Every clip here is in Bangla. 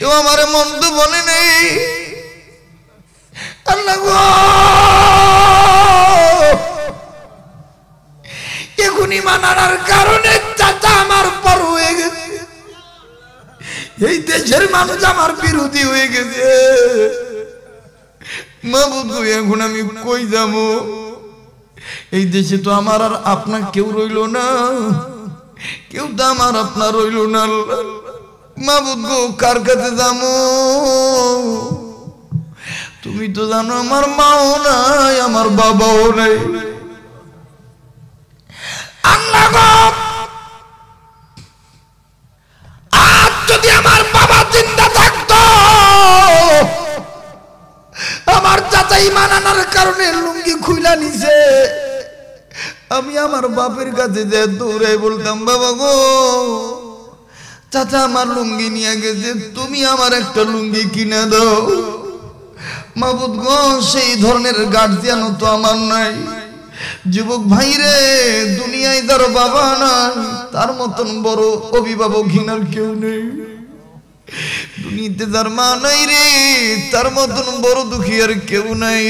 কেউ আমার মন্দ বলে নেই। আল্লাহ গো, এখনই মানার কারণে চাচা আমার পর হয়ে গেছে, এই দেশের মানুষ আমার বিরোধী হয়ে গেছে। মাবুদ গো, এখন আমি কই যাব? এই দেশে তো আমার আর আপনার কেউ রইল না, কেউ তো আমার আপনার রইল না। মাবুদ গো, কার কাছে যাবো? তুমি তো জানো আমার মাও নাই, আমার বাবাও নাই। আল্লাহ গো, আজ যদি আমার বাবা জিন্দা থাকতো, আমার চাচা ঈমান আনার কারণে লুঙ্গি খুইলা নিছে, আমি আমার বাপের কাছে যে দৌড়ে বলতাম, বাবা গো, চাচা আমার লুঙ্গি নিয়ে গেছে, তুমি আমার একটা লুঙ্গি কিনে দাও। মাবুদ গো, সেই ধরনের গার্জিয়ানও তো আমার নাই। যুবক ভাই রে, দুনিয়ায় যার বাবা নাই, তার মতন বড় অভিভাবক ঘৃণার কেউ নেই। দুনিয়াতে যার মা নাই রে, তার মতন বড় দুঃখী আর কেউ নাই।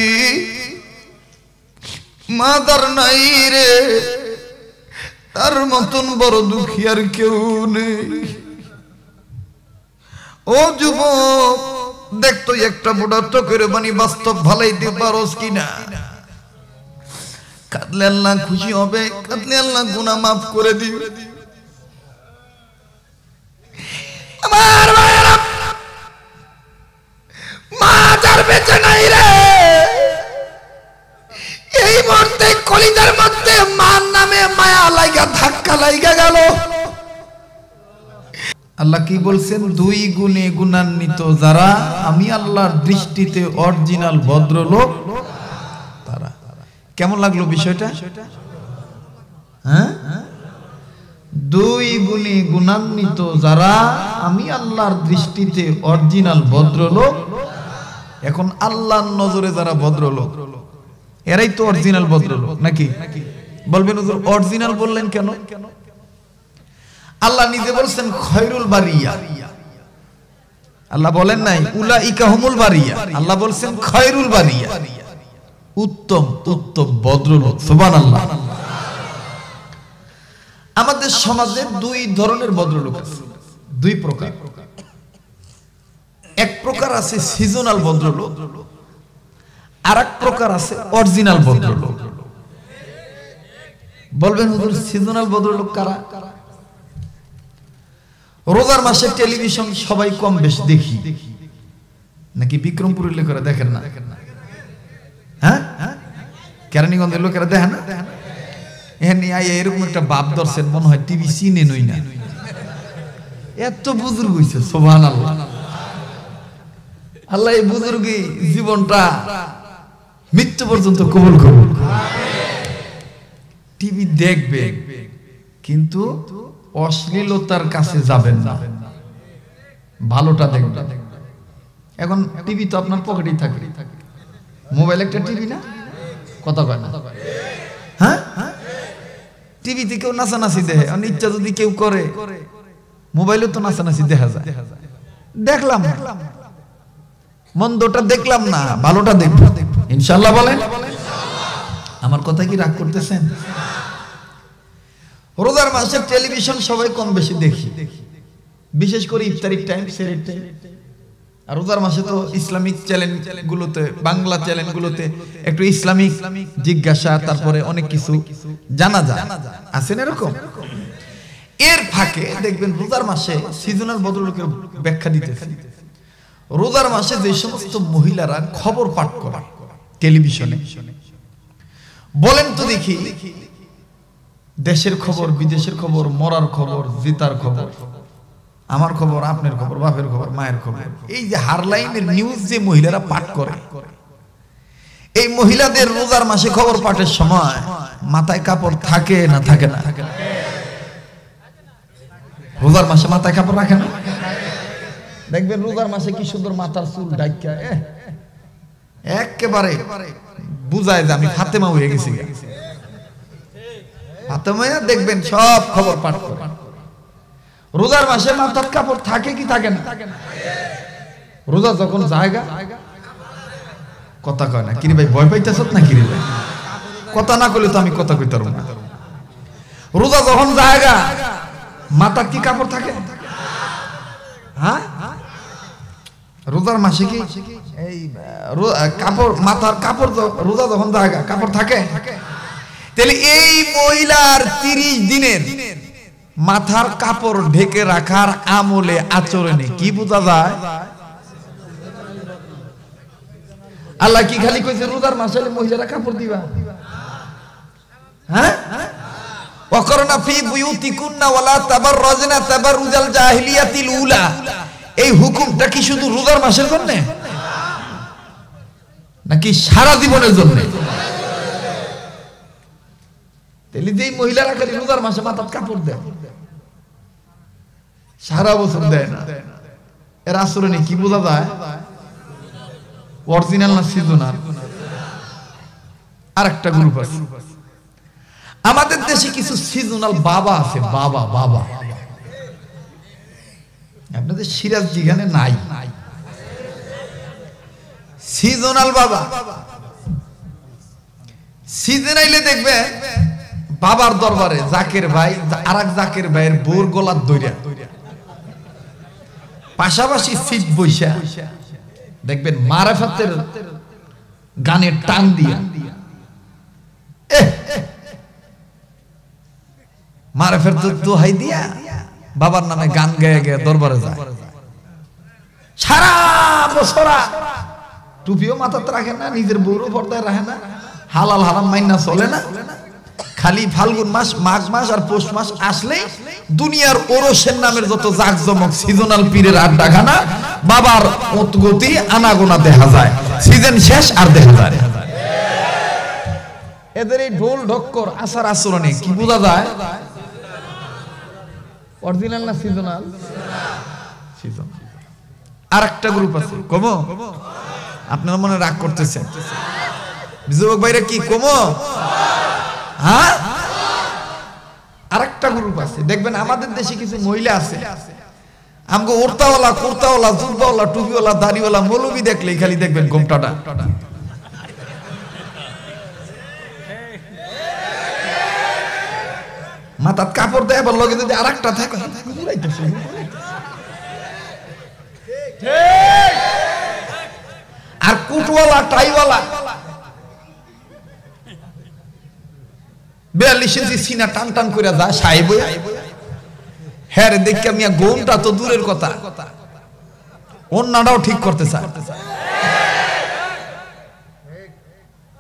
মা তার নাই রে, তার মতন বড় দুঃখী আর কেউ নেই। ও যুবক, দেখতো একটা বুড়া চোখের বাণী বাস্তব ভালাইতে পারোস কিনা? কাঁদলে আল্লাহ খুশি হবে, কাঁদলে আল্লাহ গুনাহ মাফ করে দিবে। আমার ভাইরা, মা যার বেঁচে নাই রে, এই মুহূর্তে কলিজার মধ্যে মার নামে মায়া লাগা ধাক্কা লাগা গেল। আল্লাহ কি বলছেন? দুই গুণে গুণান্বিত যারা, আমি আল্লাহর দৃষ্টিতে অরিজিনাল ভদ্রলোক তারা। কেমন লাগলো বিষয়টা? হ্যাঁ, দুই গুণে গুণান্বিত যারা, আমি আল্লাহর দৃষ্টিতে অরিজিনাল ভদ্রলোক। এখন আল্লাহর নজরে যারা ভদ্রলোক, এরাই তো অরিজিনাল ভদ্রলোক নাকি? বলবেন হুজুর অরিজিনাল বললেন কেন? আল্লাহ নিজে বলছেন খয়রুল বারিয়া। আল্লাহ বলেন নাই উলাইকা হুমুল বারিয়া, আল্লাহ বলছেন খয়রুল বারিয়া, উত্তম উত্তম ভদ্রলোক। সুবহানাল্লাহ। আমাদের সমাজে দুই ধরনের ভদ্রলোক আছে, দুই প্রকার। এক প্রকার আছে সিজনাল ভদ্রলোক, আর এক প্রকার আছে অরিজিনাল ভদ্রলোক। বলবেন হুজুর সিজনাল ভদ্রলোক কারা? রোজার মাসে টেলিভিশন সবাই কম বেশি দেখি নাকি? বিক্রমপুরের লোকেরা দেখেন না? হ্যাঁ, কেরানীগঞ্জের লোকেরা দেখেন না? এরকম একটা বাপ দর্শেন, মনে হয় টিভি চিনে নই না, এত বুজুর্গ হইছে। সুবহানাল্লাহ। আল্লাহ এই বুজুর্গি জীবনটা মৃত্যু পর্যন্ত কবুল করুন। টিভি দেখবে কিন্তু অশ্লীলতার কাছে যাবেন না, ভালোটা দেখবেন। এখন টিভি তো আপনার পকেটেই থাকে, মোবাইল একটা টিভি না? কথা কয় না? হ্যাঁ, টিভিতে কেউ নাচানাচি দেখে, ইচ্ছা যদি কেউ করে মোবাইলে তো নাচানাচি দেখা যায়। দেখলাম মন্দটা দেখলাম না, ভালোটা দেখবো ইনশাআল্লাহ। বলেন আমার কথা কি রাগ করতেছেন? রোজার মাসে টেলিভিশন সবাই কম বেশি দেখি, বিশেষ করে ইফতারির টাইম, সেহরির টাইম। আর রোজার মাসে তো ইসলামিক চ্যানেলগুলোতে, বাংলা চ্যানেলগুলোতে একটু ইসলামিক জিজ্ঞাসা, তারপরে অনেক কিছু জানা যায়, আছেন এরকম। এর ফাঁকে দেখবেন রোজার মাসে সিজনাল ভদ্রলোকের ব্যাখ্যা দিতেছে। রোজার মাসে যে সমস্ত মহিলারা খবর পাঠ করে টেলিভিশনে, বলেন তো দেখি, দেশের খবর, বিদেশের খবর, মরার খবর, জিতার খবর, আমার খবর, আপনার খবর, বাপের খবর, মায়ের খবর, এই যে হারলাইনের নিউজ যে মহিলারা পাঠ করে, এই মহিলাদের রোজার মাসে খবর পাঠের সময় মাথায় কাপড় থাকে না থাকে না? রোজার মাসে মাথায় কাপড় রাখে না? দেখবেন রোজার মাসে কি সুন্দর মাথার চুল ডাইকা, একেবারে বুঝায় যে আমি ফাতেমা হয়ে গেছি। ফাতেমা দেখবেন সব খবর পাঠ করে। রোজার মাসে মাথার কাপড় থাকে কি থাকে না? রোজা যখন জায়গা কথা কয় না, কিরে ভাই ভয় পাইতেছ না? কিরে ভাই কথা না কইলে তো আমি কথা কইতে পারবো না। রোজা যখন জায়গা মাথার কি কাপড় থাকে? হ্যাঁ, রোজার মাসে কি এই কাপড়, মাথার কাপড় রোজা যখন জায়গা কাপড় থাকে? তাহলে এই মহিলার 30 দিনের মাথার কাপড় ঢেকে রাখার আমলে আচরণে কি বোঝা যায়? আল্লাহ কি খালি কইছে রোজার মাসে মহিলারা কাপড় দিবা? হ্যাঁ, ওয়াকরনা ফি বুয়ুতিকুন্না ওয়ালা তাবাররাজনা তাবাররুজাল জাহিলিয়াতিল উলা, এই হুকুমটা কি শুধু রোজার মাসের জন্য নাকি সারা জীবনের জন্য? তাহলে যেই মহিলারা খালি রোজার মাসে মাথার কাপড় দেয়, সারা বছর দেয় না, এর আচরণে কি বোঝা যায়? অরিজিনাল না সিজনাল? আর একটা গ্রুপ আছে আমাদের দেশে, কিছু সিজনাল বাবা আছে। বাবা বাবা আপনাদের সিরাজ জিগানে নাই সিজনাল বাবা। সিজন আইলে দেখবে বাবার দরবারে জাকের ভাই আর এক জাকের ভাইয়ের বোর গলার দইরা পাশাপাশি সিট বইসা দেখবেন মারাফাতের গানের টান দিয়া মারাফের দোহাই দিয়া বাবার নামে গান গেয়ে গেয়ে দরবারে যায়। সারা বছর টুপিও মাথাতে রাখে না, নিজের বউরও পর্দায় রাখে না, হালাল হারাম মাইনা চলে না। খালি ফাল্গুন মাস, মাঘ মাস আর পৌষ মাস আসলে দুনিয়ার ওরসের নামের যত জাকজমক সিজনাল পীরের আড্ডাখানা, বাবার গতি আনাগোনা দেখা যায়। সিজন শেষ আর দেখা যায় এদের এই ঢোল ঢক্কর আসার আচরণে কি বোঝা যায়? অরিজিনাল না সিজনাল? সিজনাল। আর একটা গ্রুপ আছে কমো, আপনারা মনে রাগ করতেছেন যুবক ভাইরা, কি কমো? হ্যাঁ, আর একটা গ্রুপ আছে দেখবেন আমাদের দেশে কিছু মহিলা আছে, আমগো ওরতাওয়ালা, কুর্তাওয়ালা, জুব্বাওয়ালা, টুপিওয়ালা, দাড়িওয়ালা মৌলবি দেখলেই খালি দেখবেন গোমটাটা মাথার কাপড় দেয়, আবার লগে যদি আর একটা থাকে আর কুটওয়ালা, টাইওয়ালা, 42 ইঞ্চি সিনা টান টান করে যায় সাহেব। হ্যাঁ রে, দেখি আমি গোমটা তো দূরের কথা, অন্যটাও ঠিক করতে চায়।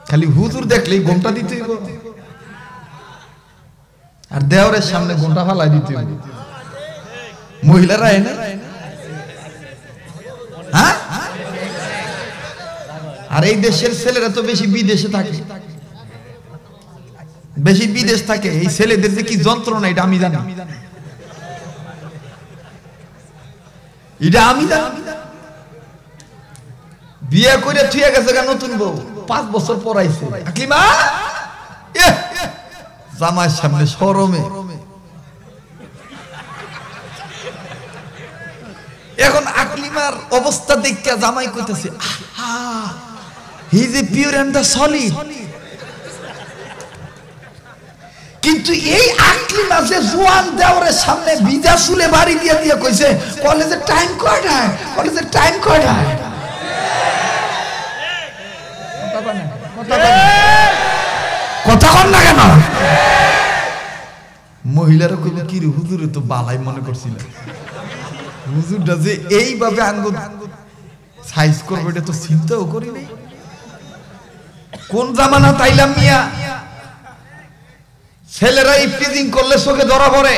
খালি হুজুর দেখলেই গোমটা দিতে হইব, আর দেওরের সামনে গোমটা ফালাই দিতে হইব। মহিলারা এনে হ্যাঁ, আর এই দেশের ছেলেরা তো বেশি বিদেশে থাকে, বেশি বিদেশ থাকে। এই ছেলেদের যে কি যন্ত্রণা এটা আমি জানি, এটা আমি জানি। বিয়ে করে থুয়ে গেছে নতুন বউ, 5 বছর পরাইছে আকলিমা, জামাইয়ের সামনে শরমে। এখন আকলিমার অবস্থা দেখে জামাই কইতেছে, he is a pure and the solid. কিন্তু এই আকলিমা যে জোয়ান দেওরের সামনে ভিজা চুলে বাড়ি দিয়ে দিয়ে কইছে, কলেজের টাইম কয়টায়, কলেজের টাইম কয়টায়? কথা কন না কেন? মহিলারা কইল, কি রে হুজুরে তো বালাই মনে করছিল, হুজুরটা যে এইভাবে আঙ্গুল সাইজ করবে এটা তো চিন্তাও করি নাই। কোন জামানা তাইলাম মিয়া, ছেলেরা ইফতিজিং করলে চোখে ধরা পড়ে,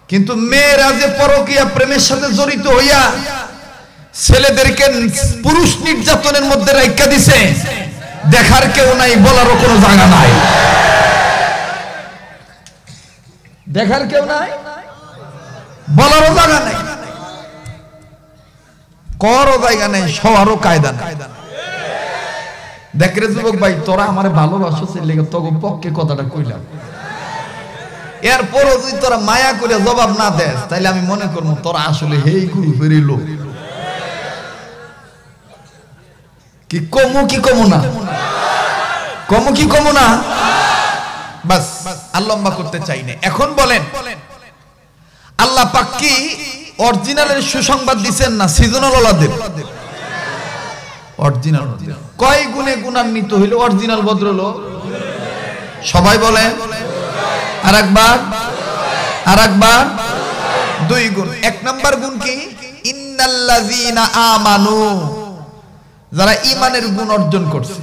কিন্তু মেয়েরা যে পরকীয়া প্রেমের সাথে জড়িত হইয়া ছেলেদেরকে পুরুষ নির্যাতনের মধ্যে রাইখা দিছে, দেখার কেউ নাই, বলারও কোনো জায়গা নাই। দেখার কেউ নাই, বলারও জায়গা নাই, করও জায়গা নেই, সবারও কায়দা নাই। দেখ রে যুবক ভাই, তোরা আমার ভালোবাসো লেগে তোর পক্ষে কথাটা কইলাম, এরপরও যদি তোরা মায়া করে জবাব না দেস তাহলে আমি মনে করবো তোরা আসলে হেই গুরু ফেরিল কি কমু না বাস আর লম্বা করতে চাই না। এখন বলেন আল্লাহ পাক কি অরিজিনালের সুসংবাদ দিবেন না সিজনাল ওলাদের? অরিজিনাল। কয় গুণে গুণান্বিত হইল অরিজিনাল ভদ্রলোক? সবাই বলেন আরেকবার 2 গুণ। 1 নাম্বার গুণ কি? ইন্নাল্লাযীনা আমানু, যারা ঈমানের গুণ অর্জন করছে।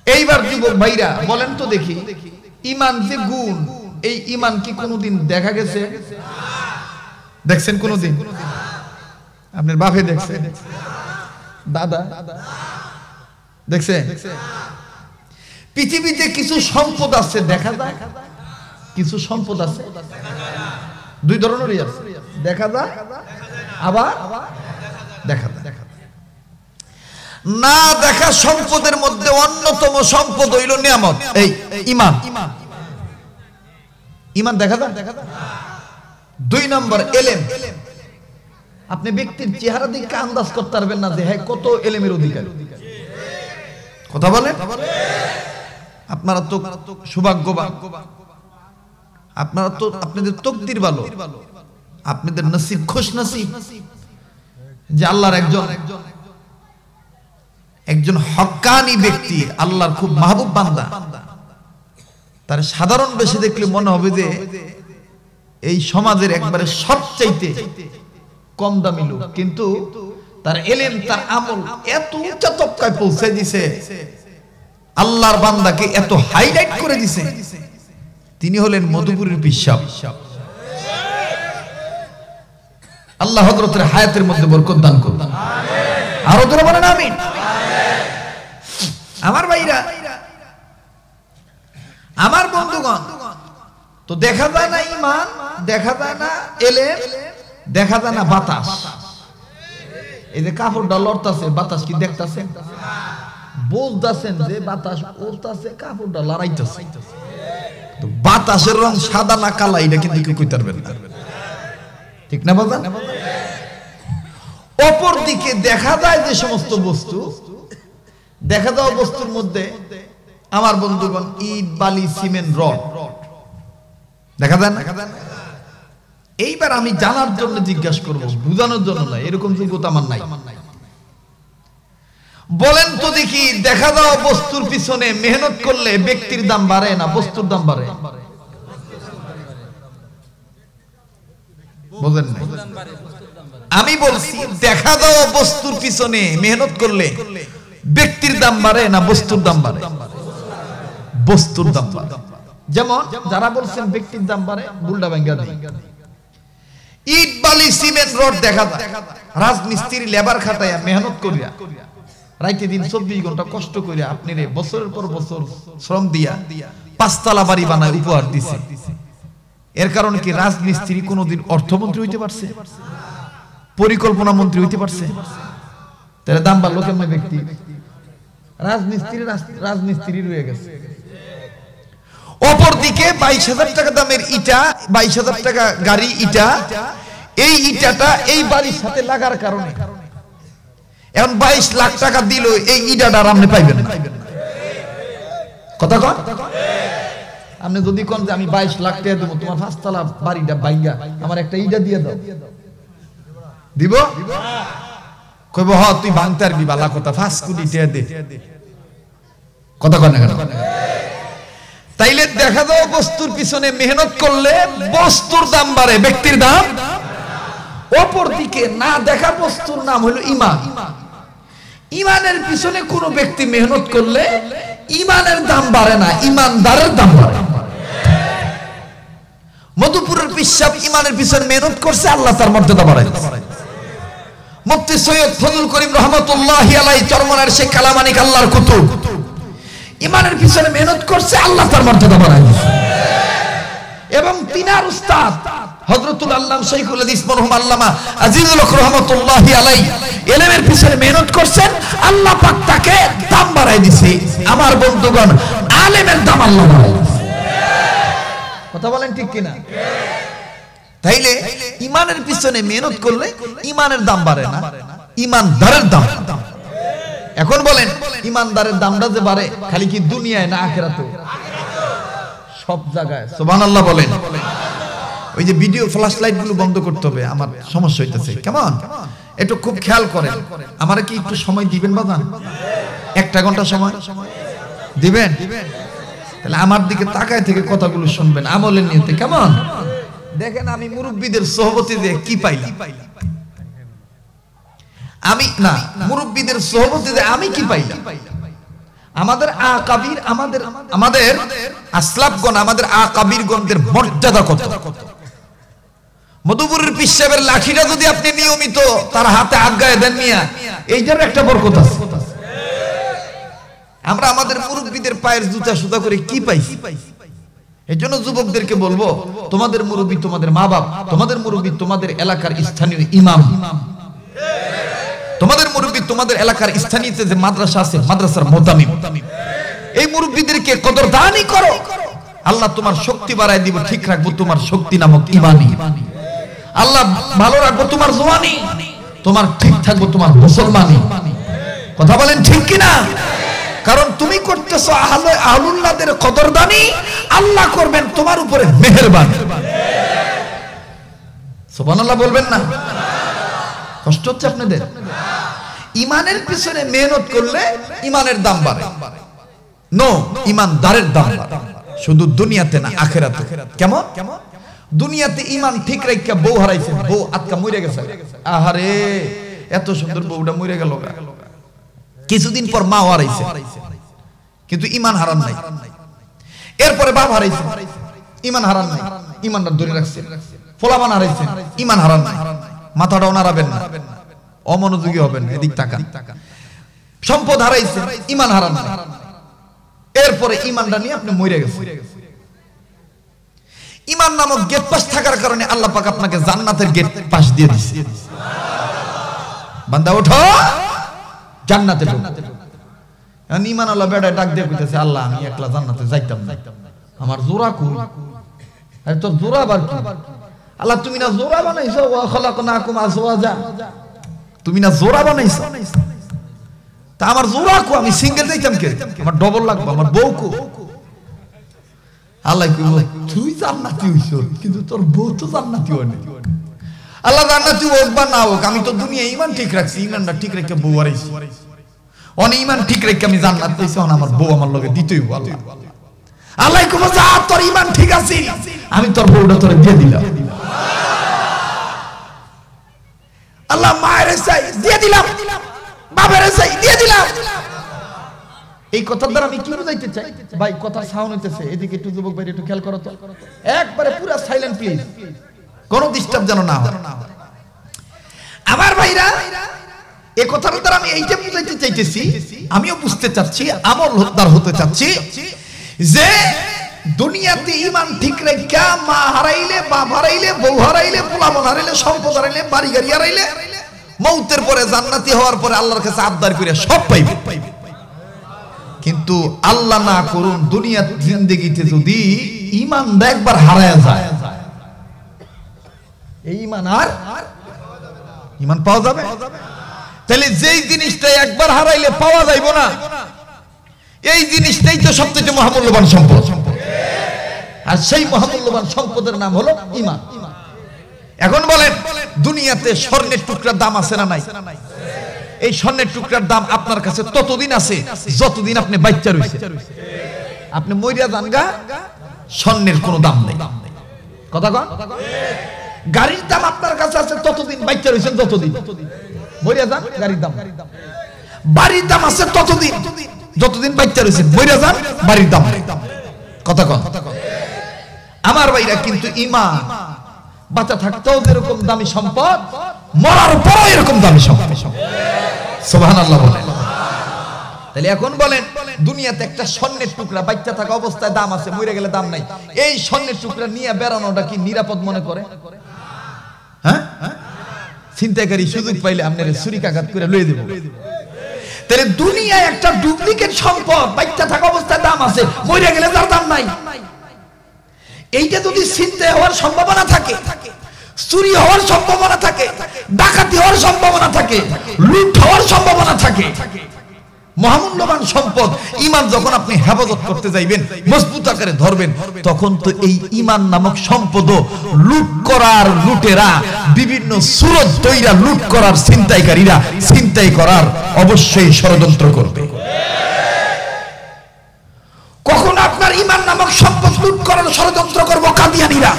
এইবার যুবক ভাইরা বলেন তো দেখি, ঈমান যে গুণ, এই ঈমান কি কোনোদিন দেখা গেছে? দেখছেন কোনোদিন? আপনার বাপে দেখছে? দাদা দেখছে? পৃথিবীতে কিছু সম্পদ আছে দেখা যায়, কিছু সম্পদ আছে 2 ধরনেরই আছে, দেখা যায় আবার দেখা যায় না। দেখা সম্পদের মধ্যে অন্যতম সম্পদ হইল নিয়ামত, এই ঈমান। ঈমান দেখা যায়। 2 নম্বর এলেম। আপনি ব্যক্তির চেহারা দেখে আন্দাজ করতে পারবেন না যে হ্যাঁ কত এলেমের অধিকারী। কথা বলেন? আপনারা তো সৌভাগ্যবান, আপনারা তো আপনাদের তকদির ভালো, আপনাদের নসিব খুশ নসিব যে আল্লাহর একজন হক্কানি ব্যক্তি, আল্লাহর খুব মাহবুব বান্দা। তার সাধারণ বেশি দেখলে মনে হবে যে এই সমাজের একবারে সবচাইতে কম দামি লোক, কিন্তু তার এলেম তার আমল এত উচ্চ তবকায় পৌঁছে দিছে, আল্লাহর বান্দাকে এত হাইলাইট করে দিছে। তিনি হলেন মধুপুরের পিসাব। আল্লাহ হযরতের হায়াতের মধ্যে বরকত দান করুন। আরো জোরে বলেন আমিন। আমার ভাইরা, আমার বন্ধুগণ, তো দেখা যায় না ঈমান, দেখা যায় না এলেম, দেখা যায় না বাতাস। এই যে কাপড়টা লড়তাছে, বাতাস কি দেখতাছেন? বুঝতাছেন যে বাতাস উড়তাছে, কাপড়টা লড়াইতাছে। তো বাতাসের রং সাদা না কালা এটা কিন্তু কেউ কইতে পারবেন না, ঠিক না বাবা? অপর দিকে দেখা যায় যে সমস্ত বস্তু, দেখা যাওয়া বস্তুর মধ্যে আমার বন্ধুগণ ইট বালি সিমেন্ট রড দেখা যায় না। এইবার আমি জানার জন্য জিজ্ঞাসা করব, বুঝানোর জন্য না, এরকম যোগ্যতা আমার নাই। বলেন তো দেখি, দেখা যাওয়া বস্তুর পিছনে মেহনত করলে ব্যক্তির দাম বাড়ে না বস্তুর দাম বাড়ে? বুঝেন না? আমি বলছি দেখা যাওয়া বস্তুর পিছনে মেহনত করলে ব্যক্তির দাম বাড়ে না বস্তুর দাম বাড়ে? বস্তুর দাম বাড়ে। যেমন যারা বলছেন ব্যক্তির দাম বাড়ে, বুলডা ভাঙ্গা দেই। ইট বালি সিমেন্ট রড দেখা যায়, রাজমিস্ত্রি লেবার খাটাইয়া মেহনত করিয়া রাইতে দিন 24 ঘন্টা কষ্ট করিয়া আপনি রে বছরের পর বছর শ্রম দিয়া 5 তলা বাড়ি বানায় উপহার দিছে। এর কারণে কি রাজমিস্ত্রি কোনোদিন অর্থমন্ত্রী হইতে পারছে? পরিকল্পনা মন্ত্রী হইতে পারছে? তাহলে দাম বাড়লো কেমন? ব্যক্তি রাজমিস্ত্রি রয়ে গেছে। অপরদিকে 22,000 টাকা দামের ইটা, 22,000 টাকা গাড়ি ইটা, এই ইটাটা এই বাড়ির সাথে লাগার কারণে এখন 22 লাখ টাকা দিল, এই ইটাটা আপনি পাইবেন না। কথা কন? আপনি যদি কোন যে আমি 22 লাখ টাকা দেবো তোমার 5 তলা বাড়িটা ভাঙ্গা আমার একটা ইটা দিয়ে দাও, দিব? কইব হ তুই ভাঙতে পারবি, বালা কথা, 5 কোটি টাকা দে। কথা কন না কেন? তাইলে দেখা যাও বস্তুর পিছনে মেহনত করলে বস্তুর দাম বাড়ে, ব্যক্তির দাম। অপর দিকে না দেখা বস্তুর নাম হলো ঈমান। ঈমানের পিছনে কোন ব্যক্তি মেহনত করলে ঈমানের দাম বাড়ে না, ঈমানদারের দাম বাড়ে। মধুপুরের পিসাব ঈমানের পিছনে মেহনত করছে, আল্লাহ তার মর্যাদা বাড়াইছে। মুফতি সৈয়দ ফজল করিম রহমাতুল্লাহি আলাইহি চরমনার শেখ কালামানিক আল্লাহর কুতুব ঈমানের পিছনে মেহনত করছে, আল্লাহ তার মর্যাদা বাড়াইছে। এবং তিনার উস্তাদ হযরতুল আল্লামা শাইখুল হাদিস মরহুম আল্লামা আজিজুল হক রহমাতুল্লাহি আলাইহি ইলমের পিছনে মেহনত করছেন, আল্লাহ পাক তাকে দাম বাড়াই দিয়েছে। আমার বন্ধুগণ, আলেমের দাম আল্লাহ বাড়াই দিয়েছে। কথা বলেন ঠিক কিনা? তাইলে ইমানের পিছনে মেহনত করলে ইমানের দাম বাড়ে না, ইমানদারের দাম। এখন বলেন ইমানদারের দামটা যে বাড়ে খালি কি দুনিয়ায় না আখিরাতেও? সব জায়গায়। সুবহানাল্লাহ বলেন। ওই যে ভিডিও ফ্ল্যাশ লাইট গুলো বন্ধ করতে হবে, আমার সমস্যা হইতেছে। কেমন একটু খুব খেয়াল করেন। আমারে কি একটু সময় দিবেন বাজান? 1 ঘন্টা সময় দিবেন? তাহলে আমার দিকে তাকায় থেকে কথাগুলো শুনবেন আমলের নিয়তে। কেমন দেখেন আমি মুরব্বীদের সোহবতে দিয়ে কি পাইলাম, আমি না মুরব্বীদের সোহবতে দিয়ে আমি কি পাইলাম। আমাদের আকাবির, আমাদের আসলাফগণ, আমাদের আকাবিরগণদের মর্যাদা কত। মধুপুরের পীর সাহেবের লাঠিটা যদি আপনি নিয়মিত তার হাতে আজ্ঞায় দেন মিয়া, এইটার একটা বরকত আছে। আমরা আমাদের মুরব্বীদের পায়ের জুতা সুতা করে কি পাইছি। এই জন্য যুবকদেরকে বলবো, তোমাদের মুরব্বী তোমাদের মা বাপ, তোমাদের মুরব্বী তোমাদের এলাকার স্থানীয় ইমাম, তোমাদের মুরব্বী তোমাদের এলাকার স্থানীয় যে মাদ্রাসা আছে মাদ্রাসার মুতামিম, এই মুরব্বীদেরকে কদরদানি করো। আল্লাহ তোমার শক্তি বাড়ায় দিব, ঠিক রাখবো তোমার শক্তি নামক ইমানি। আল্লাহ ভালো রাখবো তোমার জওয়ানি, তোমার ঠিক থাকবো তোমার মুসলমানি। কথা বলেন ঠিক কিনা? কারণ তুমি করতেছো আহলুল্লাহদের কদরদানি, আল্লাহ করবেন তোমার উপরে মেহেরবানি। সুবহানাল্লাহ বলবেন না? কষ্ট হচ্ছে আপনাদের? ইমানের পিছনে মেহনত করলে ইমানের দাম বাড়ে। নো, ইমানদারের দাম বাড়ে, শুধু দুনিয়াতে না আখিরাতে। কেমন? দুনিয়াতে ইমান ঠিক রাখা বউ হারাইছে, বউ আটকা মরে গেছে। আহারে এত সুন্দর বউটা মরে গেল। কিছুদিন পর মা হারাইছে, কিন্তু ইমান হারান নাই। এরপরে বাপ হারাইছে, ইমান হারান নাই, ইমানটা ধরে রাখছে। ফলামান হারাইছে, ইমান হারান নাই, মাথাটাও নাড়াবেন না, অমনোযোগী হবেন, এদিক তাকান। সম্পদ হারাইছে, ইমান হারান নাই, এরপরে ইমানটা নিয়ে আপনি মরে গেছেন। ইমান নামক গেট পাস থাকার কারণে আল্লাহ পাক আপনাকে জান্নাতের গেট পাস দিয়ে দিয়েছে। বান্দা ওঠো, জান্নাতে ঢোকো। ইমান আল্লাহ বেড়া ডাক দিয়ে কইতেছে, আল্লাহ আমি একলা জান্নাতে যাইতাম না, আমার জোড়া কই? আরে তোর জোড়া আবার কি? আল্লাহ তুমি না জোড়া বানাইছো, ওয়া খালাকনাকুম আজওয়াজা, তুমি না জোড়া বানাইছো, তা আমার জোড়া কো? আমি সিঙ্গেল যাইতাম কে? আমার ডবল লাগবে, আমার বউ কো? আল্লাহ কইবো তুই জান্নাতি হইছো, কিন্তু তোর বউ তো জান্নাতি হয়নি। আল্লাহ জান্নাতি হোক বা না হোক, আমি তো দুনিয়া ইমান ঠিক রাখছি, ইমানটা ঠিক রেখে বউ হারাইছি। অনে ইমান ঠিক রেখে আমি জান্নাত পাইছি, আমার বউ আমার লগে দিতেই হইব। আল্লাহ আল্লাহ কইবো যা, তোর ইমান ঠিক আছে, আমি তোর বউটা তোরে দিয়ে দিলাম। আল্লাহ মায়ের চাই দিয়ে দিলাম, বাবার চাই দিয়ে দিলাম। এই কথার দ্বারা আমি কি বুঝাইতে চাই ভাই? কথার সাউন্ড হইতেছে, এদিকে একটু যুবক ভাই একটু খেয়াল করো তো। একবারে পুরো সাইলেন্ট প্লিজ, কোনো ডিস্টার্ব যেন না হয়। আমার ভাইরা, এই কথার দ্বারা আমি এইটা বুঝাইতে চাইতেছি, আমিও বুঝতে চাচ্ছি, আমলদার হতে চাচ্ছি, যে দুনিয়াতে ইমান ঠিক রেখা মা হারাইলে, বাপ হারাইলে, বউ হারাইলে, পোলাপন হারাইলে, সম্পদ হারাইলে, বাড়ি গাড়ি হারাইলে, মৌতের পরে জান্নাতি হওয়ার পরে আল্লাহর কাছে আবদার করে সব পাইবে। কিন্তু আল্লাহ না করুন, দুনিয়ার জিন্দেগিতে যদি ইমানটা একবার হারায় যায়, এই ইমান আর ইমান পাওয়া যাবে? তাহলে যেই জিনিসটা একবার হারাইলে পাওয়া যাইব না, এই জিনিসটাই তো সবচেয়ে মহামূল্যবান সম্পদ। আর সেই মহামূল্যবান সম্পদের নাম হলো ইমান। এখন বলেন, দুনিয়াতে স্বর্ণের টুকরার দাম আছে না নাই? এই স্বর্ণের টুকরার দাম আপনার কাছে ততদিন আছে যতদিন আপনি বাচ্চা রয়েছে। আপনি মইরা যান গা, স্বর্ণের কোনো দাম নেই। কথা কন? গাড়ির দাম আপনার কাছে আছে ততদিন বাচ্চা রয়েছেন, যতদিন মইরা যান গাড়ির দাম। বাড়ির দাম আছে ততদিন যতদিন বাচ্চা রয়েছেন, মইরা যান বাড়ির দাম। কথা কন? আমার ভাইরা, কিন্তু ইমান বাঁচা থাকতেও যেরকম দামি সম্পদ, মরার পরও এরকম দামি সম্পদ। সুবহানাল্লাহ বলেন। তাহলে এখন বলেন, দুনিয়াতে একটা স্বর্ণের টুকরা বাচ্চা থাকা অবস্থায় দাম আছে, মরে গেলে দাম নাই। এই স্বর্ণের টুকরা নিয়ে বেড়ানোটা কি নিরাপদ মনে করে? হ্যাঁ, ছিনতাইকারী সুযোগ পাইলে আপনার ছুরিকাঘাত করে লয়ে দেব। তাহলে দুনিয়ায় একটা ডুপ্লিকেট সম্পদ বাচ্চা থাকা অবস্থায় দাম আছে, মরে গেলে তার দাম নাই। এইটা যদি ছিনতাই হওয়ার সম্ভাবনা থাকে, চুরি হওয়ার সম্ভাবনা থাকে, ডাকাতি হওয়ার সম্ভাবনা থাকে, লুট হওয়ার সম্ভাবনা থাকে, মহামূল্যবান সম্পদ ঈমান যখন আপনি হেফাজত করতে যাইবেন, মজবুত আকারে ধরবেন, তখন তো এই ঈমান নামক সম্পদও লুট করার লুটেরা বিভিন্ন সুরত তৈরা লুট করার ছিনতাইকারীরা ছিনতাই করার অবশ্যই ষড়যন্ত্র করবে। কখন আপনার ঈমান নামক সম্পদ লুট করার ষড়যন্ত্র করবে কাদিয়ানীরা,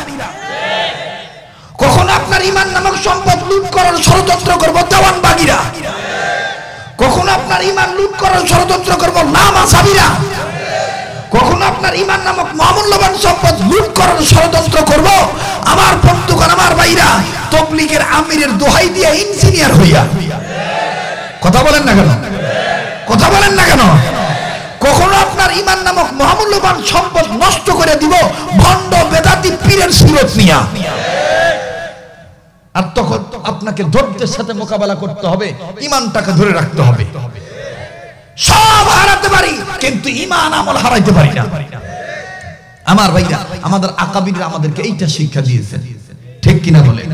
কখন আপনার ঈমান নামক সম্পদ লুট করার ষড়যন্ত্র করবে দেওয়ানবাগীরা, কখন আপনার ঈমান লুট করার ষড়যন্ত্র করবে নামাজাবিরা, কখন আপনার ঈমান নামক মহামূল্যবান সম্পদ লুট করার ষড়যন্ত্র করব আমার বন্ধুগণ, আমার ভাইরা, তাবলীগের আমিরের দোহাই দিয়ে ইঞ্জিনিয়ার হইয়া। কথা বলেন না কেন? কথা বলেন না কেন? কখনো আপনার ঈমান নামক মহামূল্যবান সম্পদ নষ্ট করে দিব ভণ্ড বেদাতি পীরের সিরত নিয়া। আর তখন আপনাকে ধৈর্যের সাথে মোকাবেলা করতে হবে, ঈমানটাকে ধরে রাখতে হবে। সব হারাতে পারি কিন্তু ঈমান আমল হারাইতে পারি না। আমার ভাইরা, আমাদের আকাবিররা আমাদেরকে এইটা শিক্ষা দিয়েছেন, ঠিক কিনা বলেন?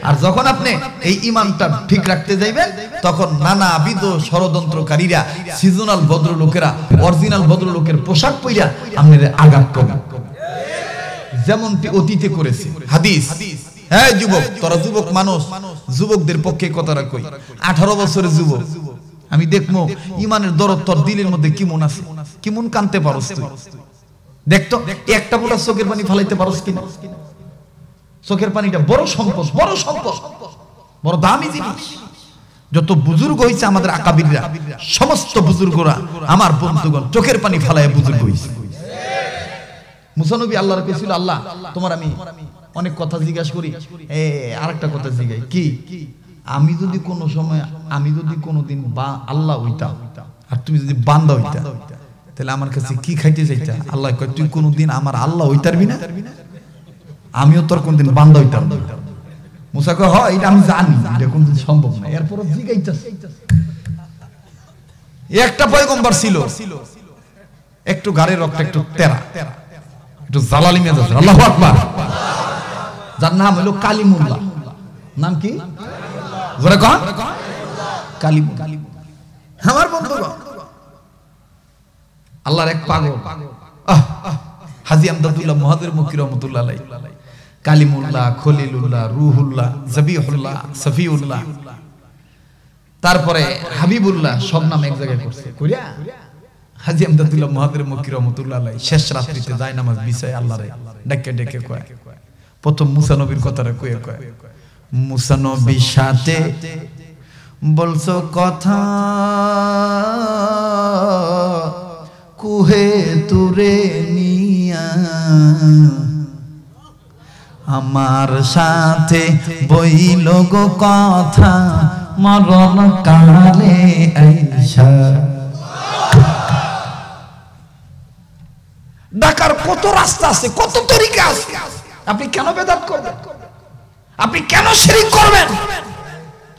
আর যখন আপনি এই ঈমানটা ঠিক রাখতে যাইবেন, তখন নানাবিধ ষড়যন্ত্রকারীরা, সিজনাল ভদ্রলোকেরা অরিজিনাল ভদ্রলোকের পোশাক পইরা আপনাদের আঘাত করবে, যেমনটি অতীতে করেছে। হাদিস, হ্যাঁ যুবক, তোরা যুবক মানুষ, যুবকদের পক্ষে কথাটা কই, 18 বছরের যুবক, আমি দেখবো ঈমানের দরদ তোর দিলের মধ্যে কেমন আছে, কেমন কানতে পারস তুই, দেখতো একটা ফোঁটা চোখের পানি ফালাইতে পারস কিনা? চোখের পানিটা বড় সম্পদ, বড় সম্পদ, বড় দামি জিনিস। যত বুজুর্গ হইছে আমাদের আকাবিররা, সমস্ত বুজুর্গরা আমার বন্ধুগণ চোখের পানি ফালাইয়া বুজুর্গ হইছে। মুসা নবী আল্লাহর কইছিল, আল্লাহ তোমার আমি অনেক কথা জিজ্ঞাসা করি, আরেকটা কথা জিজ্ঞাই, কি আমি যদি কোনো সময়, আমি যদি কোনোদিন বা আল্লাহ হইতাম আর তুমি যদি বান্দা হইতা, তাহলে আমার কাছে কি খাইতে চাইতা? আল্লাহ কয়, তুই কোনোদিন আমার আল্লাহ হইতারবি না, আমিও তোর কোনদিন বান্দা হইতাম না। মুসা কয়, হয় এটা আমি জানি, এটা কোনদিন সম্ভব না। এরপর জিজ্ঞাইতাছে, একটা পয়গম্বর ছিল একটু গাড়ির রক্ত একটু তেরা, একটু জালালি মেজাজ, আল্লাহু আকবার, যার নাম হলো কালিমুল্লাহ। নাম কি? জোরে কন। কালিমুল্লাহ। আমার বন্ধুগণ, আল্লাহর এক পাগল হাজী আমদাদুল্লাহ মুহাজির মক্কি রাহমাতুল্লাহ আলাইহি, কালিমুল্লাহ, খলিলুল্লাহ, রুহুল্লাহ, জবিহুল্লাহ, সফিউল্লাহ, তারপরে হাবিবুল্লাহ, সব নাম এক জায়গায় করছে। কইরা হাজী আমদাদুল্লাহ মুহাজির মক্কি রাহমাতুল্লাহ আলাইহি শেষ রাত্রিতে যায় নামাজ বিছায় আল্লাহরে ডেকে ডেকে কয়, প্রথম মুসা নবীর কথাটা কয়ে কয়, মুসা নবীর সাথে বলছো কথা, কুহে তুরে নিয়া, আমার সাথে বইল গো কথা, মরণ কালে আইসা। ডাকার কত রাস্তা আছে, কত তরিকা আছে, আপনি কেন বেদাত করবেন? আপনি কেন শিরক করবেন?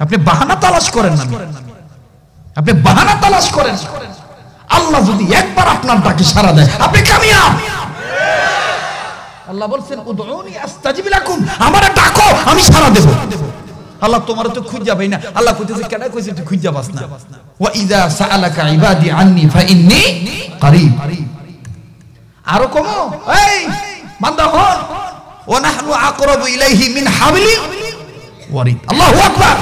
আপনি বাহানা তালাশ করেন না, আপনি বাহানা তালাশ করেন। আল্লাহ যদি একবার আপনার ডাকে সাড়া দেয়, আপনি কামিয়াব। আল্লাহ বলছেন, উদউনি আস্তাজিব লাকুম, আমারে ডাকো আমি সাড়া দেব। আল্লাহ তোমার তো খুঁজে যাবেই না, আল্লাহ কইতেছে কেন কইছে তুই খুঁজে যাবাস না। ওয়া ইযা সাআলাকা ইবাদি আন্নি ফাইন্নী করিব। আরো কমো, এই বান্দা হন, ওয়া নাহনু আকরাবু ইলাইহি মিন হাবলিল ওয়ারিদ। আল্লাহু আকবার।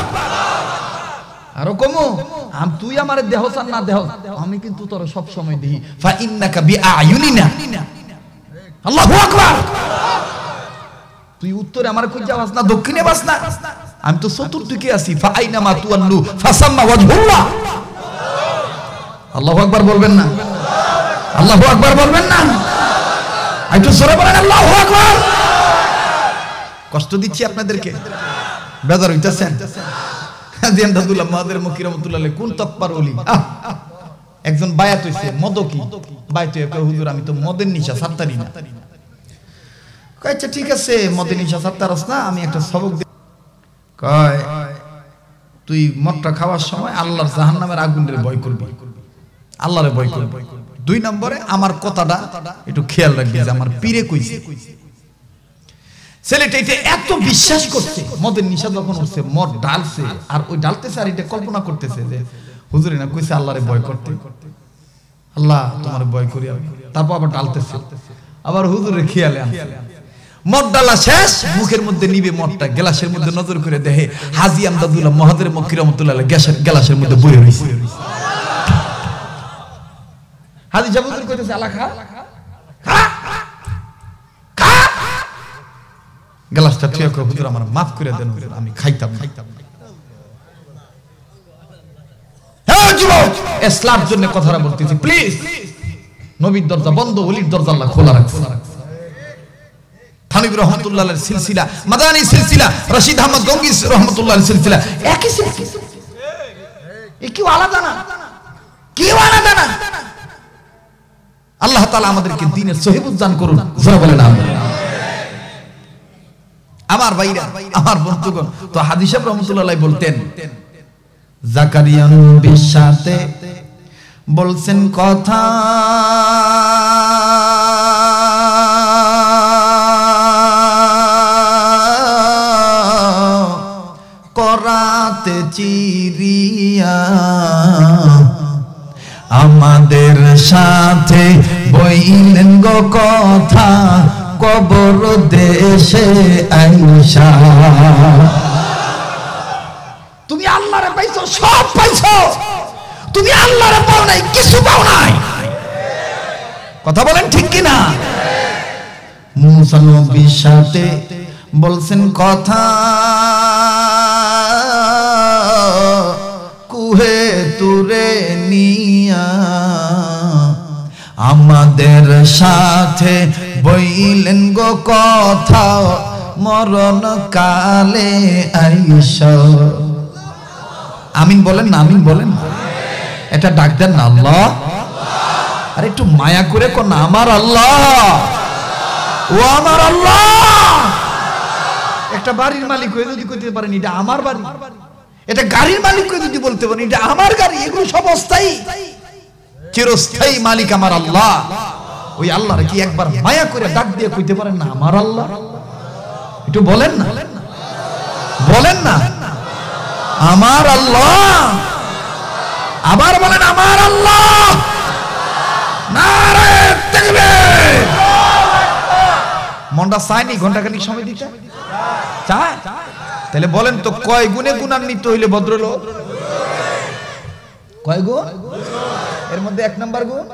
আরো কমো, তুই আমারে দেহস আর না দেহস, আমি কিন্তু তোর সব সময় দেখি। ফা ইন্নাকা বিআয়ুনিনা। আল্লাহু আকবার। তুই উত্তরে আমারে খুঁজে যাবাস না, দক্ষিণে বাস না, আমি তো চতুর্দিকে আছি। ফা আইনামা তুয়াল্লু ফাসাম্মা ওয়াজহুল্লাহ। আল্লাহু আকবার বলবেন না? আল্লাহু আকবার বলবেন না? একটু জোরে বলেন আল্লাহু আকবার। কষ্ট দিচ্ছি আপনাদেরকে, বেজার হইতাছেন? হাজী আমদাদুল্লাহ মুহাজির মক্কি রাহমাতুল্লাহ আলাইহি কোন তকবার ওলি, একজন বায়াত হইছে মদকি, বায়াত হয়ে কয়, হুজুর আমি তো মদের নিশা ছাড়তারি না। কয় আচ্ছা ঠিক আছে, মদের নিশা ছাড়তারস না, আমি একটা সবক দিই। কয় তুই মদটা খাওয়ার সময় আল্লাহর জাহান্নামের আগুনের ভয় করবি, আল্লাহরে ভয় করবি। 2 নম্বরে আমার কথাটা একটু খেয়াল রাখবি যে আমার পীরে কইছে, ছেলেটা এটা এত বিশ্বাস করছে, মদের নিশা যখন উঠছে মদ ডালছে, আর ওই ডালতেছে আর এটা কল্পনা করতেছে যে হুজুরে না কইছে আল্লাহরে ভয় করতে, আল্লাহ তোমার ভয় করি আমি, তারপর আবার ডালতেছে, আবার হুজুরে খেয়ালে আনছে। মদ ডালা শেষ, মুখের মধ্যে নিবে মদটা, গ্লাসের মধ্যে নজর করে দেখে হাজী আমদাদুল্লাহ মহাদের মক্কি রহমাতুল্লাহ গ্লাসের মধ্যে বইয়ে রইছে। হাজী সাহেব হুজুর কইতেছে আল্লাহ খা খা খা, গ্লাসটা ঠিক করে হুজুর আমার মাফ করে দেন হুজুর, আমি খাইতাম না। হ্যাঁ যুবক, ইসলামের জন্য কথাটা বলতেছি, প্লিজ। নবীর দরজা বন্ধ, ওলির দরজা আল্লাহ খোলা রাখছে। থানভী রহমাতুল্লাহ আলাইহির সিলসিলা, মাদানী সিলসিলা, রশিদ আহমদ গঙ্গি রহমাতুল্লাহ আলাইহির সিলসিলা একই সিলসিলা, এ কি আলাদা না, কি আলাদা না। আল্লাহ তাআলা আমাদেরকে দ্বীনের সহিবুত দান করুন, যারা বলেন আমিন। আমার ভাইরা, আমার বন্ধুগণ, তো হাজী সাহেব রহমাতুল্লাহ আলাইহি বলতেন, জাকারিয়া নবীর সাথে বলছেন কথা, করাতে চিরিয়া আমাদের সাথে বইলেন গো কথা, কবর দেশে আইসা। তুমি আল্লাহরে পাইছো, সব পাইছো, তুমি আল্লাহরে পাও নাই, কিছু পাও নাই। কথা বলেন ঠিক কিনা? মুসা নবীর সাথে বলছেন কথা, কুহে তুরে নিয়া আমাদের সাথে বইলেন গো কথা, মরণ কালে আইসা। আমিন বলেন না, আমিন বলেন। এটা ডাক দেন না আল্লাহ, আর একটু মায়া করে কোন আমার আল্লাহ, ও আমার আল্লাহ। একটা বাড়ির মালিক হয়ে যদি কইতে পারেন এটা আমার বাড়ি, এটা গাড়ির মালিক হয়ে যদি বলতে পারেন এটা আমার গাড়ি, এগুলো সব অস্থায়ী, চিরস্থায়ী মালিক আমার আল্লাহ। ওই আল্লাহর কি একবার মায়া করে ডাক দিয়ে কইতে পারেন না আমার আল্লাহ? একটু বলেন না, বলেন না আমার আল্লাহ, আবার বলেন আমার আল্লাহ। নারে তাকবীর। মনটা চায়নি ঘন্টাখানিক সময় দিতে চায়? তাহলে বলেন তো কয় গুণে গুণান্বিত হইলে ভদ্রলোক? কয় গুণ? এর মধ্যে এক নাম্বার গুণ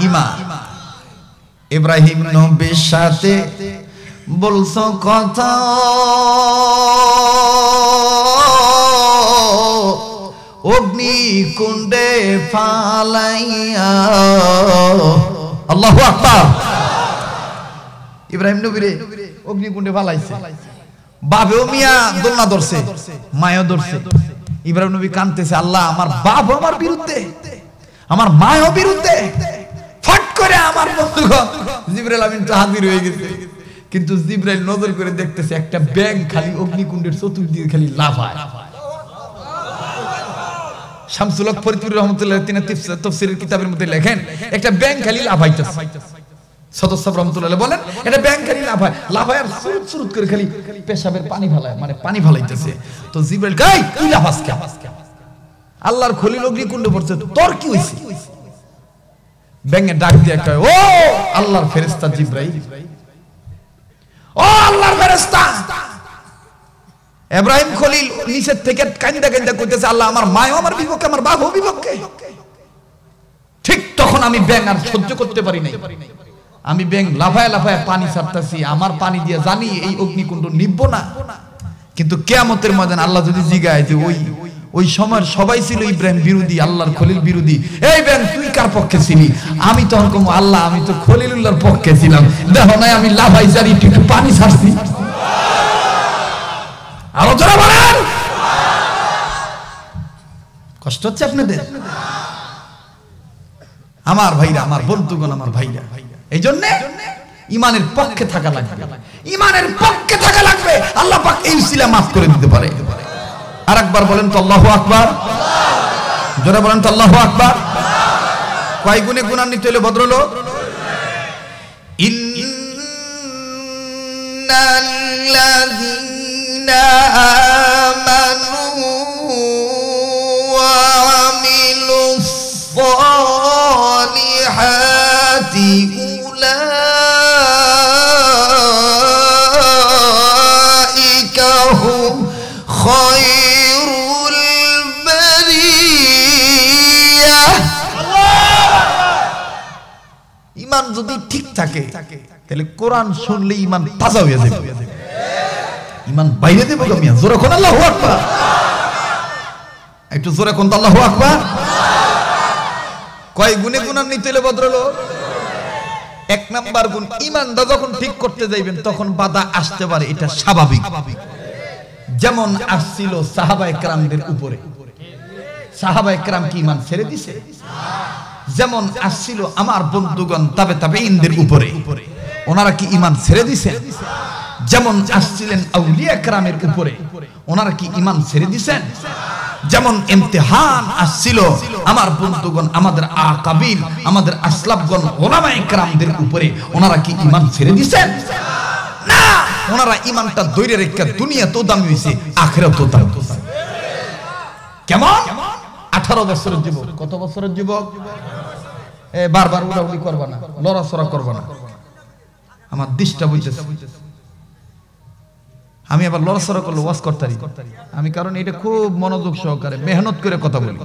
ঈমান। ইব্রাহিম নবীর সাথে বলছো কথা, অগ্নি কুণ্ডে ফালাইয়া। আল্লাহু আকবার। ইব্রাহিম নবীরে অগ্নিকুণ্ডে ফালাইছে, বাপেও মিয়া দোলনা ধরছে, মায়ও ধরছে। ইব্রাহিম নবী কাঁদতেছে, আল্লাহ আমার বাপ আমার বিরুদ্ধে, আমার মায়ও বিরুদ্ধে। ফট করে আমার বন্ধুগণ জিবরাইল আমিন তো হাজির হয়ে গেছে, কিন্তু জিবরাইল নজর করে দেখতেছে একটা ব্যাঙ খালি অগ্নিকুণ্ডের চতুর্দিকে খালি লাফায়। শামসুল হক ফরিদপুর রহমাতুল্লাহ তিনি তাফসীরের কিতাবের মধ্যে লেখেন একটা ব্যাঙ খালি লাফাইতেছে। সদর সাহেব রহমাতুল্লাহ বলেন এটা ব্যাঙ খালি লাফায়, লাফায় আর সুরুত সুরুত করে খালি পেশাবের পানি ফেলায়, মানে পানি ফেলাইতেছে। তো জিবরাইল কই তুই লাফাস কেন? আল্লাহর খলিল অগ্নিকুণ্ডে পড়ছে, তোর কি হইছে? ব্যাঙে ডাক দিয়ে কয়, ও আল্লাহর ফেরেশতা জিবরাইল, ও আল্লাহর ফেরেশতা। ইব্রাহিম খলিল নিচের থেকে কান্দা কান্দা কইতেছে, আল্লাহ আমার মায়ও আমার বিপক্ষে, আমার বাপও বিপক্ষে। ঠিক তখন আমি ব্যাঙ আর সহ্য করতে পারি নাই, আমি ব্যাঙ লাফায় লাফায় পানি ছাড়তেছি, আমার পানি দিয়ে জানি এই অগ্নিকুণ্ড নিভব না। কিন্তু কিয়ামতের ময়দানে আল্লাহ যদি জিগায় যে ওই সময়ের সবাই ছিল ইব্রাহিম বিরোধী, আল্লাহর খলিল বিরোধী, এই ব্যাঙ তুই কার পক্ষে ছিলি? আমি তখন কম, আল্লাহ আমি তো খলিলুল্লাহর পক্ষে ছিলাম, দেখো নাই আমি লাফাই ছাড়ি একটু পানি ছাড়ছি। আলোচনা বলেন, কষ্ট হচ্ছে আপনাদের? আমার ভাইরা, আমার বন্ধুগণ, আমার ভাইরা, এই জন্য ইমানের পক্ষে থাকা লাগবে, ইমানের পক্ষে থাকা লাগবে। আল্লাহ পাক এই উসিলা মাফ করে দিতে পারে। আরেকবার বলেন তো আল্লাহু আকবার, জোরে বলেন তো আল্লাহু আকবার। কয় গুণে গুণান্বিত হইলে ভদ্রলোক? ইন্না ইন্নাল্লাযীনা আমানু ওয়া আমিলুস সালিহাতি উলাইকা হুম খায়রুল বারিয়াহ। ইমান যদি ঠিক থাকে তাহলে কোরআন শুনলে ইমান তাজা হয়ে যাবে, ইমান বাইরে দেবো মিয়া। জোরে কোন আল্লাহু আকবার, একটু জোরে কোন আল্লাহু আকবার। কয় গুণে গুণান্বিত হইলে ভদ্রলোক? এক নাম্বার গুণ, ইমানটা যখন ঠিক করতে যাইবেন তখন বাধা আসতে পারে, এটা স্বাভাবিক। যেমন আসছিল সাহাবায়ে কেরামদের উপরে, সাহাবায়ে কেরাম কি ইমান ছেড়ে দিছে? যেমন আসছিল আমার বন্ধুগণ তাবে তাবেঈনদের উপরে, ওনারা কি ইমান ছেড়ে দিছে? যেমন আসছিলেন আউলিয়া কেরামের উপরে, ওনারা কি ইমান ছেড়ে দিছেন? যেমন ইমতিহান আসছিল আমার বন্ধুগণ, আমাদের আকাবির, আমাদের আসলাফগণ, উলামায়ে কেরামদের উপরে, ওনারা কি ইমান ছেড়ে দিছেন? না, ওনারা ইমানটা ধরে রেখে দুনিয়া তো দামি হইছে, আখিরাত তো দামি হইছে। কেমন? 18 বছরের যুবক। কত বছরের যুবক? বারবার উড়াউড়ি করবা না, লড়াচড়া করবা না, আমার ডিস্টার্ব হইতেছে। আমি আবার লড়াচড়া করলে ওয়াজ করতারি আমি, কারণ এটা খুব মনোযোগ সহকারে মেহনত করে কথা বলি।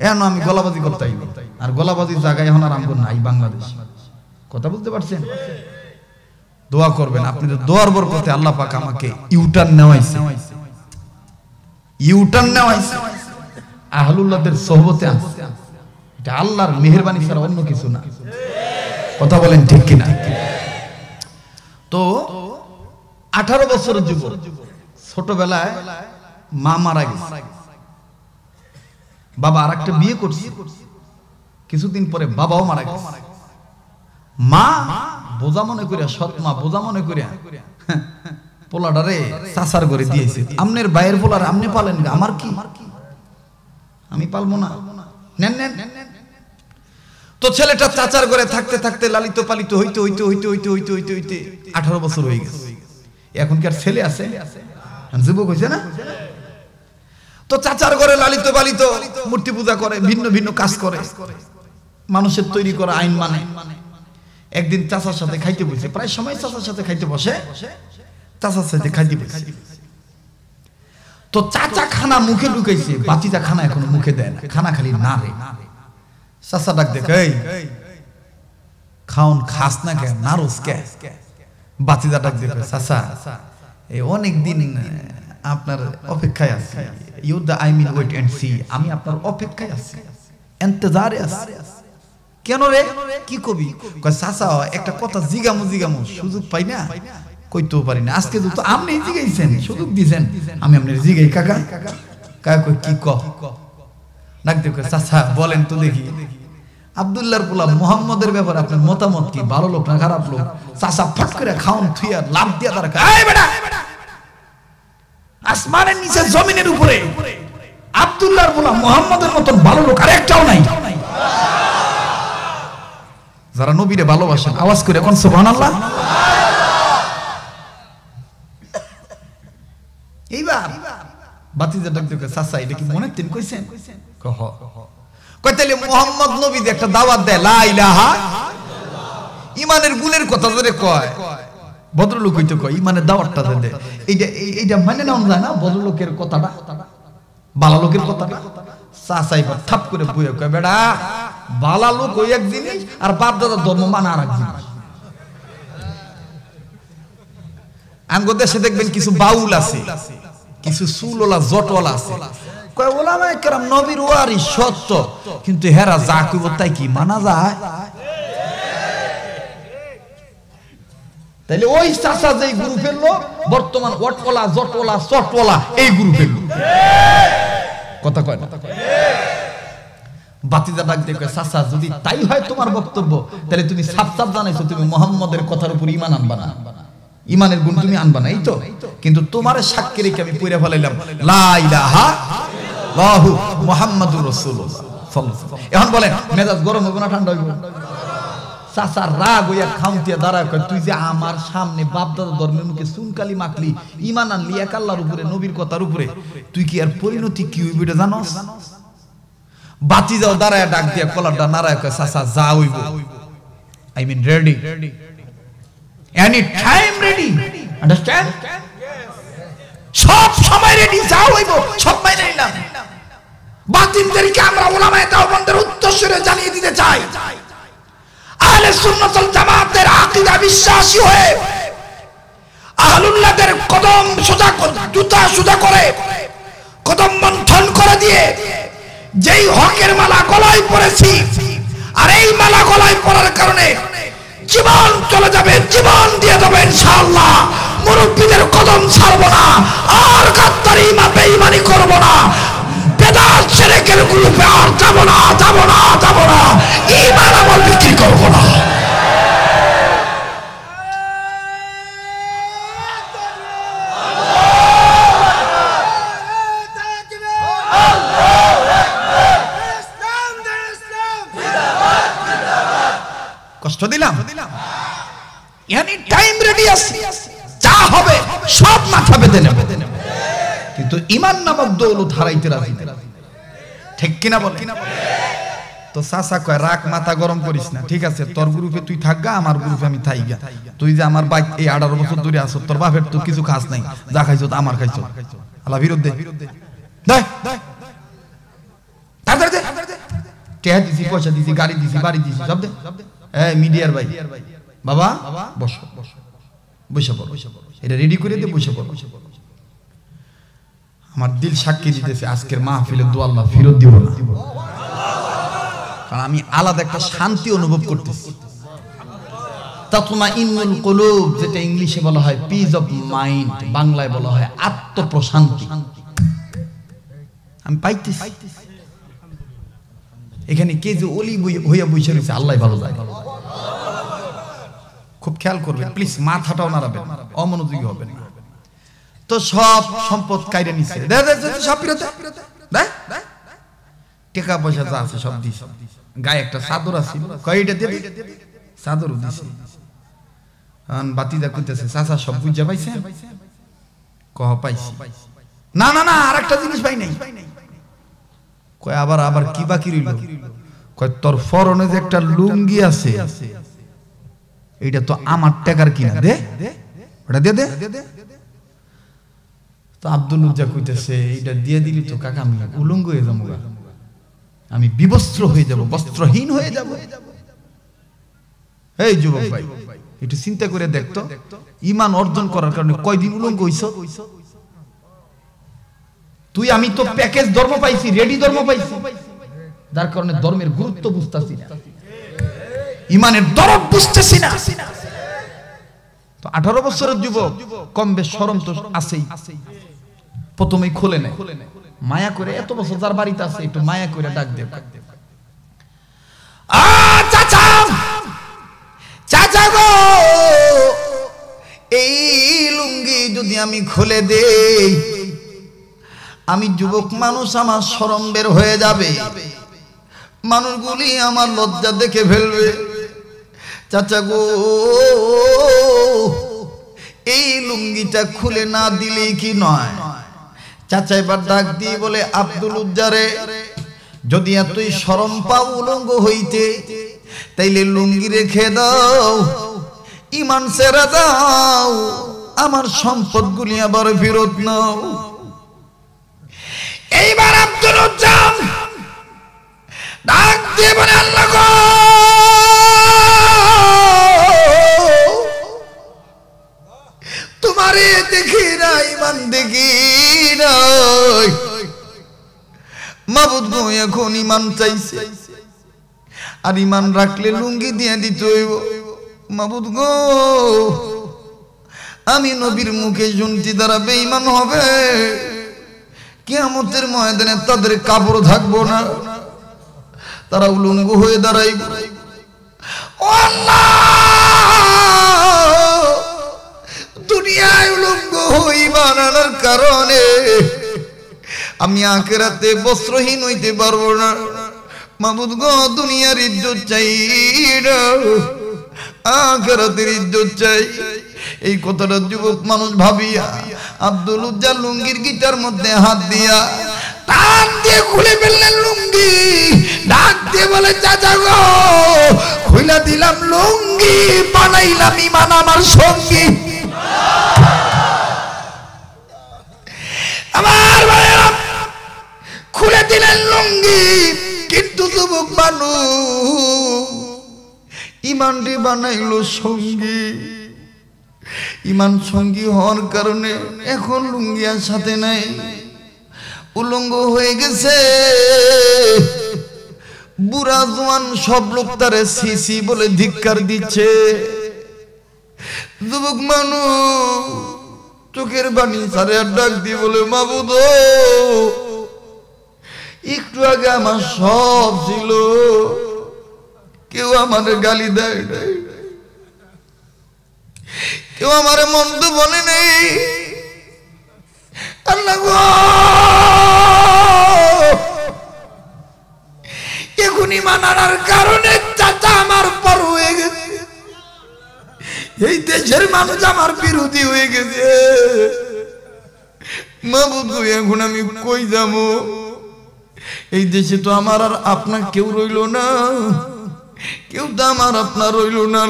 এখন আমি গলাবাজি করতাই, আর গলাবাজির জায়গায় এখন আর আমগো নাই বাংলাদেশ। কথা বলতে পারছেন? দোয়া করবেন, আপনাদের দোয়ার বরকতে আল্লাহ পাক আমাকে ইউটার্ন নেওয়াইছে, ইউটার্ন নেওয়াইছে, আহলুল্লাহদের সোহবতে আনছে। এটা আল্লাহর মেহেরবানি ছাড়া অন্য কিছু না। কথা বলেন ঠিক কিনা? তো 18 বছরের যুবক, ছোটবেলায় মা মারা গেছে, বাবা আরেকটা বিয়ে করছে, কিছুদিন পরে বাবাও মারা গেছে। মা বোঝা মনে করিয়া, সৎ মা বোঝা মনে করিয়া পোলাডারে চাচার করে দিয়েছে। আমনের বাইরের পোলার আমনে পালেন, আমার কি, আমি পালবো না, নেন নেন। তো ছেলেটা চাচার ঘরে থাকতে থাকতে লালিত পালিত হইতে হইতে হইতে হইতে হইতে হইতে হইতে 18 বছর হয়ে গেছে। এখন কি আর ছেলে আছে? যুবক হয়েছে না? তো চাচার ঘরে লালিত পালিত, মূর্তি পূজা করে, ভিন্ন ভিন্ন কাজ করে, মানুষের তৈরি করা আইন মানে। একদিন চাচার সাথে খাইতে বসে, প্রায় সময় চাচার সাথে খাইতে বসে, চাচার সাথে খাইতে বসে। তো চাচা খানা মুখে ঢুকাইছে, বাতিজা খানা এখনো মুখে দেয় না, খানা খালি না রে। চাচা ডাক দেখ, এই খাউন খাস না কে, নারস কে? বাতিজা ডাক দেখ, চাচা এই অনেক দিন আপনার অপেক্ষায় আছি, you the I mean wait and see, আমি আপনার অপেক্ষায় আছি, ইন্তজারে আছি। কেন রে, কি কবি? কয় চাচা একটা কথা জিগামু জিগামু, সুযোগ পাই না, কইতেও পারি না। আজকে তো আপনি জিগাইছেন, সুযোগ দিয়েছেন, আমি আপনার জিগাই। কাকা কাকা কই কি ক? ডাক দেখ, চাচা বলেন তো দেখি, আব্দুল্লাহর পোলা মুহাম্মদের ব্যাপারে আপনার মতামত কি, ভালো লোক না খারাপ লোক? চাচা ফট করে খাউন থুইয়া লাভ দিয়া তার, এই বেটা, আসমানের নিচে জমিনের উপরে আব্দুল্লাহর পোলা মুহাম্মদের মতন ভালো লোক আর একটাও নাই। যারা নবীরে ভালোবাসেন আওয়াজ করে কোন সুবহানাল্লাহ। এইবার বাতিজা ডাক দেখ, চাচা এটা কি মনে তিন কইছেন? কহ কয় তাইলে মুহাম্মদ নবী একটা দাওয়াত দেয়, লা ইলাহা ইল্লাল্লাহ, ইমানের গুণের কথা ধরে কয়। ভদ্রলোক হইতে কয় ইমানের দাওয়াতটা দে, এইটা এইটা মানে নাও যায় না ভদ্রলোকের কথাটা, বালা লোকের কথাটা। চাচা এবার থাপ করে বইয়া কয়, বেটা বালা লোক ওই এক জিনিস, আর বাপ দাদা ধর্ম মানা আর এক জিনিস। আমগো দেশে দেখবেন কিছু বাউল আছে, কিছু সুলওয়ালা জটওয়ালা আছে, কয় ওলামায়ে কেরাম নবীর ওয়ারিস সত্য, কিন্তু হেরা যা কইব তাই কি মানা যায়? তাইলে ওই চাচা যেই গ্রুপের লোক, বর্তমান ওয়াটওয়ালা জটওয়ালা চটওয়ালা এই গ্রুপের লোক। কথা কয় না? বাতিজা ডাক দেখে, চাচা যদি তাই হয় তোমার বক্তব্য, তাহলে তুমি সাফ সাফ জানাইছো তুমি মুহাম্মদের কথার উপর ঈমান আনবা না, ঈমানের গুণ তুমি আনবা না, এই তো। কিন্তু তোমার সাক্ষী রেখে আমি পড়ে ফেলাইলাম লা ইলাহা ইল্লাল্লাহু মুহাম্মাদুর রাসূলুল্লাহ সাল্লাল্লাহু আলাইহি ওয়াসাল্লাম। এখন বলেন মেজাজ গরম হবে না ঠান্ডা হইব? চাচা রাগ হইয়া খাউন্তিয়া দাঁড়ায় কয় তুই যে আমার সামনে বাপ দাদা ধর্মের মুখে চুনকালি মাখলি ঈমান আনলি এক আল্লাহর উপরে নবীর কথার উপরে তুই কি আর পরিণতি কি হইবে এটা জানোস বাতি যাও দাঁড়ায় ডাক দিয়া কলারটা নাড়ায় কয় চাচা যা হইব I mean ready any time ready understand সব সময় রেডি যা হইব সব মাইনে নিলাম বাতিলদেরকে আমরা উলামায়ে দেওবন্দের উদ্দেশ্যে জানিয়ে দিতে চাই আহলে সুন্নাত ওয়াল জামাতের আকীদা বিশ্বাসী হয়ে আহলুল্লাহদের কদম সোজা জুতা সোজা করে কদম মন্থন করে দিয়ে যেই হকের মালা গলায় পড়েছি আর এই মালা গলায় পড়ার কারণে জীবন চলে যাবে জীবন দিয়ে দেব ইনশাআল্লাহ মুরব্বিদের কদম ছাড়ব না আর গাদ্দারি বেঈমানি করব না বেদাত শিরকের গ্রুপে আর যাব না ঈমান আমল বিক্রি করব না কষ্ট দিলাম এনি টাইম রেডি আছি যা হবে সব মাথা বেঁধে নেব কিন্তু ঈমান নামক দৌলত হারাইতে রাজি ঠিক কিনা বল তো চাচা কয় রাখ মাথা গরম করিস না ঠিক আছে তোর গ্রুপে তুই থাকগা আমার গ্রুপে আমি থাইগা তুই যে আমার বাইক এই 18 বছর ধরে আছো তোর বাপের তো কিছু খাস নাই যা খাইছো আমার খাইছো আল্লাহ বিরুদ্ধে দে তাড়াতাড়ি দে টেহা দিছি পয়সা দিছি গাড়ি দিছি বাড়ি দিছি সব দে এই মিডিয়ার ভাই বাবা বসো বসে পড়ো এটা রেডি করে দে বসে পড়ো আমার দিল সাক্ষী দিতেছে আজকের মাহফিলে দোয়া আল্লাহ ফিরত দিব না কারণ আমি আলাদা একটা শান্তি অনুভব করতেছি তাতমাইন্নুল কুলুব যেটা ইংলিশে বলা হয় পিস অফ মাইন্ড বাংলায় বলা হয় আত্মপ্রশান্তি আমি পাইতেছি এখানে কে যে ওলি হইয়া বসে রয়েছে আল্লাহ ভালো জানে খুব খেয়াল করবেন প্লিজ মাথাটাও নাড়াবেন অমনোযোগী হবেন না তো সব সম্পদ কাইরে নিছে দে সব ফিরত দে টাকা পয়সা যা আছে সব দিছে গায়ে একটা চাদর আছিল কয়টা দিবি চাদর দিছে আন বাতিদা কইতেছে চাচা সব বুঝা পাইছে কহ পাইছি না আরেকটা জিনিস পাই নাই কয় আবার কি বাকি রইল কয় তোর ফরনে যে একটা লুঙ্গি আছে এইটা তো আমার টাকার কিনা দে ওটা দে তো আব্দুল উজ্জা কইতেছে এইটা দিয়ে দিলি তো কাকা আমি উলঙ্গ হয়ে যাবো আমি বিবস্ত্র হয়ে যাব বস্ত্রহীন হয়ে যাব এই যুবক ভাই একটু চিন্তা করে দেখতো ঈমান অর্জন করার কারণে কয়দিন উলঙ্গ হইছ তুই আমি তো প্যাকেজ ধর্ম পাইছি রেডি ধর্ম পাইছি যার কারণে ধর্মের গুরুত্ব বুঝতাছি না ঈমানের দরদ বুঝতেছি না তো 18 বছরের যুবক কম বেশ শরম তো আছেই প্রথমেই খুলে নেয় মায়া করে এত বছর যার বাড়িতে আছে একটু মায়া করে ডাক দে চাচা গো এই লুঙ্গি যদি আমি খুলে দেই আমি যুবক মানুষ আমার শরম বের হয়ে যাবে মানুষগুলি আমার লজ্জা দেখে ফেলবে চাচা গো এই লুঙ্গিটা খুলে না দিলে কি নয় চাচা এবার ডাক দিয়ে বলে আব্দুল উজ্জারে যদি এতই শরম পাও উলঙ্গ হইতে তাইলে লুঙ্গি রেখে দাও ঈমান ছেড়ে দাও আমার সম্পদগুলি আবার ফেরত নাও এইবার আব্দুল উজ্জা ডাক দিয়ে বলে আল্লাহ গো তোমারে দেখি না ঈমান দেখি না মাবুদ গো এখন ঈমান চাইছে আর ঈমান রাখলে লুঙ্গি দিয়ে দিতে হইব মাবুদ গো আমি নবীর মুখে শুনছি তারা বেঈমান হবে কিয়ামতের ময়দানে তাদের কাপড় থাকবো না তারা উলঙ্গ হয়ে দাঁড়াইবে ও আল্লাহ দুনিয়ায় উলঙ্গ হই বানানোর কারণে আমি আখিরাতে বস্ত্রহীন হইতে পারবো না মাবুদ গো দুনিয়ার ইজ্জত চাই না আখিরাতের ইজ্জত চাই। এই কথাটা যুবক মানুষ ভাবিয়া আব্দুল উজ্জা লুঙ্গির গিটার মধ্যে হাত দিয়া টান দিয়ে খুলে ফেললেন লুঙ্গি। ডাক দিয়ে বলে চাচা গো, খুলে দিলাম লুঙ্গি, বানাইলাম ঈমান আমার সঙ্গী। আমার ভাইরা খুলে দিলেন লুঙ্গি, কিন্তু যুবক মানুষ ঈমানটি বানাইলো সঙ্গী। ঈমান সঙ্গী হওয়ার কারণে এখন লুঙ্গি আর সাথে নাই, উলঙ্গ হয়ে গেছে। বুড়া জওয়ান সব লোক তারে সিসি বলে ধিক্কার দিচ্ছে। যুবক মানুষ চোখের বাণী সারে ডাক দিয়ে বলে মাবুদ, একটু আগে আমার সব ছিল, কেউ আমাদের গালি দেয় নাই, কেউ আমার মন্দ বলে নেই। আল্লাহ গো, এখনই মানার কারণে চাচা আমার পর হয়ে গেছে, এই দেশের মানুষ আমার বিরোধী হয়ে গেছে। মাবুদ, এখন আমি কই যাবো? এই দেশে তো আমার আর আপনার কেউ রইল না, কেউ তো আমার আপনার রইল না।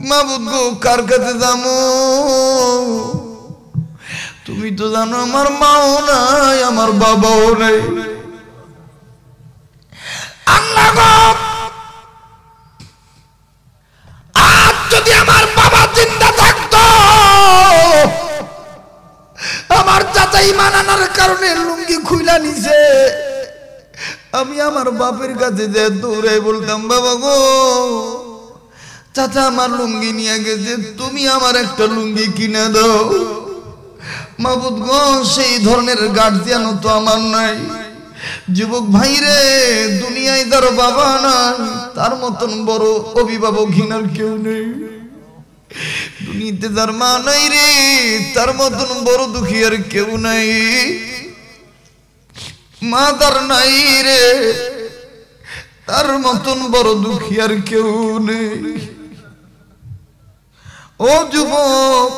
মাবুদ গো, কার কাছে যাবো? তুমি তো জানো আমার মাও নাই, আমার বাবাও নাই। আল্লাহ গো, আজ যদি আমার বাবা জিন্দা থাকতো, আমার চাচা ঈমান আনার কারণে লুঙ্গি খুইলা নিছে, আমি আমার বাপের কাছে যে দৌড়াই বলতাম, বাবা গো, চাচা আমার লুঙ্গি নিয়ে গেছে, তুমি আমার একটা লুঙ্গি কিনে দাও। মাবুদ গো, সেই ধরনের গার্জিয়ান তো আমার নাই। যুবক ভাই রে, দুনিয়ায় যার বাবা নাই, তার মতন বড় অভিভাবক ঘৃণার কেউ নেই। দুনিয়াতে যার মা নাই রে, তার মতন বড় দুঃখী আর কেউ নাই। মা তার নাই রে, তার মতন বড় দুঃখী আর কেউ নেই। ও যুবক,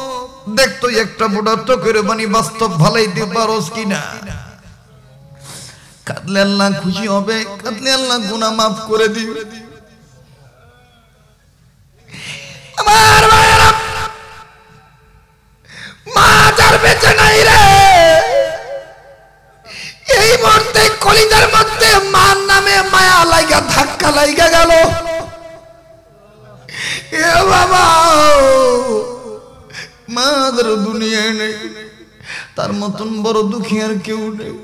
দেখতো একটা বুড়া চোখের বাণী বাস্তব ভালাইতে পারোস কিনা। কাঁদলে আল্লাহ খুশি হবে, কাঁদলে আল্লাহ গুনাহ মাফ করে দিবে। আমার ভাইরা, মা যার বেঁচে নাই রে, এই মুহূর্তে কলিজার মধ্যে মার নামে মায়া লাগা ধাক্কা লাগা গেল। এ বাবা, মাদের দুনিয়ায় নেই, তার মতন বড় দুঃখী আর কেউ নেই।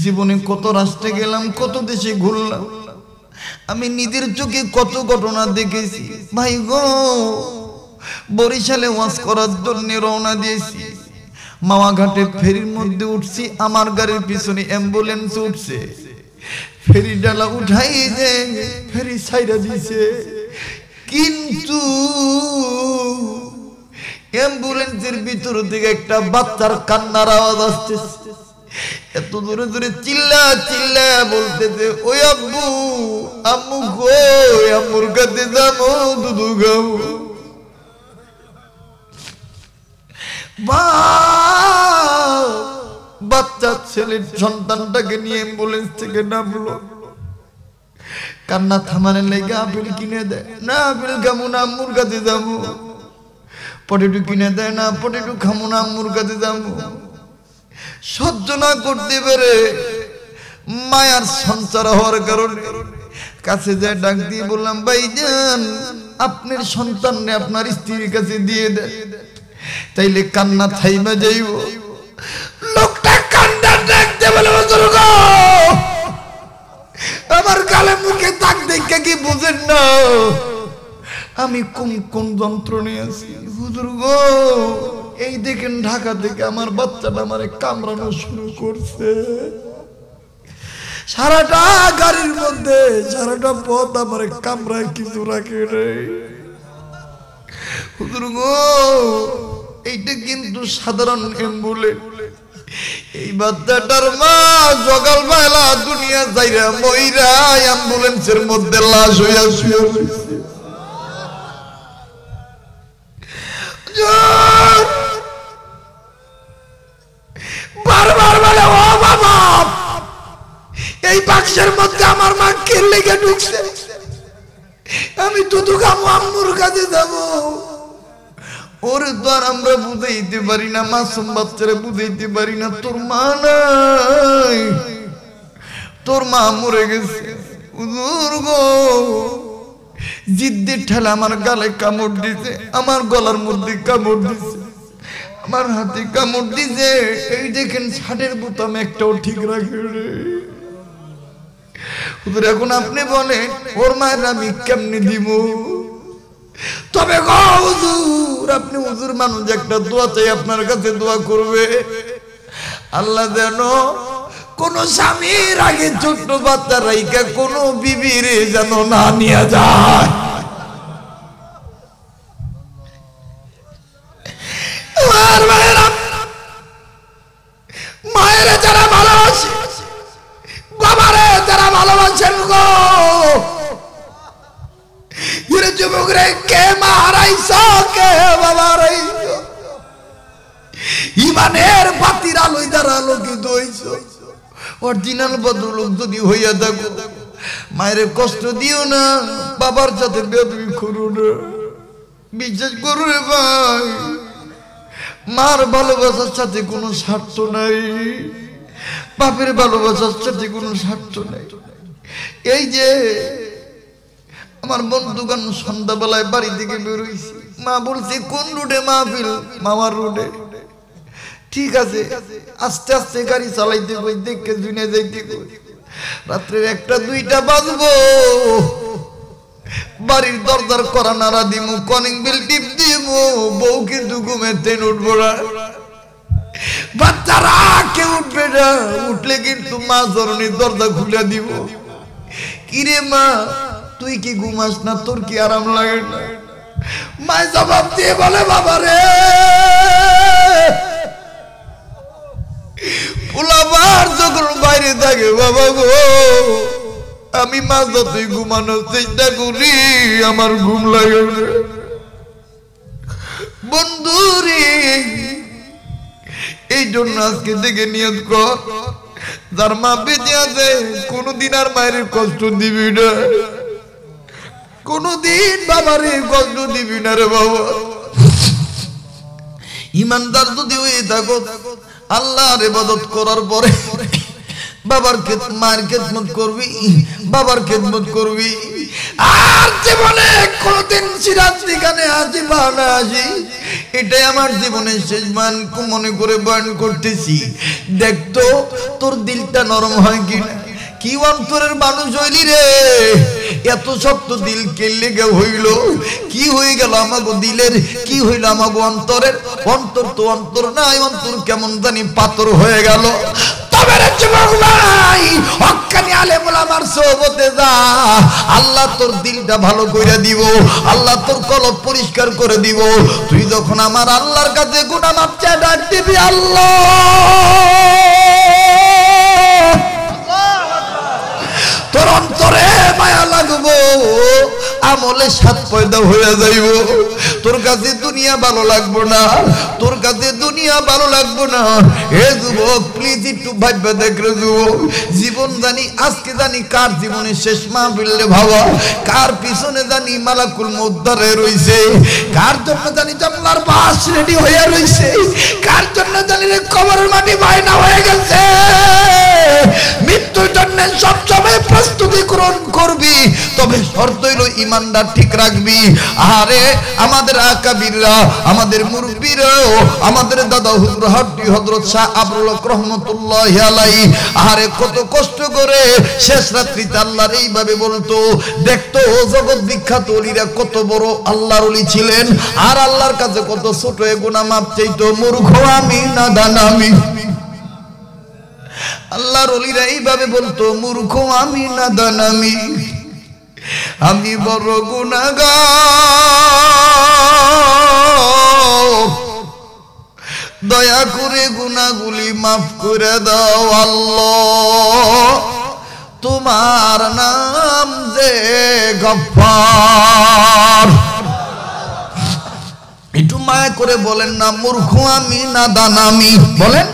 জীবনে কত রাস্তায় গেলাম, কত দেশে ঘুরলাম, আমি নিজের চোখে কত ঘটনা দেখেছি। ভাই গো, বরিশালে ওয়াজ করার জন্য রওনা দিয়েছি, মাওয়াঘাটে ফেরির মধ্যে উঠছি, আমার গাড়ির পিছনে অ্যাম্বুলেন্স উঠছে, ফেরি ডালা উঠাই যে ফেরি ছাইরা দিছে, কিন্তু অ্যাম্বুলেন্সের ভিতর থেকে একটা বাচ্চার কান্নার আওয়াজ আসতেছে। এত দূরে দূরে চিল্লা চিল্লা বলতেছে, ওই আব্বু, আম্মু গো, আম্মুর কাছে যাবো, দুধু গাও। বাচ্চা ছেলের সন্তানটাকে নিয়ে অ্যাম্বুলেন্স থেকে নামলো, কান্না থামানোর লেগে আপেল কিনে দেয় না, আপেল খামু না, আম্মুর কাছে যাবো। পটেটো কিনে দেয় না, পটেটো খামু না, আম্মুর কাছে যাবো। সহ্য না করতে পেরে মায়ার সঞ্চার হওয়ার কারণে কাছে যায় ডাক দিয়ে বললাম, ভাইজান, আপনার সন্তানকে আপনার স্ত্রীর কাছে দিয়ে দেয়, তাইলে কান্না থাইমা যাইব। লোকটা কান্না ডাকতে বলে, আমার গালে মুখে তাক দেখে কি বুঝেন না আমি কোন কোন যন্ত্রণে আছি? হুজুর গো, এই দেখেন ঢাকা থেকে আমার বাচ্চাটা আমারে কামড়ানো শুরু করছে। সারাটা গাড়ির মধ্যে সারাটা পথ আমারে কামড়ায়, কিছু রাখে নেই। হুজুর গো, এইটা কিন্তু সাধারণ অ্যাম্বুলেন্স, এই বাচ্চাটার মা সকাল বেলা দুনিয়া যাইরা মইরা অ্যাম্বুলেন্সের মধ্যে লাশ হইয়া শুয়ে রয়েছে। হুজুর বারবার বলে ও বাবা এই বাক্সের মধ্যে আমার মা কে লেগে ঢুকছে আমি দুধু খাবো আম্মুর কাছে যাবো ওরে তো আর আমরা বুঝাইতে পারি না মাসুম বাচ্চারা বুঝাইতে পারি না তোর মা নাই তোর মা মরে গেছে হুজুর গো জিদ্দির ঠেলা আমার গালে কামড় দিছে আমার গলার মধ্যে কামড় দিছে আমার হাতে কামড় দিছে এই দেখেন শার্টের বোতাম একটাও ঠিক রাখে রে হুজুর এখন আপনি বলেন ওর মায়ের আমি কেমনে দিব তবে গো হুজুর আপনি হুজুর মানুষ একটা দোয়া চাই আপনার কাছে দোয়া করবে আল্লাহ যেন কোন স্বামীর আগে ছোট্ট বাচ্চা রাইকা কোন বিবিরে যেন না নিয়ে যায় মায়ের যারা ভালোবাসে বাবারে যারা ভালোবাসেন গো যুবক রে কে মা হারাইছ কে বাবা হারাইছ ইমানের বাতির আলোয় দ্বারা আলোকিত হইছ অরিজিনাল ভদ্রলোক যদি হইয়া থাকো মায়ের কষ্ট দিও না বাবার সাথে বেদবি করো না বিশ্বাস করো রে ভাই মার ভালোবাসার সাথে কোনো স্বার্থ নাই বাপের ভালোবাসার সাথে কোনো স্বার্থ নাই এই যে আমার বন্ধুগান সন্ধ্যাবেলায় বাড়ি থেকে বেরোইছি মা বলছে কোন রুটে মাহফিল মামার রুটে ঠিক আছে আস্তে আস্তে গাড়ি চালাইতে কই দেখে শুনে যাইতে কই রাত্রে 1টা 2টা বাজবো বাড়ির দরজার করা নাড়া দিমু কলিং বেল টিপ দিমু বউ কিন্তু ঘুমেতে উঠবো না বাচ্চারা কেউ উঠবে না উঠলে কিন্তু মা জরুরি দরজা খুলে দিব কিরে মা তুই কি ঘুমাস না তোর কি আরাম লাগে না মায় জবাব দিয়ে বলে বাবা রে পোলাবার যখন বাইরে থাকে বাবা গো আমি মাঝ যতই ঘুমানোর চেষ্টা করি আমার ঘুম লাগে বন্ধু রে এই জন্য আজকে থেকে নিয়ত কর যার মা বেঁচে আছে কোনদিন আর মায়ের কষ্ট দিবি না কোনদিন বাবারে কষ্ট দিবি না রে বাবা ইমানদার যদি হয়ে থাকো আল্লাহর ইবাদত করার পরে বাবার মায়ের খেদমত করবি বাবার খেদমত করবি আর জীবনে কোনদিন সিরাজ দিগানে আসি বা না আসি এটাই আমার জীবনের শেষ মান মনে করে বয়ান করতেছি দেখতো তোর দিলটা নরম হয় কিনা কি অন্তরের মানুষ হইলি রে এত শক্ত দিল কে লেগে হইল কি হয়ে গেল আমাগো দিলের কি হইল আমাগো অন্তরের অন্তর তো অন্তর নাই অন্তর কেমন জানি পাথর হয়ে গেল তবে রে যুবক ভাই হক্কানি আলেমুল আমার সোহবতে যা আল্লাহ তোর দিলটা ভালো করে দিব আল্লাহ তোর কলব পরিষ্কার করে দিব তুই যখন আমার আল্লাহর কাছে গুনাহ মাফ চাই ডাক দিবি আল্লাহ তোর অন্তরে মায়া লাগবো আমলে সাত পয়দা হয়ে যাইব তোর কাছে দুনিয়া ভালো লাগবো না তোর কাছে দুনিয়া ভালো লাগবো না হে যুবক প্লিজ একটু ভাববে দেখ রে যুবক জীবন জানি আজকে জানি কার জীবনে শেষ মাহফিল রে ভাবা কার পিছনে জানি মালাকুল মউত ধরে রইছে কার জন্য জানি জানলার বাস রেডি হয়ে রইছে কার জন্য জানি রে কবরের মাটি বাইনা হয়ে গেছে মৃত্যুর জন্য সব সময় প্রস্তুতি গ্রহণ করবি তবে শর্ত হইল ইমানটা ঠিক রাখবি আরে আমাদের আকাবিররা আমাদের মুরব্বিরা আমাদের দাদা হুজুর হাটি হযরত শাহ আবরুল হক রহমাতুল্লাহি আলাইহি আরে কত কষ্ট করে শেষ রাত্রিতে আল্লাহর এইভাবে বলতো দেখতো জগৎ বিখ্যাত ওলিরা কত বড় আল্লাহর ওলি ছিলেন আর আল্লাহর কাছে কত ছোট গুনাহ মাপ চাইতো মূর্খ আমি নাদান আমি আল্লাহর ওলিরা এইভাবে বলতো মূর্খ আমি নাদান আমি বড় গুনাহগার দয়া করে গুনাহগুলি মাফ করে দাও আল্লাহ তোমার নাম যে গফফার একটু মায়া করে বলেন না, মূর্খ আমি, নাদান আমি। বলেন,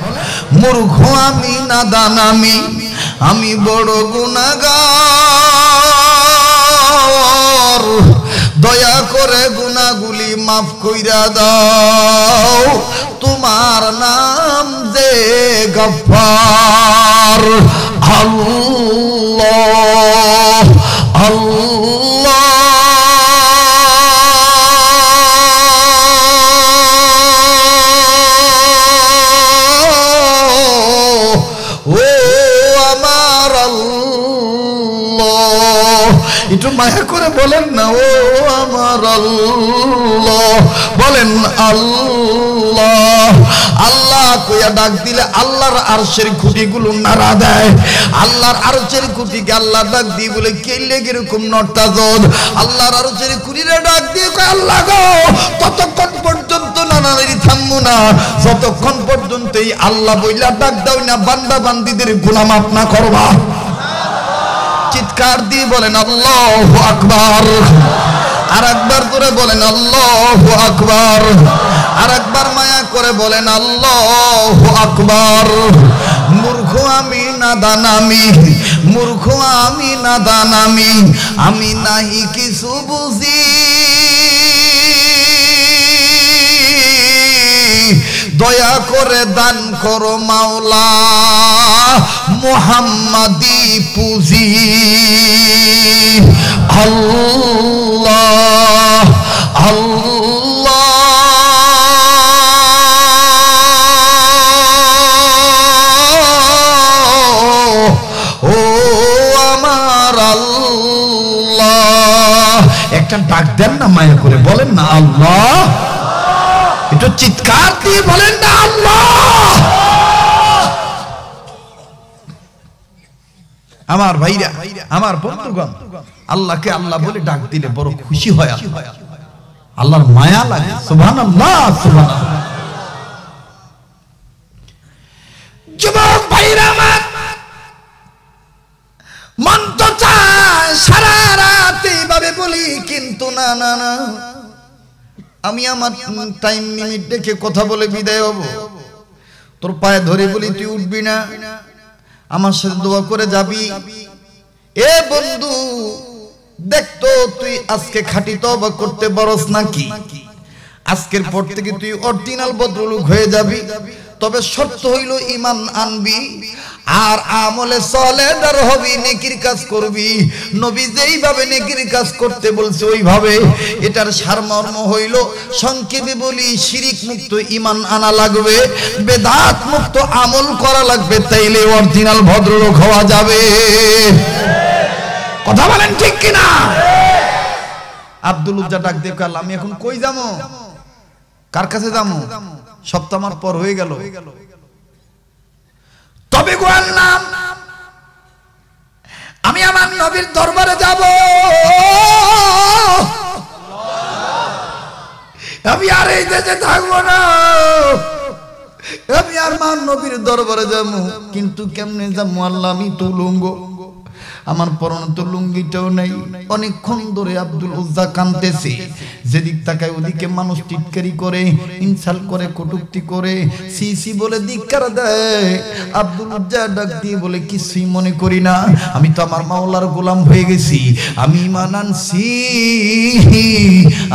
মূর্খ আমি, নাদান আমি, আমি বড় গুনাহগার, দয়া করে গুনাহগুলি মাফ কইরা দাও, তোমার নাম যে গফফার। আল্লাহ আল্লাহ একটু মায়া করে বলেন না, ও আমার আল্লাহ। বলেন আল্লাহ। আল্লাহ কইয়া ডাক দিলে আল্লাহর আরশের খুঁটিগুলো নাড়া দেয়। আল্লাহর আরশের খুঁটিকে আল্লাহ ডাক দিয়ে বলে কেলে কিরকম নট্টাজদ। আল্লাহর আরশের খুঁটিরা ডাক দিয়ে কয়, আল্লাহ গো, ততক্ষণ পর্যন্ত নানারি থামবো না যতক্ষণ পর্যন্ত এই আল্লাহ বইলা ডাক দাও না বান্দা বান্দিদের গুনাহ মাফ না করবা। চিৎকার দিয়ে বলেন আল্লাহু আকবার। আর একবার করে বলেন আল্লাহু আকবার। আর একবার মায়া করে বলেন আল্লাহু আকবার। মূর্খ আমি, নাদান আমি, মূর্খ আমি, নাদান আমি, আমি নাহি কিছু বুঝি, দয়া করে দান করো মাওলা মুহাম্মাদি পুঁজি। আল্লাহ আল্লাহ ও আমার আল্লাহ। একটা ডাক দেন না মায়া করে, বলেন না আল্লাহ। একটু চিৎকার দিয়ে বলেন না আল্লাহ। আমার ভাইরা, আমার বন্ধুগণ, আল্লাহকে আল্লাহ বলে ডাক দিলে বড় খুশি হয়, আল্লাহর মায়া লাগে। সুবহানাল্লাহ সুবহানাল্লাহ। যুবক ভাইরা আমার, মন তো চায় সারা রাত এইভাবে বলি, কিন্তু না না না, আমি আমার টাইম লিমিট দেখে কথা বলে বিদায় হব। তোর পায়ে ধরে বলি তুই উঠবি না, আমার সাথে দোয়া করে যাবি। এ বন্ধু দেখতো তুই আজকে খাঁটি তওবা করতে পারস নাকি? আজকের পর থেকে তুই অরিজিনাল ভদ্রলোক হয়ে যাবি, তবে শর্ত হইল ঈমান আনবি আর আমলে সালেহদার হবি, নেকির কাজ করবি। নবী যেইভাবে নেকির কাজ করতে বলছে ওইভাবে। এটার সারমর্ম হইল, সংক্ষেপে বলি, শিরিক মুক্ত ঈমান আনা লাগবে, বেদাত মুক্ত আমল করা লাগবে, তাইলে অরিজিনাল ভদ্রলোক হওয়া যাবে। কথা বলেন ঠিক কিনা? আব্দুল উজ্জা ডাক দিয়ে কইল, আমি এখন কই যাবো, কার কাছে যাবো? সপ্তাহ আমার পর হয়ে গেল, তবে গো আল্লাহ, আমি আমার নবীর দরবারে যাব। আমি আর এই দেশে থাকবো না, আমি আর আমার নবীর দরবারে যাবো। কিন্তু কেমনে যাবো আল্লাহ? আমি তো উলঙ্গ, আমার পরনে তো লুঙ্গিটাও নাই। অনেকক্ষণ ধরে আব্দুল উজ্জা কাঁদতেছে, যেদিক তাকায় ওদিকে মানুষ টিটকারি করে, ইনসাল্ট করে, কটূক্তি করে, সি বলে ধিক্কার দেয়। আব্দুল উজ্জা ডাক দিয়ে বলে, কিছুই মনে করি না, আমি তো আমার মাওলার গোলাম হয়ে গেছি, আমি ঈমান আনছি,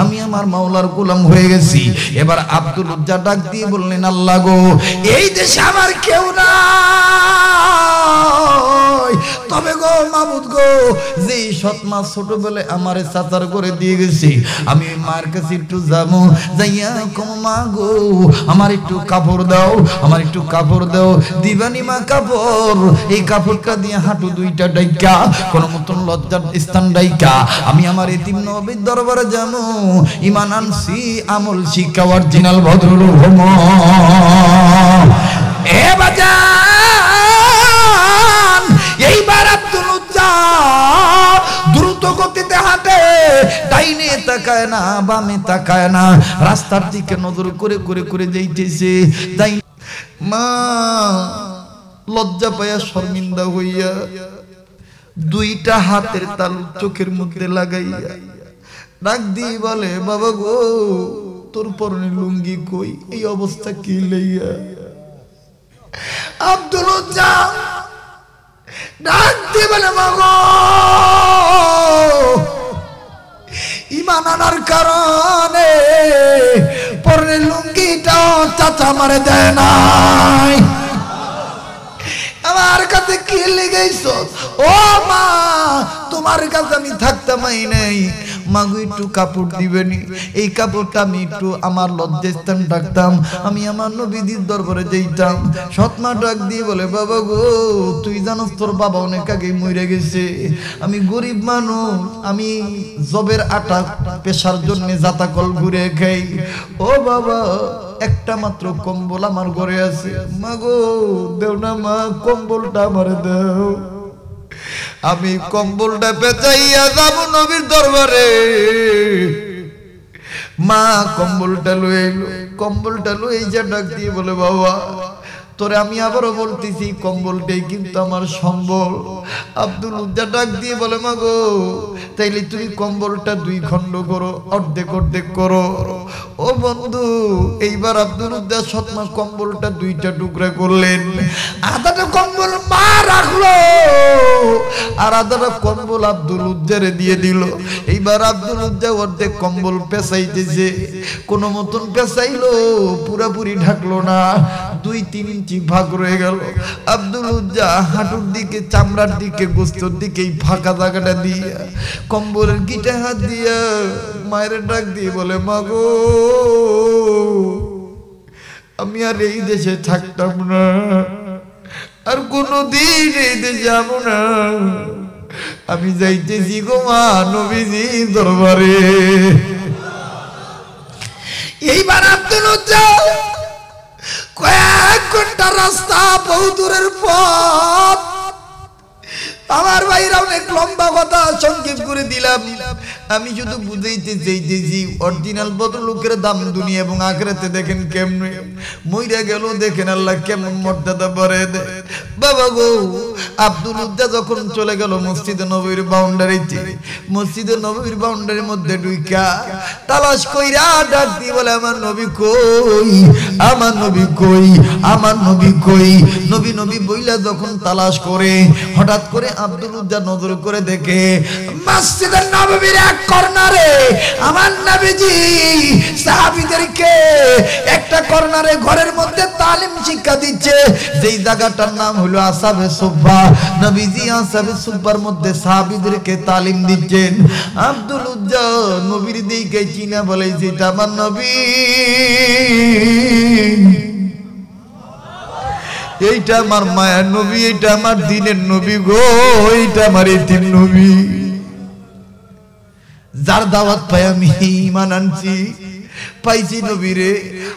আমি আমার মাওলার গোলাম হয়ে গেছি। এবার আব্দুল উজ্জা ডাক দিয়ে বললেন, আল্লাহ গো, এই দেশে আমার কেউ না, তবে গো মাবুদ গো, যে সৎ মা ছোটবেলায় আমারে চাচার করে দিয়ে গেছি, আমি মার কাছে একটু যাবো, যাইয়া কম মা গো, আমার একটু কাপড় দাও, আমার একটু কাপড় দাও। দিবানি মা কাপড়, এই কাপড়টা দিয়ে হাঁটু দুইটা ডাইকা, কোন মতন লজ্জার স্থান ডাইকা আমি আমার এতিম নবীর দরবারে যাবো। ঈমান আনছি, আমল শিক্ষা অরিজিনাল ভদ্রলোক হব। এ বাজান, এইবার আব্দুল উজ্জা দ্রুত গতিতে হাঁটে, ডাইনে তাকায় না, বামে তাকায় না, রাস্তার দিকে নজর করে করে করে যাইতেছে। তাই মা লজ্জা পাইয়া শর্মিন্দা হইয়া দুইটা হাতের তালু চোখের মধ্যে লাগাইয়া ডাক দিয়ে বলে, বাবা গো, তোর পরনে লুঙ্গি কই, এই অবস্থা কি লইয়া? আব্দুল উজ্জা ডাক দিয়ে বলে মাগো ঈমান আনার কারণে পরনে লুঙ্গিটাও চাচা আমারে দেয় নাই, আমার কাছে কি লেগেছো? ও মা তোমার কাছে আমি থাকতাম নাই, মাগো একটু কাপড় দিবেনি, এই কাপড়টা আমি একটু আমার লজ্জাস্থান রাখতাম, আমি আমার নবীজির দরবারে যাইতাম। সৎমা ডাক দিয়ে বলে বাবা গো তুই জানোস তোর বাবা অনেক আগে মরে গেছে, আমি গরিব মানুষ, আমি জবের আটা পেশার জন্য জাতাকল ঘুরে খাই। ও বাবা একটা মাত্র কম্বল আমার ঘরে আছে, মাগো দেও না মা, কম্বলটা আমার দাও, আমি কম্বলটা পেঁচাইয়া যাব নবীর দরবারে। মা কম্বলটা লয়ে এলো, কম্বলটা লয়ে যা ডাক দিয়ে বলে বাবা তোরে আমি আবারও বলতেছি কম্বলটাই কিন্তু আমার সম্বল। আব্দুল উজ্জা ডাক দিয়ে বলে মাগো তাইলে তুমি কম্বলটা দুই খণ্ড করো, অর্ধেক অর্ধেক করো। ও বন্ধু এইবার আব্দুল উজ্জা সৎমা কম্বলটা দুইটা টুকরা করলেন, আধাটা কম্বল মা রাখলো আর আধাটা কম্বল আব্দুল উজ্জারে দিয়ে দিল। এইবার আব্দুল উজ্জা অর্ধেক কম্বল পেঁচাইতেছে, কোন মতন পেঁচাইলো, পুরাপুরি ঢাকলো না, 2-3 ইঞ্চি ভাগ রয়ে গেল। আব্দুল উজ্জা হাঁটুর দিকে, চামড়ার দিকে, গোস্তর দিকে এই ফাঁকা জায়গাটা দিয়ে কম্বলের গিটে হাত দিয়া মায়ের ডাক দিয়ে বলে মাগো আমি আর এই দেশে থাকতাম না, আর কোনদিন এই দেশে যাবো না, আমি যাইতেছি গো মা নবীজি দরবারে। এইবার আব্দুল উজ্জা কয়েক ঘন্টা রাস্তা, বহু দূরের পথ, আমার ভাইরা অনেক লম্বা কথা সংক্ষেপ করে দিলাম, আমি শুধু বুঝাইতে চাইতেছি অরিজিনাল ভদ্রলোকের দাম দুনিয়া এবং আখিরাতে দেখেন কেমনে, মইরা গেল দেখেন আল্লাহ কেমন মর্যাদা বাড়ায় দেয়। বাবা গো আব্দুল উজ্জা যখন চলে গেল মসজিদে নববীর বাউন্ডারিতে, মসজিদে নববীর বাউন্ডারির মধ্যে ঢুইকা তালাশ কইরা ডাক দিয়ে বলে আমার নবী কই, আমার নবী কই, আমার নবী কই। নবী নবী বইলা যখন তালাশ করে হঠাৎ করে আব্দুল উজ্জা নজর করে দেখে মসজিদের নববীর এক কর্নারে আমার নবীজি সাহাবীদেরকে একটা কর্নারে ঘরের মধ্যে তালিম শিক্ষা দিচ্ছে, যেই জায়গাটার নাম হলো আসহাবে সুফফা। নবীজি আসহাবে সুফফার মধ্যে সাহাবীদেরকে তালিম দিচ্ছেন। আব্দুল উজ্জা নবীর দিকে চিনা বলে যেটা আমার নবী, এইটা আমার মায়ের নবী, এইটা আমার দিনের নবী গো, এইটা আমার ইতিম নবী, যার দাওয়াত পাই আমি ঈমান আনছি। পাইছি নবীরে,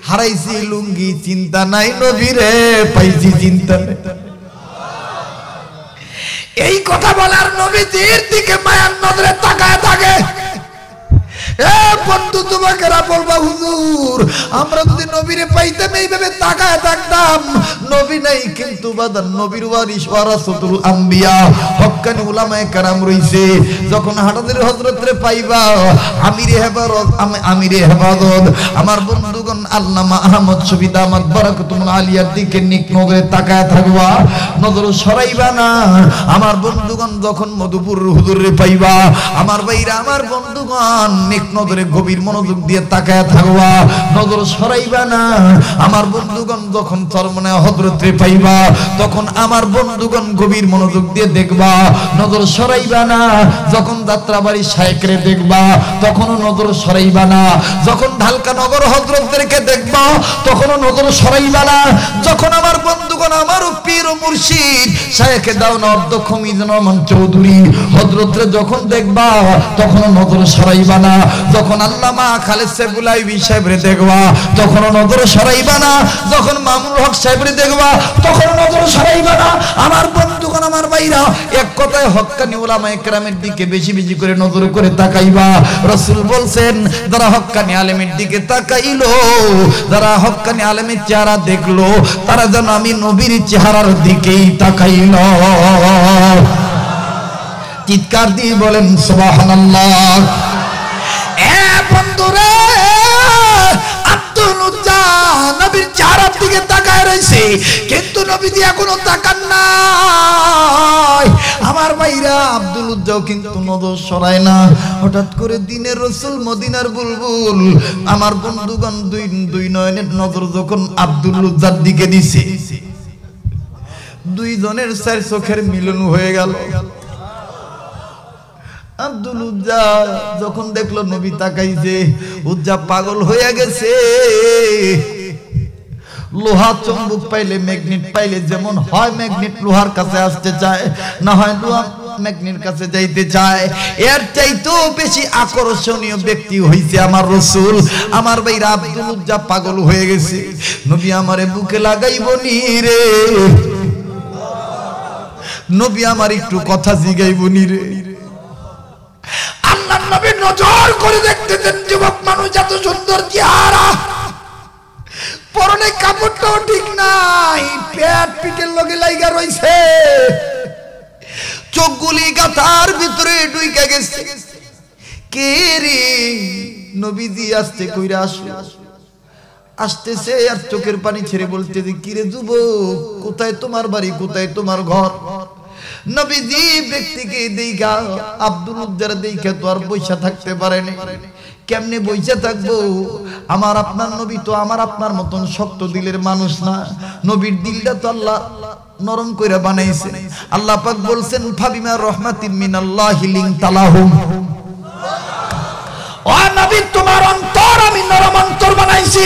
হারাইছি লুঙ্গি চিন্তা নাই, নবীরে পাইছি চিন্তা নাই। এই কথা বলার নবীজির দিকে মায়ার নজরে তাকায় থাকে। বন্ধু তোমাকে বলবা হুজুর আমরা যদি নবীরে পাইতাম এইভাবে তাকায় থাকতাম, নবী নাই কিন্তু বাদান নবীর ওয়ারিস ওয়ারাসাতুল আম্বিয়া হক্কানি উলামায়ে কেরাম রইছে। যখন হাটাদের হযরতরে পাইবা আমিরে হেফাজত আমার বন্ধুগণ আল্লামা আহমদ শফি দামাত বারাকাতুল আলিয়ার দিকে নিক নজরে তাকায় থাকবা, নজর সরাইবা না। আমার বন্ধুগণ যখন মধুপুর হুজুরে পাইবা, আমার ভাইরা আমার বন্ধুগণ নিক নজরে গভীর মনোযোগ দিয়ে তাকায় থাকবা, নজর সরাইবা না। আমার বন্ধুগণ যখন চরমনে হযরতরে পাইবা, তখন আমার বন্ধুগণ গভীর মনোযোগ দিয়ে দেখবা, নজর সরাইবা না। যখন যাত্রাবাড়ি শায়েখরে দেখবা, তখনও নজর সরাইবা না। যখন ঢালকা নগর হযরতদেরকে দেখবা, তখনও নজর সরাইবা না। যখন আমার বন্ধুগণ আমার পীর ও মুর্শিদ শায়েখে দাওনা অধ্যক্ষ মিজানুর রহমান চৌধুরী হযরতরে যখন দেখবা, তখনও নজর সরাইবা না। যখন আল্লামা খালেদ সাইফুল আইবি সাহেবরে দেখবা, তখন নজর সরাইবা না। যখন মামুনুল হক সাহেবরে দেখবা, তখন নজর সরাইবা না। আমার বন্ধুগণ আমার ভাইরা এক কথায় হক্কানি উলামায়ে কেরামের দিকে বেশি বেশি করে নজর করে তাকাইবা। রাসূল বলছেন যারা হক্কানি আলেমের দিকে তাকাইলো, যারা হক্কানি আলেমের চেহারা দেখলো, তারা যেন আমি নবীর চেহারার দিকেই তাকাইলো। চিৎকার দিয়ে বলেন সুবহানাল্লাহ। বন্ধুরে চেহারার দিকে তাকায় রয়েছে, কিন্তু নবীজি এখনো তাকান নাই। আমার ভাইরা আব্দুল উজ্জাও কিন্তু নজর সরায় না। হঠাৎ করে দিনের রাসূল মদিনার বুলবুল আমার বন্ধুগণ দুই নয়নের নজর যখন আব্দুল উজ্জার দিকে দিছে, দুইজনের চার চোখের মিলন হয়ে গেল। আব্দুল উজ্জা যখন দেখলো নবী তাকাইছে, উজ্জা পাগল হয়ে গেছে। লোহা চুম্বক পাইলে, ম্যাগনেট পাইলে যেমন হয়, ম্যাগনেট লোহার কাছে আসতে চায়, না হয় লোহা ম্যাগনেট কাছে যাইতে চায়। এর চাইতেও বেশি আকর্ষণীয় ব্যক্তি হইছে আমার রাসূল। আমার ভাইরা আব্দুল উজ্জা পাগল হয়ে গেছে। নবী আমারে বুকে লাগাইব নি রে, নবী আমার একটু কথা জিগাইব নি রে। আল্লাহর নবী নজর করে দেখতেছেন যুবক মানুষ এত সুন্দর চেহারা, পরনে কাপড়টাও ঠিক নাই, পেট পিঠের লগে লাইগা রইছে, চোখগুলি গাথার ভিতরে ঢুইকা গেছে। কে রে? নবীজি আসতে কইরা আসতেছে আর চোখের পানি ছেড়ে বলতেছে, কি রে যুবক, কোথায় তোমার বাড়ি, কোথায় তোমার ঘর? নবীজি ব্যক্তিকে দেখা আব্দুল উজ্জার দেখা তো আর বইসা থাকতে পারেনি। কেমনে বইসা থাকবো? আমার আপনার নবী তো আমার আপনার মতন শক্ত দিলের মানুষ না। নবীর দিলটা তো আল্লাহ নরম কইরা বানাইছে। আল্লাহ পাক বলছেন, ফাবিমা রাহমাতিন মিনাল্লাহি লিনতালাহুম, ও নবী তোমার অন্তর আমি নরম অন্তর বানাইছি।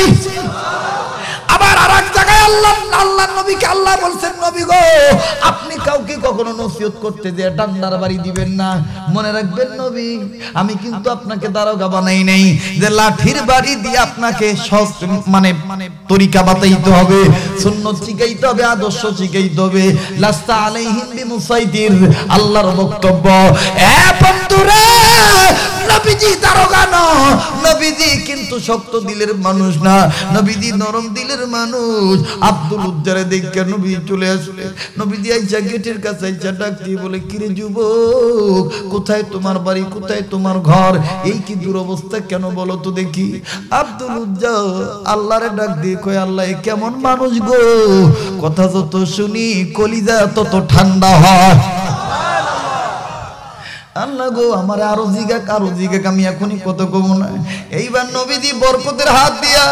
আবার আরেক জায়গায় আল্লাহ নবীকে আল্লাহ বলছেন, নবী গো আপনি কাউকে কখনো নসিহত করতে দিয়ে ডান্ডার বাড়ি দিবেন না। মনে রাখবেন নবী, আমি কিন্তু আপনাকে দারোগা বানাই নাই যে লাঠির বাড়ি দিয়ে আপনাকে মানে তরিকা বাতাইতে হবে, সুন্নাত শিখাইতে হবে, আদর্শ শিখাইতে হবে। লাস্তা আলাইহিম বিমুসাইতির, আল্লাহর বক্তব্য। এ বন্ধুরে, নবীজি দারোগা না, নবীজি কিন্তু শক্ত দিলের মানুষ না, নবীজি নরম দিলের মানুষ। আব্দুল উজ্জারে দেখে নবী চলে আসলে, নবীজি আইসা গেটের কাছে আইসা ডাক দিয়ে বলে, কিরে যুবক, কোথায় তোমার বাড়ি, কোথায় তোমার ঘর? এই কি দুরবস্থা কেন বলো তো দেখি? আব্দুল উজ্জা আল্লাহরে ডাক দিয়ে কয়, আল্লাহ কেমন মানুষ গো, কথা যত শুনি কলিজা তত ঠান্ডা হয়। আল্লাহ গো আমার আরো জিগাক, আমি এখনই কত কম না। এইবার নবীজি বরকতের হাত দিয়া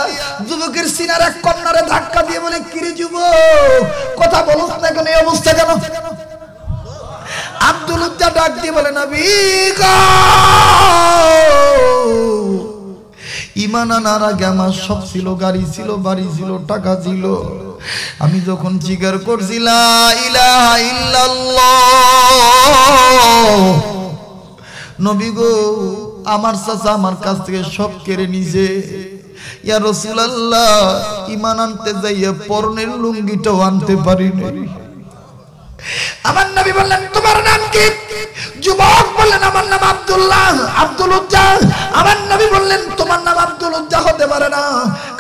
যুবকের সিনার এক কন্যারে ধাক্কা দিয়ে বলে, কিরে যুবক, কথা বলছ না কেন, এই অবস্থা কেন? আব্দুল উজ্জা ডাক দিয়ে বলে, নবী গো ঈমান আনার আগে আমার সব ছিল, গাড়ি ছিল, বাড়ি ছিল, টাকা ছিল। আমি যখন জিকির করছি লা ইলাহা ইল্লাল্লাহ, নবী গো আমার চাচা আমার কাছ থেকে সব কেড়ে নিছে। ইয়া রাসূলুল্লাহ, ঈমান আনতে যাইয়া পরনের লুঙ্গিটাও আনতে পারিনি। আমার নবী বললেন, তোমার নাম কি? যুবক বললেন, আমার নাম আব্দুল্লাহ, আব্দুল উজ্জা। আমার নবী বললেন, তোমার নাম আব্দুল উজ্জা হতে পারে না,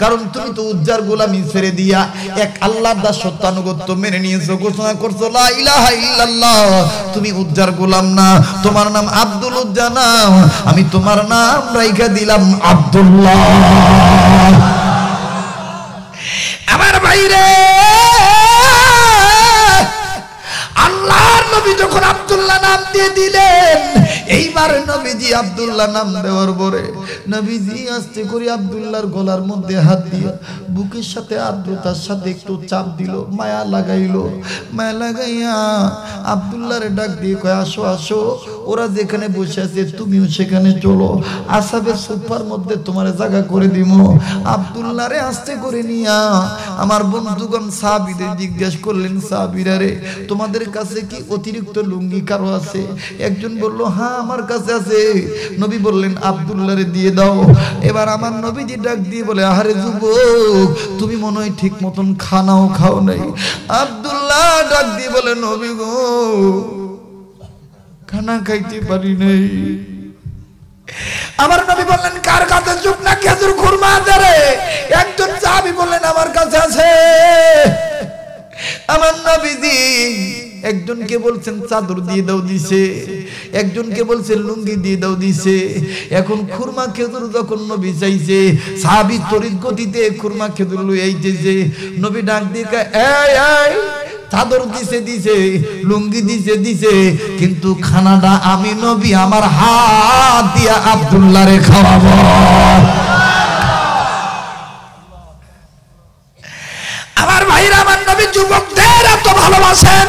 কারণ তুমি তো উজ্জার গোলামি ছেড়ে দিয়া এক আল্লাহর দাসত্ব আনুগত্য মেনে নিয়েছো, ঘোষণা করছো লা ইলাহা ইল্লাল্লাহ। তুমি উজ্জার গোলাম না, তোমার নাম আব্দুল উজ্জা না, আমি তোমার নাম রাইখা দিলাম আব্দুল্লাহ। আমার ভাইরে, আল্লাহর নবী যখন আব্দুল্লাহ নাম দিয়ে দিলেন, এইবার নবীজি আব্দুল্লাহ নাম দেওয়ার পরে নবীজি আস্তে করে আব্দুল্লাহর গলার মধ্যে হাত দিয়ে বুকের সাথে আর্দ্রতার সাথে একটু চাপ দিল, মায়া লাগাইলো। মায়া লাগাইয়া আব্দুল্লাহরে ডাক দিয়ে কয়, আসো আসো, ওরা যেখানে বসে আছে তুমিও সেখানে চলো, আসাবের সোফার মধ্যে তোমার জায়গা করে দিব। আব্দুল্লাহরে আস্তে করে নিয়া আমার বন্ধুগণ সাহাবীদের জিজ্ঞেস করলেন, সাহাবীরা রে, তোমাদের কাছে কি অতিরিক্ত লুঙ্গি কারো আছে? একজন বলল, হ্যাঁ আমার কাছে আছে। নবী বললেন, আব্দুল্লাহরে দিয়ে দাও। এবার আমার নবীজি ডাক দিয়ে বলে, আহারে যুবক, তুমি মনে হয় ঠিক মতন খানাও খাও নাই। আব্দুল্লাহ ডাক দিয়ে বলে, নবী গো খানা খাইতে পারি নাই। আমার নবী বললেন, কার কাছে? চুপ না, খেজুর খুরমা আছে রে। একজন সাহাবী বললেন, আমার কাছে আছে। আমার নবীজি একজনকে বলছেন চাদর দিয়ে দাও দিছে, একজনকে বলছেন লুঙ্গি দিয়ে দাও দিছে। এখন খুরমা খেজুর যখন নবী চাইছে, সাহাবী তড়িৎ গতিতে খুরমা খেজুর লইয়া আইতেছে। নবী ডাক দিয়ে এই এই চাদর দিছে লুঙ্গি দিছে, কিন্তু খানাটা আমি নবী আমার হাত দিয়া আব্দুল্লাহ রে খাওয়াবো। আমার ভাইরা, আমার নবী যুবকদের এত ভালোবাসেন।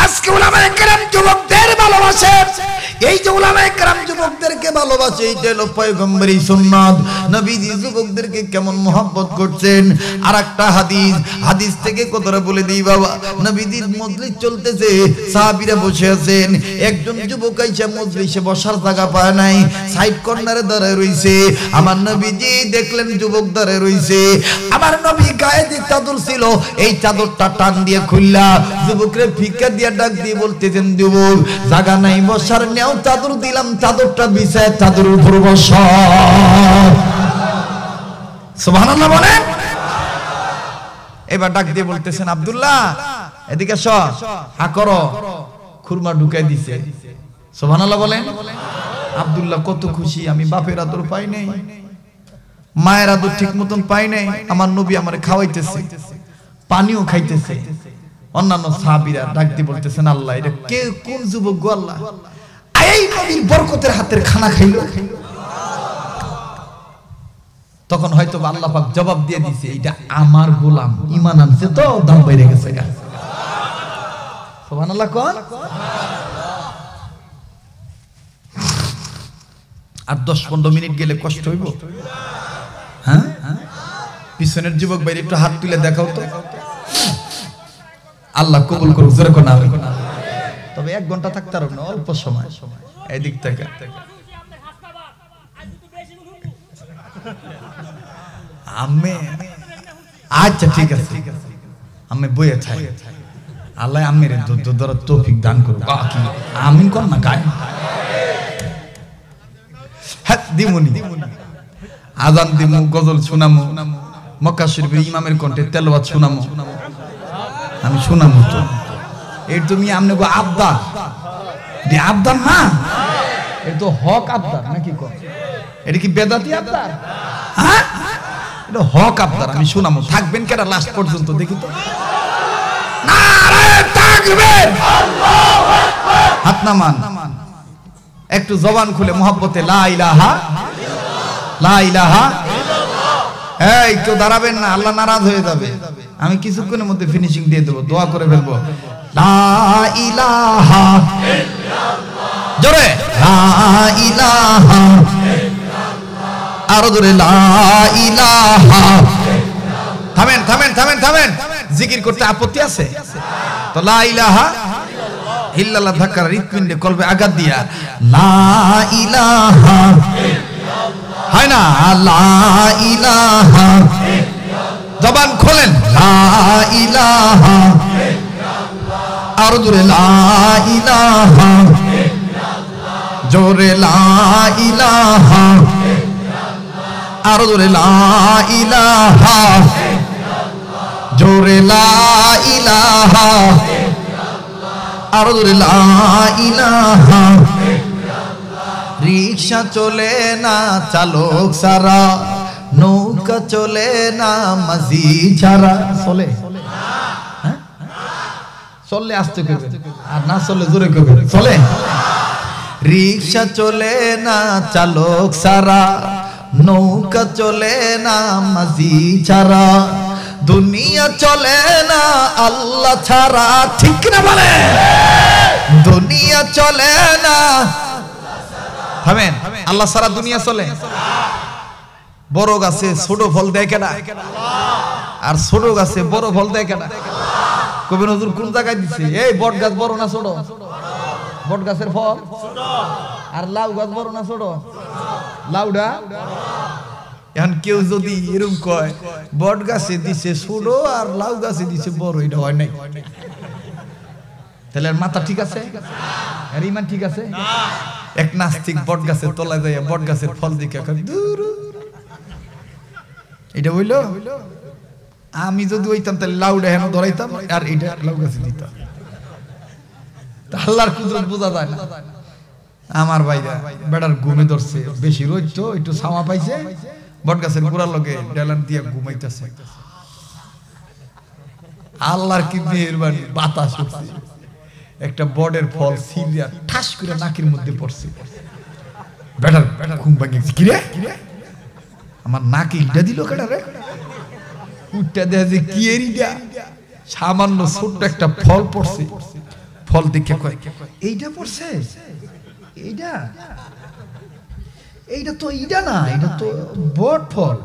আজকে উলামায়ে কেরাম যুবকদের ভালোবাসেন। এই যে উলামায়ে কেরাম যুবকদেরকে ভালোবাসে, এইটা হলো পয়গম্বরী সুন্নাত। নবীজি যুবকদেরকে কেমন মহব্বত করছেন। আর একটা হাদিস থেকে কথাটা বলে দিই বাবা। নবীজির মজলিস চলতেছে, সাহাবীরা বসে আছেন। একজন যুবক আইসা মজলিসে বসার জায়গা পায় নাই, সাইড কর্নারে দাঁড়ায় রইছে। আমার নবীজি দেখলেন যুবক দাঁড়ায় রইছে। আমার নবী গায়ে যে চাদর ছিল, এই চাদরটা টান দিয়ে খুললা যুবকরে ভিক্ষা দিয়ে ডাক দিয়ে বলতেছেন, যুবক জায়গা নাই বসার, নেও চাদর দিলাম, চাদরটা বিছায় চাদরের উপর বসো। সুবহানাল্লাহ বলেন। এবার ডাক দিয়ে বলতেছেন, আব্দুল্লাহ এদিকে এসো, হা করো। খুরমা ঢুকাই দিছে। সুবহানাল্লাহ বলেন। আব্দুল্লাহ কত খুশি, আমি বাপের আদর পাই নাই, মায়ের আদর ঠিক মতন পাই নাই, আমার নবী আমারে খাওয়াইতেছে, পানিও খাইতেছে। অন্যান্য সাহাবীরা ডাক দিয়ে বলতেছেন, আল্লাহ এটা কে, কোন যুবক গো আল্লাহ, এই নবীর বরকতের হাতের খানা খাইলো। তখন হয়তো আল্লাহ পাক জবাব দিয়ে দিছে, এটা আমার গোলাম, ঈমান আনছে তো দাম বাইরে গেছে। সুবহানাল্লাহ কোন। আর 10-15 মিনিট গেলে কষ্ট হইব। হ্যাঁ, পিছনের যুবক ভাই একটু হাত তুলে দেখাও তো। আল্লাহ কবুল করুক, জোরে কোন আমিন। তবে 1 ঘন্টা থাকতে পারব না, অল্প সময়। এই দিক থেকে আমি, আচ্ছা ঠিক আছে, আমি বইয়ে থাই। আল্লাহ আমির ধর তৌফিক দান করুক। আমিন কোন না গায়। হ্যাঁ দিমুনি, আজান দিমু, গজল শুনামু, মক্কা শরীফের ইমামের কণ্ঠে তেলাওয়াত শুনামু, আমি শুনামু তো। এই তুমি আমনে গো আবদার, দি আবদার না, এ তো হক আবদার নাকি কো? এটা কি বেদাতি আবদার? হ্যাঁ, এটা হক আবদার, আমি শুনামু। থাকবেন কেডা লাস্ট পর্যন্ত দেখি তো। নারে তাকবীর, আল্লাহু আকবার। হাত নামান, একটু জবান খুলে মোহাব্বতে লা ইলাহা ইল্লাল্লাহ, লা ইলাহা ইল্লাল্লাহ। এই কেউ দাঁড়াবেন না, আল্লাহ নারাজ হয়ে যাবে। আমি কিছুক্ষণের মধ্যে ফিনিশিং দিয়ে দেবো, দোয়া করে ফেলবো। লা ইলাহা ইল্লাল্লাহ, জোরে লা ইলাহা ইল্লাল্লাহ, আরো জোরে লা ইলাহা ইল্লাল্লাহ। থামেন থামেন থামেন থামেন, জিকির করতে আপত্তি আছে তো? লা ইলাহা ইল্লাল্লাহ ধাক্কার হৃৎপিণ্ডে কলবে আঘাত দিয়া লা ইলাহা ইল্লাল্লাহ, হয় না? লা ইলাহা ইল্লাল্লাহ, জবান খোলেন লা ইলাহা ইল্লাল্লাহ, আর জোরে লা ইলাহা ইল্লাল্লাহ, জোরে লা ইলাহা ইল্লাল্লাহ, আর জোরে লা ইলাহা ইল্লাল্লাহ, জোরে লা ইলাহা ইল্লাল্লাহ, আর জোরে লা ইলাহা ইল্লাল্লাহ। রিকশা চলে না চালক সারা, নৌকা চলে না মাঝি ছাড়া। চলে চললে আসতে কইবেন, আর না চললে জোরে কইবেন চলে। রিকশা চলে না চালক সারা, নৌকা চলে না মাঝি ছাড়া, দুনিয়া চলে না আল্লাহ ছাড়া। ঠিক না বলে? দুনিয়া চলে না, থামেন, আল্লাহ ছাড়া দুনিয়া চলে? বড় গাছে ছোট ফল দেয় কেনা, আর ছোট গাছে বড় ফল দেয় কেনা? কবির হুজুর কোন জায়গায় দিচ্ছে? এই বট গাছ বড় না ছোট? বট গাছের ফল ছোট। আর লাউ গাছ বড় না ছোট? লাউডা। এখন কেউ যদি এরকম কয় বট গাছে দিছে ছোট আর লাউ গাছে দিছে বড়, এটা হয় নাই। তাহলে মাথা ঠিক আছে? আর ইমান ঠিক আছে? এক নাস্তিক বট গাছের তলায় যায়, বট গাছের ফল দিকে দূর, এটা হইল? আমি যদি হইতাম তাহলে লাউডা হেন ধরাইতাম আর এটা লাউ গাছে দিতাম। আল্লাহর কুদরত বোঝা যায় না। আমার ভাইরা বেটার ঘুমে ধরছে, বেশি রোজ তো একটু ছামা পাইছে, বট গাছের গোড়ার লগে ডেলান দিয়া ঘুমাইতেছে। আল্লাহর কি মেহেরবানি, বাতাস উঠছে, একটা বটের ফল ছিঁড়া ঠাস করে নাকের মধ্যে পড়ছে। বেটার ঘুম ভাঙে গেছে, কিরে আমার নাকে ইটা দিল কেডা রে? উঠটা দেখা যে কি এরিটা, সামান্য ছোট্ট একটা ফল পড়ছে। ফল দেখে কয় এইটা পড়ছে, এইটা এইটা তো ইটা না, এটা তো বট ফল।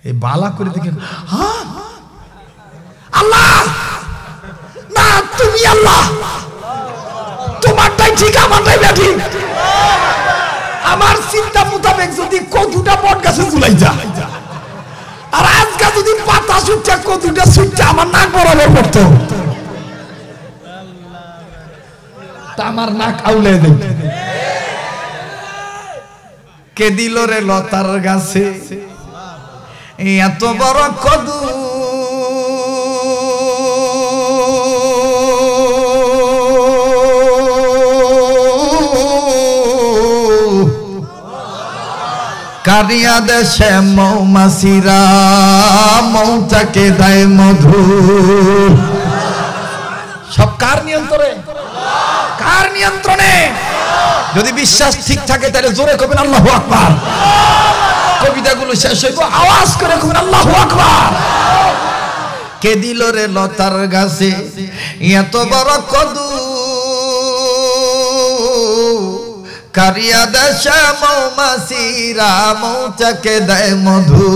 এই বালা করে দেখে, হ্যাঁ আল্লাহ না, তুমি আল্লাহ, তোমারটাই ঠিক আমারটাই ব্যাঠিক। আমার চিন্তা মোতাবেক যদি কতটা বট গাছে ঝুলাই যা, আর আজকে যদি পাতা সুচ্চা কতটা সুচ্চা আমার নাক বরাবর পড়তো, তা আমার নাক আউলে দেব। কে দিল রে লতার গাছে এত বড় কদু, কারিয়া দেশে মৌমাছিরা মৌটাকে দেয় মধু। সব কার নিয়ন্ত্রণে? কার নিয়ন্ত্রণে? যদি বিশ্বাস ঠিক থাকে তাহলে জোরে কবেন আল্লাহু আকবার। কবিতাগুলো শেষ হইব, আওয়াজ করে কবেন আল্লাহু আকবার। কে দিল রে লতার গাছে এত বড় কদু, কারিয়া দেশে মৌমাছিরা মৌচাকে দেয় মধু।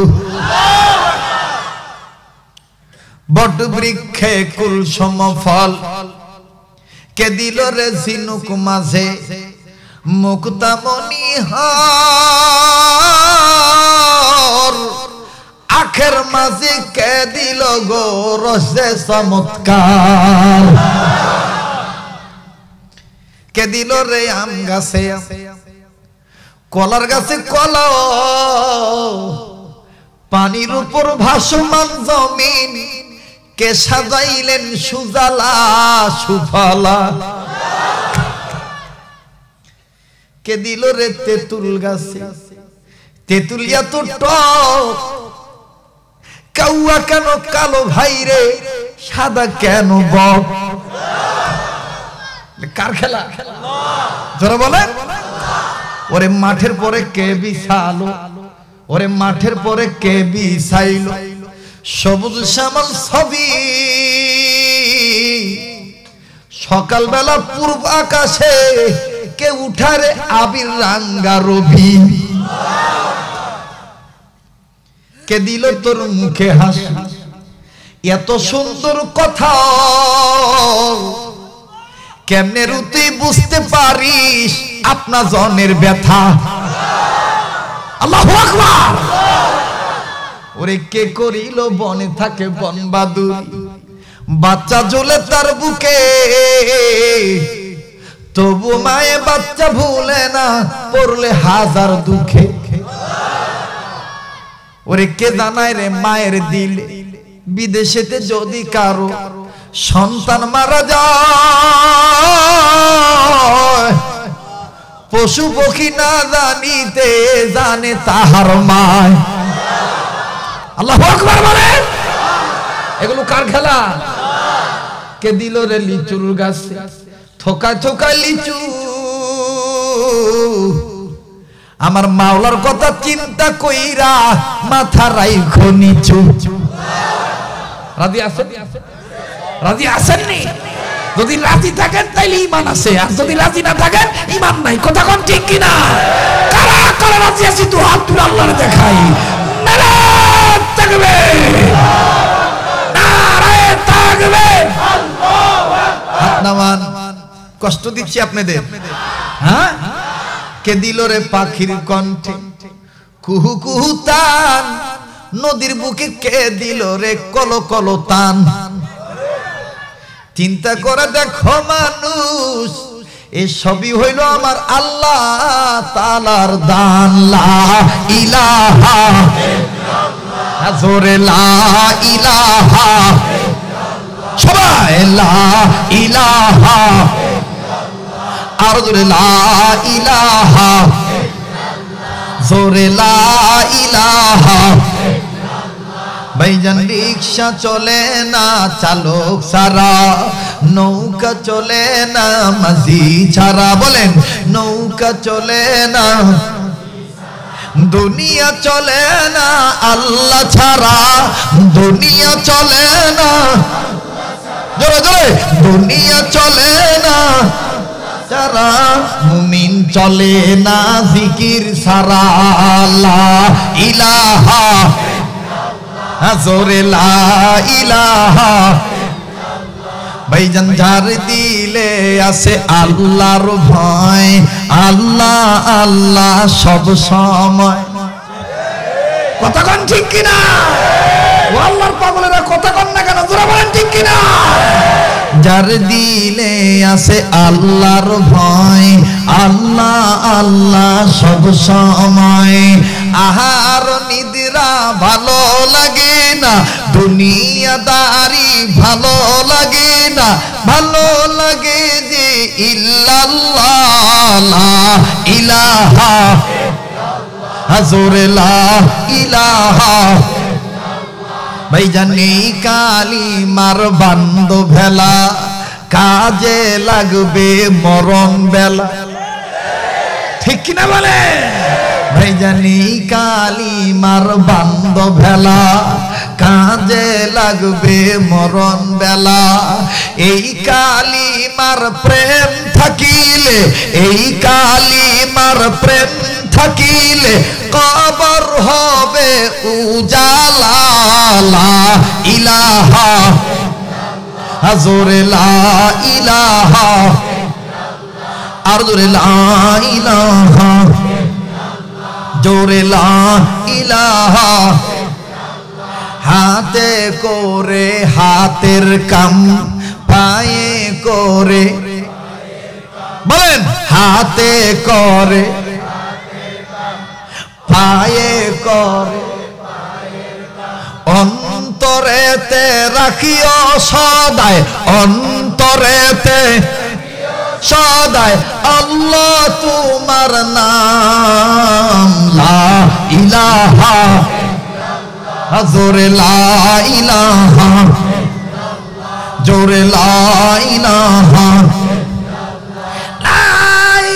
বট বৃক্ষে কুলসম ফল, কে দিল রে ঝিনুক মাঝে মুক্তামণি হার। আখের মাঝে কে দিল গো রসে চমৎকার। কে দিল রে আম গাছে, কলার গাছে কলা, পানির উপর ভাসমান জমিন কে সাজাইলেন সুজালা সুফলা। কে দিল রে তেঁতুল গাছে, তেঁতুলিয়া তো টক, কাউয়া কেন কালো ভাই রে, সাদা কেন বক। কার খেলা? যারা বলে ওরে মাঠের পরে কে বিছালো, ওরে মাঠের পরে কে বিছাইলো, সবুজ শ্যামল ছবি সকালবেলা পূর্ব আকাশে কে উঠারে আবির রাঙ্গা রবি। কে দিল তোর মুখে হাসি, এত সুন্দর কথা কেমনে তুই বুঝতে পারিস আপনা জনের ব্যথা। আল্লাহু আকবার। ওরে কে করিল বনে থাকে বন বাদুরি, বাচ্চা ঝুলে তার বুকে, তবু মায়ে বাচ্চা ভুলে না পড়লে হাজার দুঃখে। ওরে কে জানায় রে মায়ের দিলে বিদেশেতে যদি কারো সন্তান মারা যায়, পশু পক্ষী না জানিতে জানে তাহার মায়। আল্লাহু আকবার বলে। এগুলো কার খেলা? কে দিল রে লিচুর গাছে থোকায় থোকায় লিচু, আমার মাওলার কথা চিন্তা কইরা মাথা রাইখো নিচু। রাজি আছেন? রাজি আসেননি? যদি রাজি থাকেন তাইলে ঈমান আছে, আর যদি রাজি না থাকেন ঈমান নাই। কথা কোন ঠিক কিনা? কারা কারা রাজি আছি তো হাত তুলে আল্লাহরে দেখাই। নারায়ে তাকবীর, নারায়ে তাকবীর। হাত নামান। কষ্ট দিচ্ছি আপনাদের? হ্যাঁ। কে দিল রে পাখির কণ্ঠে কুহু কুহু তান, নদীর বুকে কে দিল রে কলো কলো তান। চিন্তা করে দেখো মানুষ, এসবই হইল আমার আল্লাহ তাআলার দান। লা ইলাহা ইল্লাল্লাহ। জোরে লা ইলাহা, সবাই লা ইলাহা, আর জোরে লা ইলাহা, জোরে লা ইলাহা। ভাইজান রিক্সা চলে না চালক ছাড়া, নৌকা চলে না মাঝি ছাড়া, বলেন নৌকা চলে না, দুনিয়া চলে না আল্লাহ ছাড়া, দুনিয়া চলে না, জোরে জোরে, দুনিয়া চলে না ছাড়া, মুমিন চলে না জিকির ছাড়া, লা ইলাহা, জোরে লা ইলাহা। ভাইজান যার দিলে আছে আল্লাহর ভয়, আল্লাহ আল্লাহ সব সময়, কথা কোন ঠিক কিনা? ও আল্লাহর পাগলেরা কথা কোন না কেন, জোরে বলেন ঠিক কিনা? যার দিলে আছে আল্লাহর ভয়, আল্লাহ আল্লাহ সব সময়, আহার নিদ্রা ভালো লাগে না, দুনিয়াদারি ভালো লাগে না, ভালো লাগে যে ইল্লাল্লাহ, লা ইলাহা, জোরে লা ইলাহা। ভাইজান এই কালিমার বান্দো ভেলা, কাজে লাগবে মরণ বেলা, ঠিক কিনা বলে? ভাইজান এই কালিমার বান্দো ভেলা, কাজে লাগবে মরণ বেলা। এই কালিমার প্রেম থাকিলে, এই কালিমার প্রেম থাকিলে কবর হবে উজালা, লা ইলাহা, জোরে লা ইলাহা, আর জোরে লা ইলাহা, জোরে লা ইলাহা। হাতে করে হাতের কাম, পায়ে করে, বলেন হাতে করে পায়ে করে, অন্তরেতে রাখিও সদায়, অন্তরেতে সদায় আল্লাহ তোমার নাম, লা ইলাহা, জোরে লা ইলাহা, জোরে লা ইলাহা, লা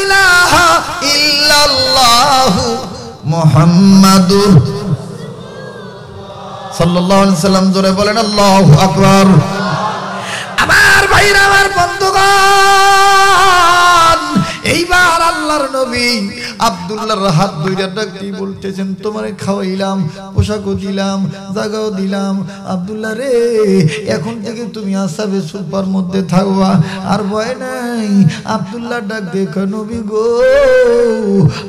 ইলাহা ইল্লাল্লাহু মুহাম্মাদুর সাল্লাল্লাহু আলাইহি সাল্লাম। জোরে বলেন আল্লাহু আকবার। আমার ভাইরা, আমার বন্ধুগণ, এইবার আল্লাহর নবী আব্দুল্লাহর হাত ধরে ডাক দিয়ে বলতেছেন, তোমারে খাওয়াইলাম, পোশাকও দিলাম, জায়গাও দিলাম, আব্দুল্লাহ রে এখন থেকে তুমি আসহাবে সুফার মধ্যে থাকবা, আর ভয় নাই। আব্দুল্লাহ ডাক দেখো, নবী গো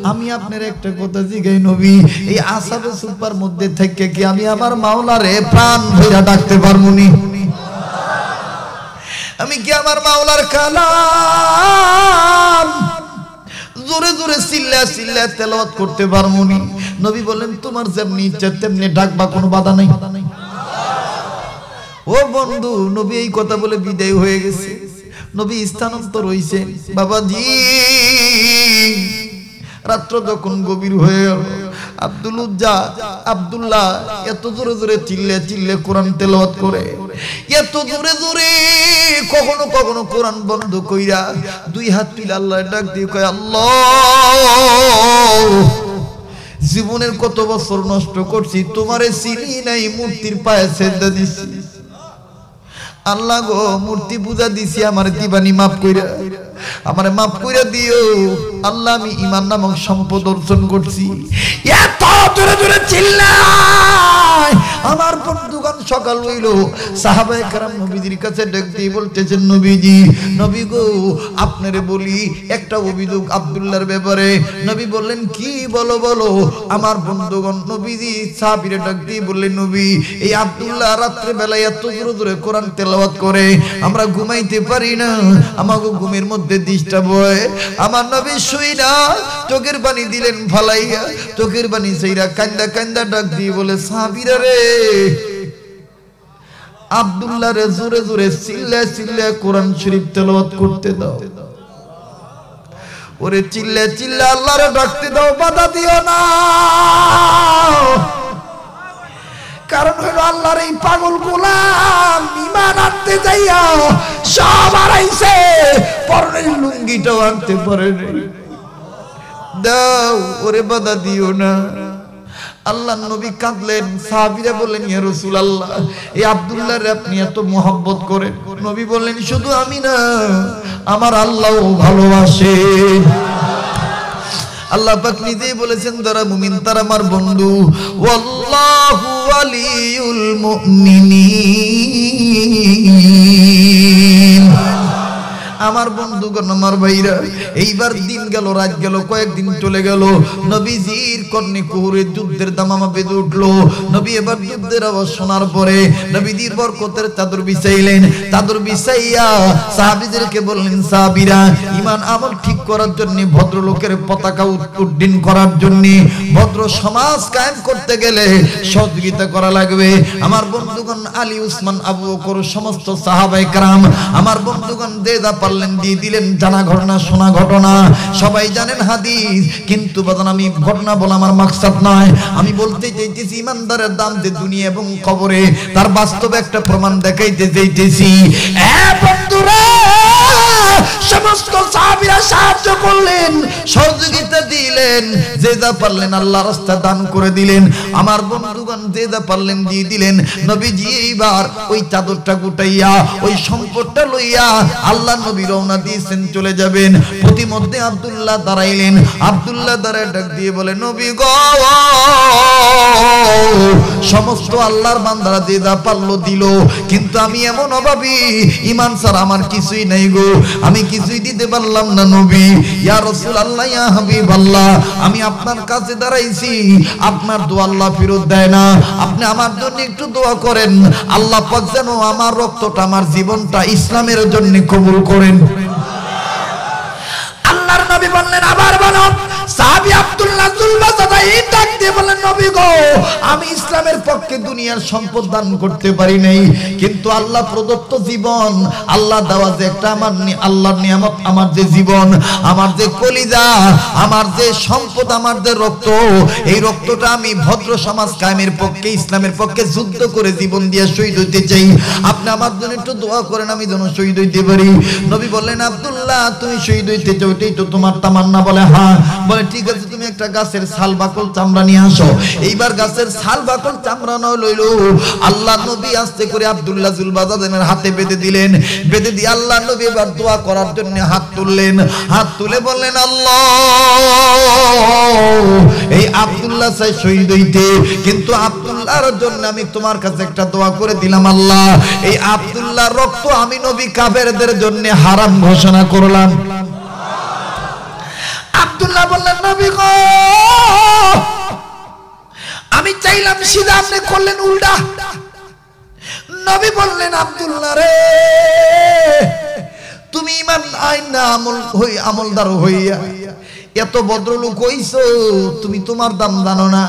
আমি আপনার একটা কথা জিগাই নবী, এই আসহাবে সুফার মধ্যে থেকে কি আমি আমার মাওলারে প্রাণ ভরে ডাকতে পারবো নি? আমি কি আমার মাওলার কালাম জোরে জোরে চিল্লা চিল্লা তেলাওয়াত করতে পারবো নি? নবী বলেন, তোমার যেমনি ইচ্ছা তেমনি ডাকবা, কোনো বাধা নাই। ও বন্ধু, নবী এই কথা বলে বিদায় হয়ে গেছে, নবী স্থানান্তর হইছে। বাবাজি, রাত্র যখন গভীর হয়ে গেল, আব্দুল্লাহ এত জোরে জোরে চিল্লে চিল্লে কোরআন তেলাওয়াত করে, এত জোরে জোরে কখনো কখনো কোরআন বন্ধ কইরা দুই হাত তুলে আল্লাহ ডাক দিয়ে কয়, আল্লাহ জীবনের কত বছর নষ্ট করছি, তোমারে চিনি নাই, মূর্তির পায়ে সেজদা দিছি, আল্লাহ গো মূর্তি পূজা দিছি, আমার দিবানি মাফ কইরা, আমারে মাফ কইরা দিও আল্লাহ, আমি ঈমান নামক সম্পদ অর্জন করছি। এত জোরে জোরে চিল্লায় আমার বন্ধুগণ। সকাল হইল, সাহাবায়ে কেরাম নবীজির কাছে ডাক দিয়ে বলতেছেন, নবীজি, নবী গো আপনারে বলি একটা অভিযোগ আব্দুল্লাহর ব্যাপারে। নবী বললেন, কি বলো বলো। আমার বন্ধুগণ নবীজি সাহাবীরে ডাক দিয়ে বললেন, নবী এই আব্দুল্লাহ রাত্রে বেলায় এত জোরে জোরে কোরআন তেলাওয়াত তেলাওয়াত করে আমরা ঘুমাইতে পারি না, আমাগো ঘুমের মধ্যে ডিস্টার্ব হয়। আমার নবী শুই না, চোখের পানি দিলেন ফালাইয়া, চোখের পানি সেইরা কান্দা কান্দা ডাক দিয়ে বলে, সাহাবীরা রে, আব্দুল্লাহ রে জোরে জোরে চিল্লা চিল্লা কোরআন শরীফ তেলাওয়াত করতে দাও। ওরে চিল্লা চিল্লা আল্লাহরে ডাকতে দাও, বাধা দিও না। কারণ হলো আল্লাহর এই পাগল গোলাম ঈমান আনতে যাইয়া সব হারাইছে, পরনের লুঙ্গিটাও আনতে পারে নাই। দাও, ওরে বাধা দিও না। আল্লাহ নবী কাঁদলেন, সাহাবীরা বললেন, ইয়া রাসূলুল্লাহ, এই আব্দুল্লাহর আপনি এত মহব্বত করেন। নবী বললেন, শুধু আমি না, আমার আল্লাহও ভালোবাসে। আল্লাহ পাক নিজেই বলেছেন, যারা মুমিন তারা আমার বন্ধু। ওয়াল্লাহু ওয়ালিউল মুমিনিন। আমার বন্ধুগণ, আমার ভাইরা, এইবার দিন গেল, রাত গেল, কয়েকদিন চলে গেল। নবীজির কর্ণে কুহুরে যুদ্ধের দামামা বেজে উঠলো। নবী এবার যুদ্ধের আওয়াজ শোনার পরে নবীজির বরকতের চাদর বিছাইলেন। চাদর বিছাইয়া সাহাবীদেরকে বললেন, সাহাবীরা, ঈমান আমল ঠিক করার জন্য, ভদ্রলোকের পতাকা উড্ডীন করার জন্য, ভদ্র সমাজ কায়েম করতে গেলে সহযোগিতা করা লাগবে। আমার বন্ধুগণ, আলী, উসমান, আবু বকর, সমস্ত সাহাবায়ে কেরাম, আমার বন্ধুগণ যে যা পারলেন দিয়ে দিলেন। জানা ঘটনা, শোনা ঘটনা, সবাই জানেন হাদিস। কিন্তু বাজান, আমি ঘটনা বলা আমার মাকসাদ নয়। আমি বলতে চাইতেছি, ইমানদারের দাম যে দুনিয়া এবং কবরে, তার বাস্তবে একটা প্রমাণ দেখাইতে চাইতেছি। বন্ধুরা, সমস্ত সাহাবীরা সাহায্য করলেন, সহযোগিতা দিলেন, যে যা পারলেন আল্লাহর রাস্তায় দান করে দিলেন। আমার বন্ধুগণ যে যা পারলেন দিয়ে দিলেন। নবীজি এইবার ওই চাদরটা গুটাইয়া, ওই সম্পদটা লইয়া আল্লাহ নবী রওনা দিয়েছেন, চলে যাবেন। প্রতিমধ্যে আব্দুল্লাহ দাঁড়াইলেন। আব্দুল্লাহ দাঁড়ায় ডাক দিয়ে বলে, নবী গো, সমস্ত আল্লাহর বান্দারা যে যা পারলো দিল, কিন্তু আমি এমন অভাবী, ঈমান ছাড়া আমার কিছুই নাই গো, আমি কিছুই দিতে পারলাম না। নবী, ইয়া রাসূলুল্লাহ, ইয়া হাবিবাল্লাহ, আমি আপনার কাছে দাঁড়াইছি, আপনার দোয়া আল্লাহ ফেরত দেয় না। আপনি আমার জন্য একটু দোয়া করেন, আল্লাহ পাক যেন আমার রক্তটা, আমার জীবনটা ইসলামের জন্য কবুল করেন। আল্লাহর নবী বললেন, আবার বলো। সাহাবী আব্দুল্লাহ জুলবাসাদাই ডাক দিয়ে বললেন, নবী গো, আমি ইসলামের পক্ষে দুনিয়ার সম্পদ দান করতে পারি নাই, কিন্তু আল্লাহ প্রদত্ত জীবন, আল্লাহ দেওয়া যে একটা আমার আল্লাহর নিয়ামত, আমার যে জীবন, আমার যে কলিজা, আমার যে সম্পদ, আমার যে রক্ত, এই রক্তটা আমি ভদ্র সমাজ কায়েমের পক্ষে, ইসলামের পক্ষে যুদ্ধ করে জীবন দিয়ে শহীদ হইতে চাই। আপনি আমার জন্য একটু দোয়া করেন, আমি যেন শহীদ হইতে পারি। নবী বললেন, আব্দুল্লাহ, তুমি শহীদ হইতে চাও, এটাই তো তোমার তামান্না? বলে, হ্যাঁ। বলে, ঠিক আছে, তুমি একটা গাছের ছাল বাকল চামড়া নিয়ে আসো। এইবার গাছের ছাল বাকল চামড়া নয় লইল। আল্লাহ নবী আস্তে করে আব্দুল্লাহ জুলবাজাদের হাতে বেঁধে দিলেন। বেঁধে দিয়ে আল্লাহ নবী এবার দোয়া করার জন্য হাত তুললেন। হাত তুলে বললেন, আল্লাহ, এই আব্দুল্লাহ চাই শহীদ হইতে, কিন্তু আব্দুল্লাহর জন্য আমি তোমার কাছে একটা দোয়া করে দিলাম। আল্লাহ, এই আব্দুল্লাহর রক্ত আমি নবী কাফেরদের জন্য হারাম ঘোষণা করলাম। আব্দুল্লাহ বললেন, নবী গো, আমি চাইলাম সিধা, আপনি করলেন উল্টা। নবী বললেন, আব্দুল্লাহ রে, তুমি ঈমান আইনা আমলদার হইয়া এত ভদ্রলোক হইছো, তুমি তোমার দাম জানো না।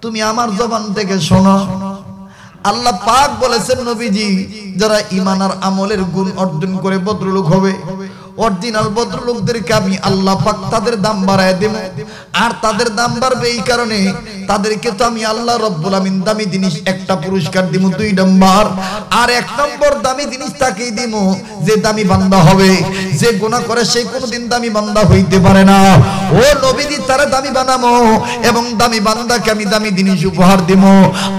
তুমি আমার জবান থেকে শোনো, আল্লাহ পাক বলেছেন, নবীজি, যারা ঈমান আর আমলের গুণ অর্জন করে ভদ্রলোক হবে, অরিজিনাল ভদ্রলোকদেরকে আমি আল্লাহ পাক তাদের দাম বাড়ায় দেব। আর তাদের দাম বাড়বে এই কারণে, তাদেরকে তো আমি আল্লাহ রব্বুল আমিন দামি জিনিস একটা পুরস্কার দিব 2 নম্বর। আর 1 নম্বর দামি জিনিস তাকেই দিব যে দামি বান্দা হবে। যে গুনাহ করে সে কোনোদিন দামি বান্দা হইতে পারে না। ও নবীজি, তারা দামি বানামো এবং দামি বান্দাকে আমি দামি জিনিস উপহার দেব।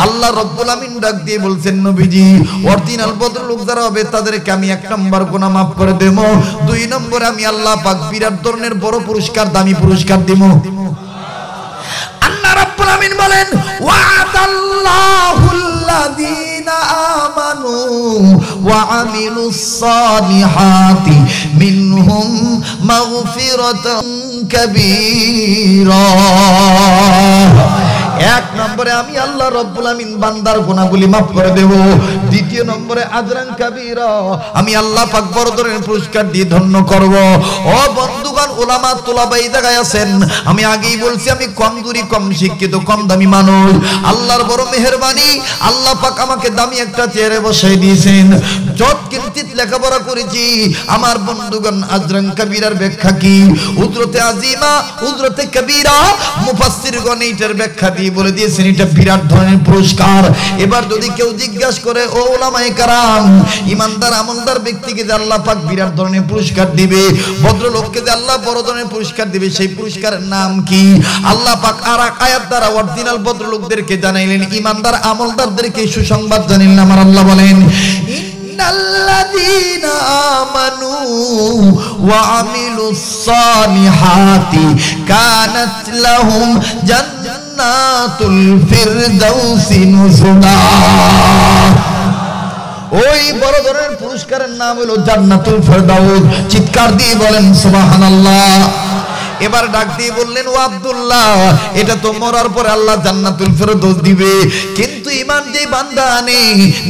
আল্লাহ রব্বুল আমিন ডাক দিয়ে বলছেন, নবীজি, অরিজিনাল ভদ্রলোক যারা হবে তাদেরকে আমি 1 নম্বর গুনাহ মাফ করে দেব। 2 নম্বরে আমি আল্লাহ পাক বিরাট ধরনের বড় পুরস্কার, দামি পুরস্কার দিব। আল্লাহ রাব্বুল আমিন বলেন, ওয়া'দাল্লাহুল্লাযীনা আমানু ওয়া আমিলুস সালিহাতি মিনহুম মাগফিরাতান কাবীরা। 1 নম্বরে আমি আল্লাহ রব্বুল আমিন বান্দার গুনাহগুলি maaf করে দেব। দ্বিতীয় নম্বরে আজরান কাবীরা, আমি আল্লাহ পাক বড় ধরনের পুরস্কার দিয়ে ধন্য করব। ও বন্ধুগণ, উলামা তুলাবা এই জায়গায় আছেন, আমি আগেই বলছি আমি কম দূরি, কম শিক্ষিত, কম দামি মানুষ। আল্লাহর বড় মেহেরবানি, আল্লাহ পাক আমাকে দামি একটা চেয়ারে বসাই দিয়েছেন। যত কিঞ্চিত লেখাপড়া করেছি আমার বন্ধুগণ, আজরান কাবীরার ব্যাখ্যা কি, উজরতে আজিমা, উজরতে কবীরা, মুফাসসিরগণ এইটার ব্যাখ্যা দিয়ে বলে দিয়েছেন এটা বিরাট ধরনের পুরস্কার। এবার যদি কেউ জিজ্ঞাসা করে, ও উলামায়ে কেরাম, ইমানদার আমলদার ব্যক্তিকে যে আল্লাহ পাক বিরাট ধরনের পুরস্কার দিবে, ভদ্রলোককে যে আল্লাহ বড় ধরনের পুরস্কার দিবে, সেই পুরস্কারের নাম কি? আল্লাহ পাক আর এক আয়াত দ্বারা অরিজিনাল ভদ্রলোকদেরকে জানাইলেন, ইমানদার আমলদারদেরকে সুসংবাদ জানাইলেন। আমার আল্লাহ বলেন, ইন্নাল্লাযীনা আমানু ওয়া আমিলুস সালিহাতি কানাত লাহুম জান্নাতুল ফিরদাউসি নুজুলা। ওই বড় ধরনের পুরস্কারের নাম হলো জান্নাতুল ফিরদাউস। চিৎকার দিয়ে বলেন সুবহানাল্লাহ। এবার ডাক দিয়ে বললেন, ও আব্দুল্লাহ, এটা তো মরার পরে আল্লাহ জান্নাতুল ফিরদাউস দিবে, কিন্তু ঈমান যে বান্দা আনে,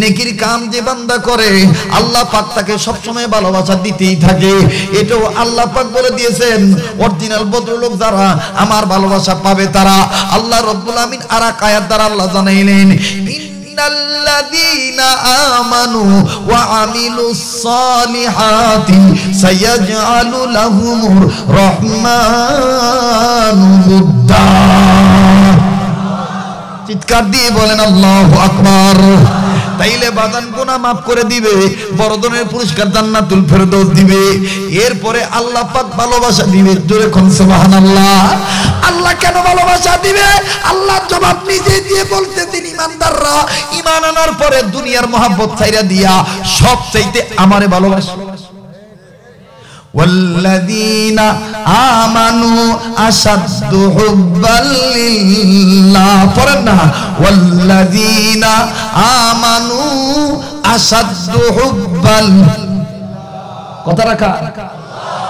নেকির কাম যে বান্দা করে, আল্লাহ পাক তাকে সব সময় ভালোবাসা দিতেই থাকে। এটাও আল্লাহ পাক বলে দিয়েছেন, অরিজিনাল ভদ্রলোক যারা আমার ভালোবাসা পাবে তারা। আল্লাহ রাব্বুল আমিন আর এক আয়াত দ্বারা আল্লাহ জানাইলেন, ইন্নাল্লাযীনা আমানু ওয়া আমিলুস সালিহাতি সায়াজআলু লাহুমুর রহমানু উদ্দা। চিৎকার দিয়ে বলেন আল্লাহু আকবার। তাইলে বাদান গুনাহ maaf করে দিবে, বড় ধরনের পুরস্কার জান্নাতুল ফিরদাউস দিবে। এরপরে আল্লাহ পাক ভালোবাসা দিবে। জোরে কোন সুবহানাল্লাহ। আল্লাহ কেন ভালোবাসা দিবে? আল্লাহ জবাব নিজে দিয়ে বলতেছেন, ইমানদাররা ঈমান আনার পরে দুনিয়ার মহব্বত ছাইরা দিয়া সব চাইতে আমারে ভালোবাসে। ওয়াল্লাযীনা আমানু আশাদ্দু হুব্বাল লিল্লাহ। পড়েন না, ওয়াল্লাযীনা আমানু আশাদ্দু হুব্বাল। কথা রাখা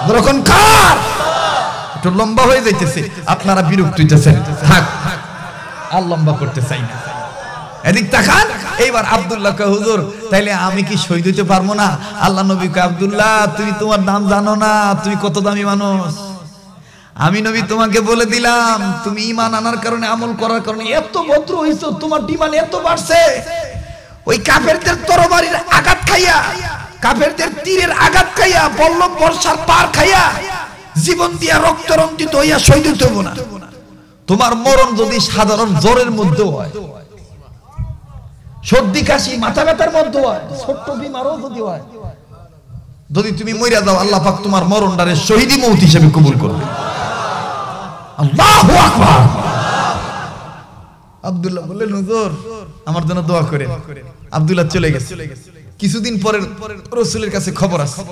যখন কার একটু লম্বা হয়ে যাইতেছে, আপনারা বিরক্ত হইতেছেন, থাক আর লম্বা করতে চাই না। এদিক তাকান। এইবার আব্দুল্লাহ কয়, হুজুর তাইলে আমি কি শহীদ হইতে পারবো না? আল্লাহ নবী কয়, আব্দুল্লাহ তুমি তোমার দাম জানো না, তুমি কত দামি মানুষ। আমি নবী তোমাকে বলে দিলাম, তুমি ঈমান আনার কারণে, আমল করার কারণে এত ভদ্র হইছো, তোমার ঈমান এত বাড়ছে। ওই কাফেরদের তরবারির আঘাত খাইয়া, কাফেরদের তীরের আঘাত খাইয়া, বল্লম বর্ষার পার খাইয়া, জীবন দিয়া রক্ত রঞ্জিত হইয়া শহীদ হইতে হবে না। তোমার মরণ যদি সাধারণ জ্বরের মধ্যে হয়, সর্দি কাশি মাথা ব্যথার মধ্যে হয়, ছোট্ট বিমারও যদি হয়, যদি তুমি মইরা যাও, আল্লাহ পাক তোমার মরণটারে শহীদি মওত হিসেবে কবুল করবে। আল্লাহু আকবার। আব্দুল্লাহ বললেন, হুজুর আমার জন্য দোয়া করেন। আব্দুল্লাহ চলে গেছে। কিছুদিন পরে রাসূলের কাছে খবর আসে,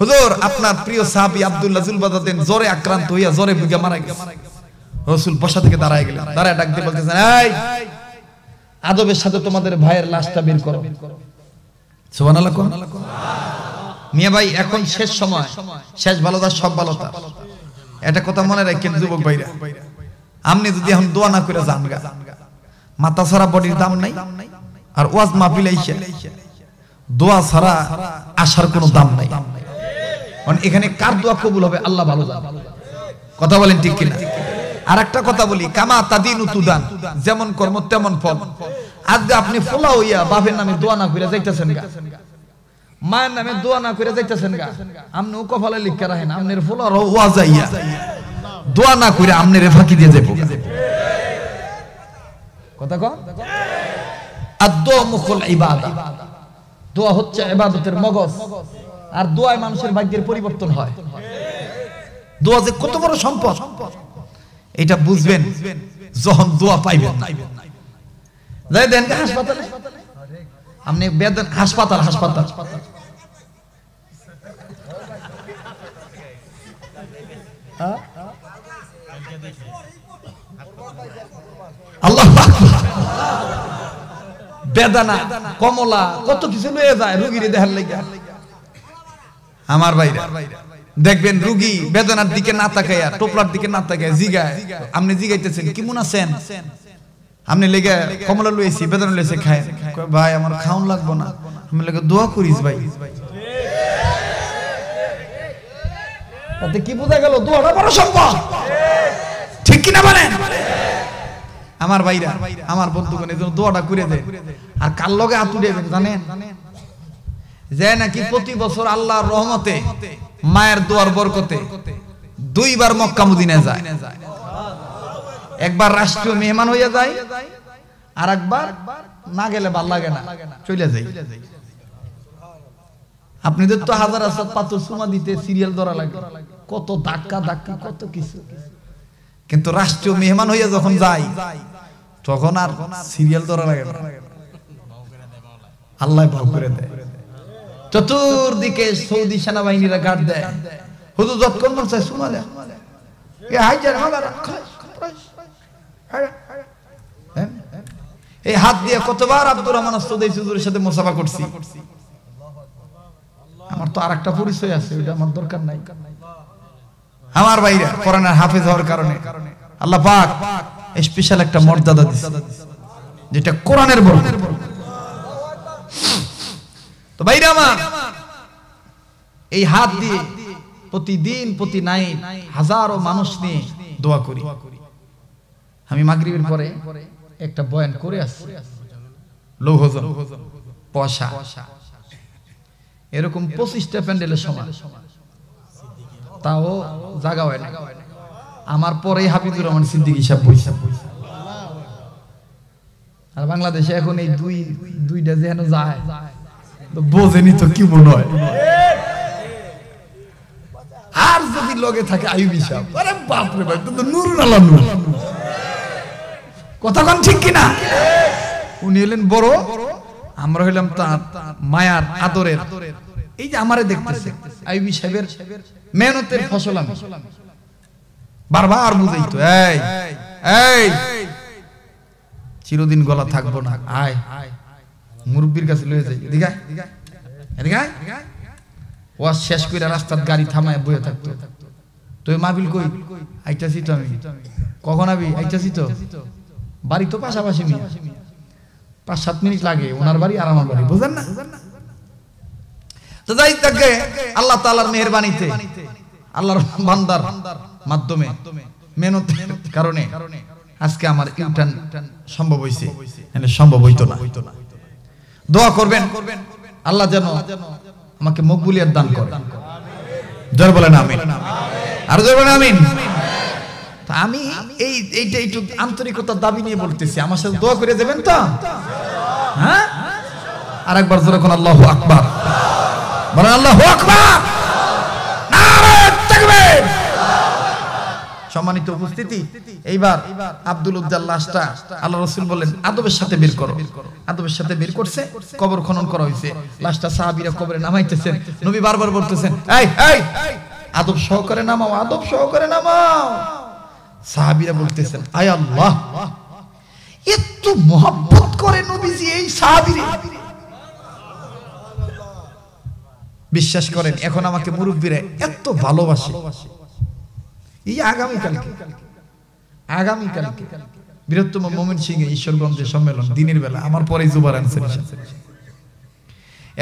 হুজুর আপনার প্রিয় সাহাবী আব্দুল্লাহ জুলবাদাতেন জ্বরে আক্রান্ত হইয়া জ্বরে ভুগে মারা গেছে। রাসূল বসা থেকে দাঁড়ায় গেলেন, দাঁড়ায় ডাক দিয়ে বলতেছেন, এই আদবের সাথে তোমাদের ভাইয়ের লাশটা বের করো। সুবহানাল্লাহ। মিয়া ভাই, এখন শেষ সময়, শেষ ভালোটা সব ভালোটা। এটা কথা মনে রাখেন যুবক ভাইরা, আপনি যদি এখন দোয়া না করে যান গা, মাথা ছাড়া বডির দাম নাই, আর ওয়াজ মাহফিল আইছে দোয়া ছাড়া আসার কোনো দাম নাই। এখানে কার দোয়া কবুল হবে আল্লাহ ভালো জানে। কথা বলেন ঠিক কিনা? আর একটা কথা বলি, কামা তাদিনু তুদান, যেমন কর্ম তেমন ফল। আজকে আপনি ফোলা হইয়া বাপের নামে দোয়া না করে যাইতেছেন গা, মায়ের নামে দোয়া না করে যাইতেছেন গা, আপনি ও কপালে লিখে রাখেন, আপনার ফোলার ওয়াজ আইয়া দোয়া না করে আপনার ফাঁকি দিয়ে যাবো। কথা কও, আদ-দুআ মুখুল ইবাদা। দোয়া হচ্ছে ইবাদতের মগজ, আর দোয়ায় মানুষের ভাগ্যের পরিবর্তন হয়। দোয়া যে কত বড় সম্পদ এটা বুঝবেন যখন দোয়া পাইবেন না। যাই দেন হাসপাতালে, আপনি বেদন হাসপাতাল, হাসপাতাল আল্লাহু আকবার। বেদনা, কমলা, কত কিছু লয়ে যায় রোগীর দেখার লাগি। আমার ভাইরা দেখবেন, রোগী বেদনার দিকে না তাকাইয়া, টোপলার দিকে না তাকাইয়া জিগায়, আপনি জিগাইতেছেন কেমন আছেন, আপনি লেগে কমলা লইছি বেদনা লইছে খায় ভাই আমার খাওন লাগবো না আমি লেগে দোয়া করিস ভাই তাতে কি বোঝা গেল দোয়াটা বড় সম্পদ ঠিক কি না বলেন আমার ভাইরা আমার বন্ধুগণ এজন্য দোয়াটা করে দেয় আর কার লগে হাত উঠাবেন জানেন যে নাকি প্রতি বছর আল্লাহর রহমতে মায়ের দোয়ার বরকতে 2 বার মক্কা মদিনায় যায় একবার রাষ্ট্রীয় মেহমান হইয়া যায় আর একবার না গেলে ভাল লাগে না চলে যায় আপনাদের তো হাজার হাজার পাথর সুমা দিতে সিরিয়াল ধরা লাগে কত ধাক্কা ধাক্কা কত কিছু কিন্তু রাষ্ট্রীয় মেহমান হইয়া যখন যায় তখন আর সিরিয়াল ধরা লাগে না আল্লাহ ভাব করে দেয় চতুর্দিকে সৌদি সেনাবাহিনীরা গার্ড দেয় হুজুর যতক্ষণ মন চায় সুমা দেয় এই হাত দিয়ে কতবার আব্দুর রহমান সৌদি হুজুরের সাথে মুসাফা করছি আমার তো আরেকটা পরিচয় আছে ওটা আমার দরকার নাই আমার ভাইরা কোরআনের হাফেজ হওয়ার কারণে আল্লাহ পাক স্পেশাল একটা মর্যাদা দিয়েছে যেটা কোরআনের বরকত তো ভাইরা আমার এই হাত দিয়ে প্রতিদিন প্রতি নাইট হাজারো মানুষ নিয়ে দোয়া করি আমি মাগরিবের পরে একটা বয়ান করে আসছি লৌহজন পয়সা এরকম 25টা প্যান্ডেলের সমান তাও জায়গা হয় না আমার পরে হাফিজুর রহমান সিদ্দিকী সাহেব বইসা আর বাংলাদেশে এখন এই দুইটা যেন যায় তো বোঝেনি তো কি মনে হয় আর যদি লগে থাকে আইয়ুবী সাহেব আরে বাপ রে ভাই তো নূরুল আল্লাহ নূর কথা কোন ঠিক কি না উনি হলেন বড় আমরা হইলাম তার মায়ার আদরের এই যে আমারে দেখতেছে আইয়ুবী সাহেবের মেহনতের ফসল আমি বারবার বুঝাই তো এই চিরদিন গলা থাকবো না আয় মুরব্বির কাছে লয়ে যাই এদিকে এদিকে ওয়াজ শেষ করে রাস্তার গাড়ি থামায় বয়ে থাকতো তুই মাহফিল কই আইতাছি তো আমি কখন আবি আইতাছি তো বাড়ি তো পাশাপাশি 5-7 মিনিট লাগে ওনার বাড়ি আর আমার বাড়ি বুঝেন না তো যাই থাকে আল্লাহ তাআলার মেহেরবানিতে আল্লাহর বান্দার মাধ্যমে মেহনতের কারণে আজকে আমার ইউটার্ন সম্ভব হইছে মানে সম্ভব হইতো না দোয়া করবেন আল্লাহ যেন আমাকে মকবুলিয়ত দান করে জোরে বলেন আমিন আর জোরে বলেন আমিন তো আমি এইটা একটু আন্তরিকতার দাবি নিয়ে বলতেছি আমার সাথে দোয়া করে দেবেন তো হ্যাঁ আরেকবার জোরে কোন আল্লাহু আকবার বলেন আল্লাহু আকবার নারে তাকবীর সম্মানিত উপস্থিতি এইবার আব্দুল উজ্জাল লাশটা আল্লাহ রাসূল বলেন আদবের সাথে বের করো আদবের সাথে বের করছে কবর খনন করা হইছে লাশটা সাহাবীরা কবরে নামাইতেছেন নবী বারবার বলতেছেন এই আদব সহকারে নামাও আদব সহকারে নামাও সাহাবীরা বলতেছেন আয় আল্লাহ এত মহব্বত করে নবীজি এই সাহাবীরে বিশ্বাস করেন এখন আমাকে মুরব্বিরা এত ভালোবাসে এই আগামীকালকে বৃহত্তম ময়মনসিংহে ঈশ্বরগঞ্জে সম্মেলন দিনের বেলা আমার পরে জুবার আনছেন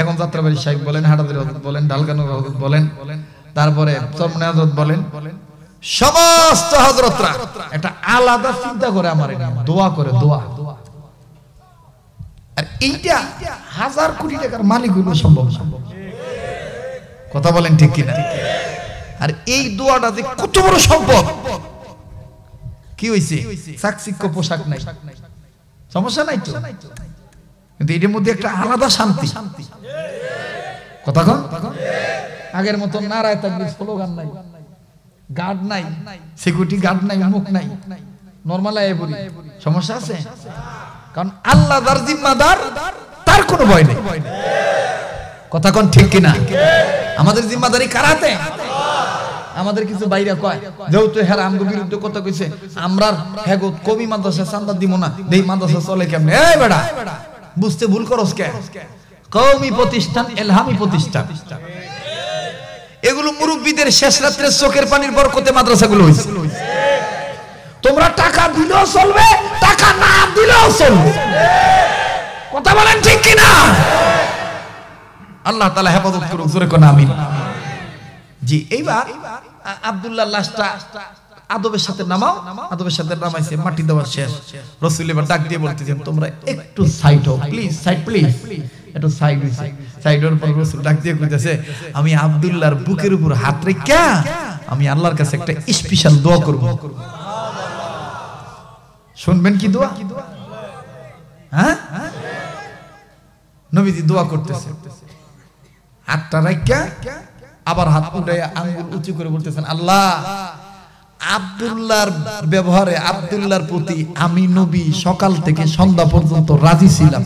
এখন যাত্রাবাড়ি সাহেব বলেন হাটাদের হযরত বলেন ডালকানোর হযরত বলেন তারপরে চরমনে হযরত বলেন সমস্ত হযরতরা একটা আলাদা চিন্তা করে আমার দোয়া করে দোয়া আর এইটা 1000 কোটি টাকার মালিক হইল সম্ভব কথা বলেন ঠিক কিনা আর এই দোয়াটা যে কত বড় সম্পদ কি হইছে চাকচিক্য পোশাক নাই সমস্যা নাই তো কিন্তু এর মধ্যে একটা আলাদা শান্তি কথা কন আগের মত নারায় তাকবীর স্লোগান নাই গার্ড নাই সিকিউরিটি গার্ড নাই মুখ নাই নরমাল আয় বলি সমস্যা আছে কারণ আল্লাহ যার জিম্মাদার তার কোনো ভয় নেই কথা কোন ঠিক কিনা আমাদের জিম্মাদারি কার হাতে আমাদের কিছু বাইরে কয় যেহেতু হেরা আমগো বিরুদ্ধে কথা কইছে আমরা হেগো কবি মাদ্রাসা চান্দা দিব না দেই মাদ্রাসা চলে কেমনে এই বেটা বুঝতে ভুল করস কে কওমি প্রতিষ্ঠান ইলহামি প্রতিষ্ঠান এগুলো মুরব্বিদের শেষ রাতের চোখের পানির বরকতে মাদ্রাসাগুলো হইছে তোমরা টাকা দিলেও চলবে টাকা না দিলেও চলবে। কথা বলেন ঠিক কিনা? আল্লাহ তাআলা হেফাজত করুক, জোরে কোন আমিন। জি, এইবার আব্দুল্লাহর লাশটা আদবের সাথে নামাও, আদবের সাথে নামাইছে, মাটি দেওয়া শেষ। রাসূল এবার ডাক দিয়ে বলতেছেন তোমরা একটু সাইড হও প্লিজ, সাইড প্লিজ, একটু সাইড হইছে। সাইডের পর রাসূল ডাক দিয়ে কইতেছে আমি আব্দুল্লাহর বুকের উপর হাত রেখে আমি আল্লাহর কাছে একটা স্পেশাল দোয়া করব। শুনবেন কি দোয়া? হ্যাঁ, নবীজি দোয়া করতেছে, হাতটা রাখা আবার হাত উঠাইয়া আঙ্গুল উঁচু করে বলতেছেন আল্লাহ আব্দুল্লাহর ব্যবহারে, আব্দুল্লাহর প্রতি আমি নবী সকাল থেকে সন্ধ্যা পর্যন্ত রাজি ছিলাম,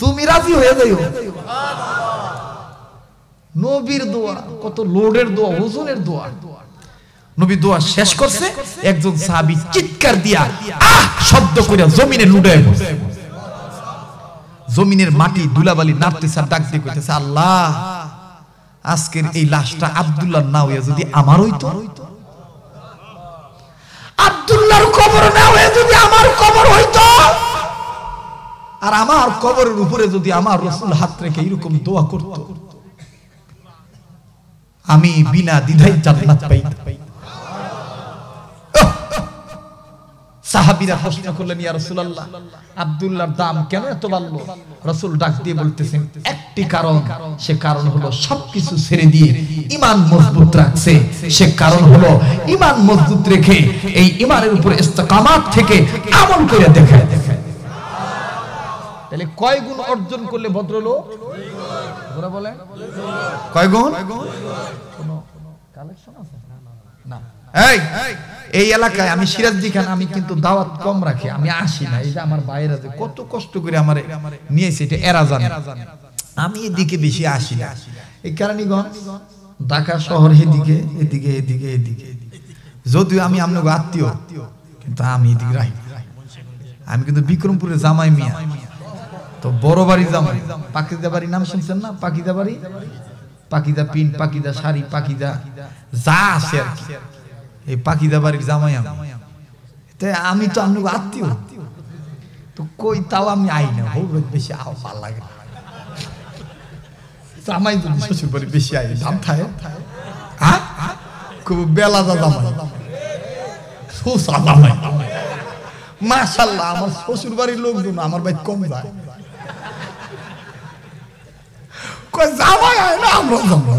তুমি রাজি হয়ে যাও। নবীর দোয়া কত লোডের দোয়া, ওজনের দোয়া। নবী দোয়া শেষ করছে, একজন সাহাবী চিৎকার দিয়া আহ শব্দ করে জমিনে লুটায় পড়ছে। জমিনের মাটি ধুলাবালি নাড়তেছে, ডাক দিয়ে কইতেছে আল্লাহ আজকের এই লাশটা আব্দুল্লাহর না হইয়া যদি আমার হইতো, আব্দুল্লাহর কবর না হইয়া যদি আমার কবর হইতো, আর আমার কবরের উপরে যদি আমার রাসূল হাত রেখে এরকম দোয়া করত, আমি বিনা দ্বিধায় জান্নাত পাইতাম। সাহাবীরা প্রশ্ন করলেন ইয়া রাসূলুল্লাহ আব্দুল্লাহর দাম কেন এত বাড়লো? রাসূল ডাক দিয়ে বলতেছেন একটি কারণ, সে কারণ হলো সবকিছু ছেড়ে দিয়ে ঈমান মজবুত রাখছে। সে কারণ হলো ঈমান মজবুত রেখে এই ঈমানের উপর ইস্তেকামাত থেকে আমল করে দেখায়। তাহলে কয় গুণ অর্জন করলে ভদ্রলোক? ওরা বলে কয় গুণ? কোনো কালেকশন আছে না? এই এলাকায় আমি সিরাজদি খান, আমি কিন্তু দাওয়াত কম রাখি, আমি আসি না। এই যে আমার বাইরে যে কত কষ্ট করে আমারে নিয়েছে, এটা এরা জানে। আমি এদিকে বেশি আসি না। এই কেরানীগঞ্জ, ঢাকা শহর, এদিকে এদিকে এদিকে এদিকে, যদিও আমি আপনাকে আত্মীয়, কিন্তু আমি এদিকে রাখি। আমি কিন্তু বিক্রমপুরের জামাই মিয়া, তো বড় বাড়ি জামাই। পাকিদা বাড়ির নাম শুনছেন না? পাকিদা বাড়ি, পাকিদা পিন, পাকিদা শাড়ি, পাকিদা যা আছে আর কি, এই পাকিদা বাড়ির জামাই আমি। তাই আমি তো আপনাকে আত্মীয়, তো কই তাও আমি আই না, বেশি ভালো লাগে। জামাই যদি শ্বশুর বাড়ি বেশি আই, দাম থাকে খুব বেলা জামাই, সোসা জামাই। মাশাআল্লাহ, আমার শ্বশুর বাড়ির লোকজন আমার ভাই কম যায়, কই জামাই আয় না, আমরা জামাই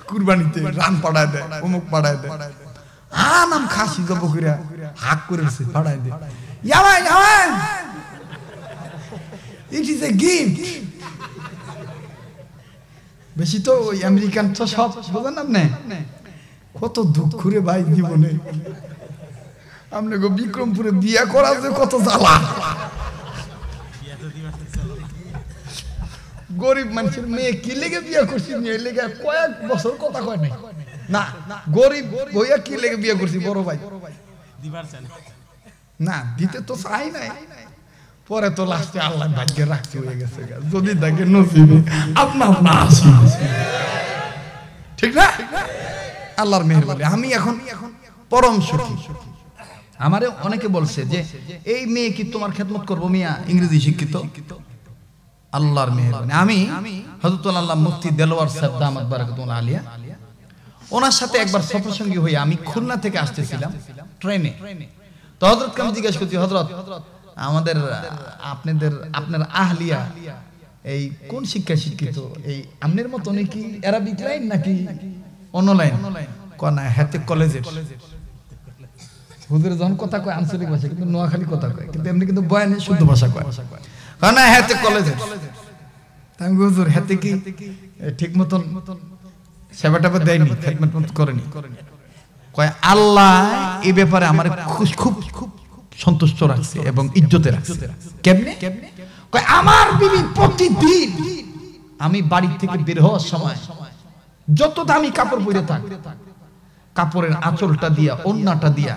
কুরবানিতে রান পাড়ায় দেয়, অমুক পাড়ায় দেয়, নাম খাসি জব করে হাক করেছে পাড়ায় দেয়। জামাই জামাই, ইট ইজ এ গিফট। বেশি তো ওই আমেরিকান তো সব বোঝেন আপনি, কত দুঃখ রে ভাই জীবনে। আপনাকে বিক্রমপুরে বিয়া করা যে কত জ্বালা। গরিব মানুষের মেয়ে কি লেগে বিয়া করছি, মেয়ে লেগে কয়েক বছর কথা কয় নাই না। গরিব বইয়া কি লেগে বিয়া করছি, বড় ভাই না দিতে তো চাই নাই, পরে তো লাস্টে আল্লাহ ভাগ্যে রাখতে হয়ে গেছে, যদি দেখে নসিবে আপনার না আসি, ঠিক না? আল্লাহর মেহেরবানি। আমি এখন পরম সুখী। আমারে অনেকে বলছে যে এই মেয়ে কি তোমার খেদমত করবো মিয়া, ইংরেজি শিক্ষিত। আল্লাহর মেহেরবানি আমি হযরত আল্লাহ মুফতি দেলোয়ার সাহেব দামাত বারাকাতুল্লাহ আলিয়া, ওনার সাথে একবার সফরসঙ্গী হয়ে আমি খুলনা থেকে আসতেছিলাম ট্রেনে। তো হযরতকে আমি জিজ্ঞাসা করছি, হযরত আমাদের আপনার আহলিয়া এই কোন শিক্ষায় শিক্ষিত, এই আমনের মতো নাকি আরবিক লাইন নাকি অন্য লাইন? কোনা হাতে কলেজের হুজুর যখন কথা কয় আঞ্চলিক ভাষা, কিন্তু নোয়াখালী কথা কয়, কিন্তু এমনি কিন্তু বয়ানে শুদ্ধ ভাষা কয়। না হাতে কলেজের। আমি হুজুর হাতে কি ঠিক মতন সেবা টেবা দেয়নি, খেদমত মত করেনি? কয় আল্লাহ এই ব্যাপারে আমার খুব খুব সন্তুষ্ট রাখছে এবং ইজ্জতে রাখছে। কেমনে? কয় আমার বিবি প্রতিদিন আমি বাড়ি থেকে বের হওয়ার সময় যত দামি কাপড় পরে থাক, কাপড়ের আঁচলটা দিয়া, ওন্নাটা দিয়া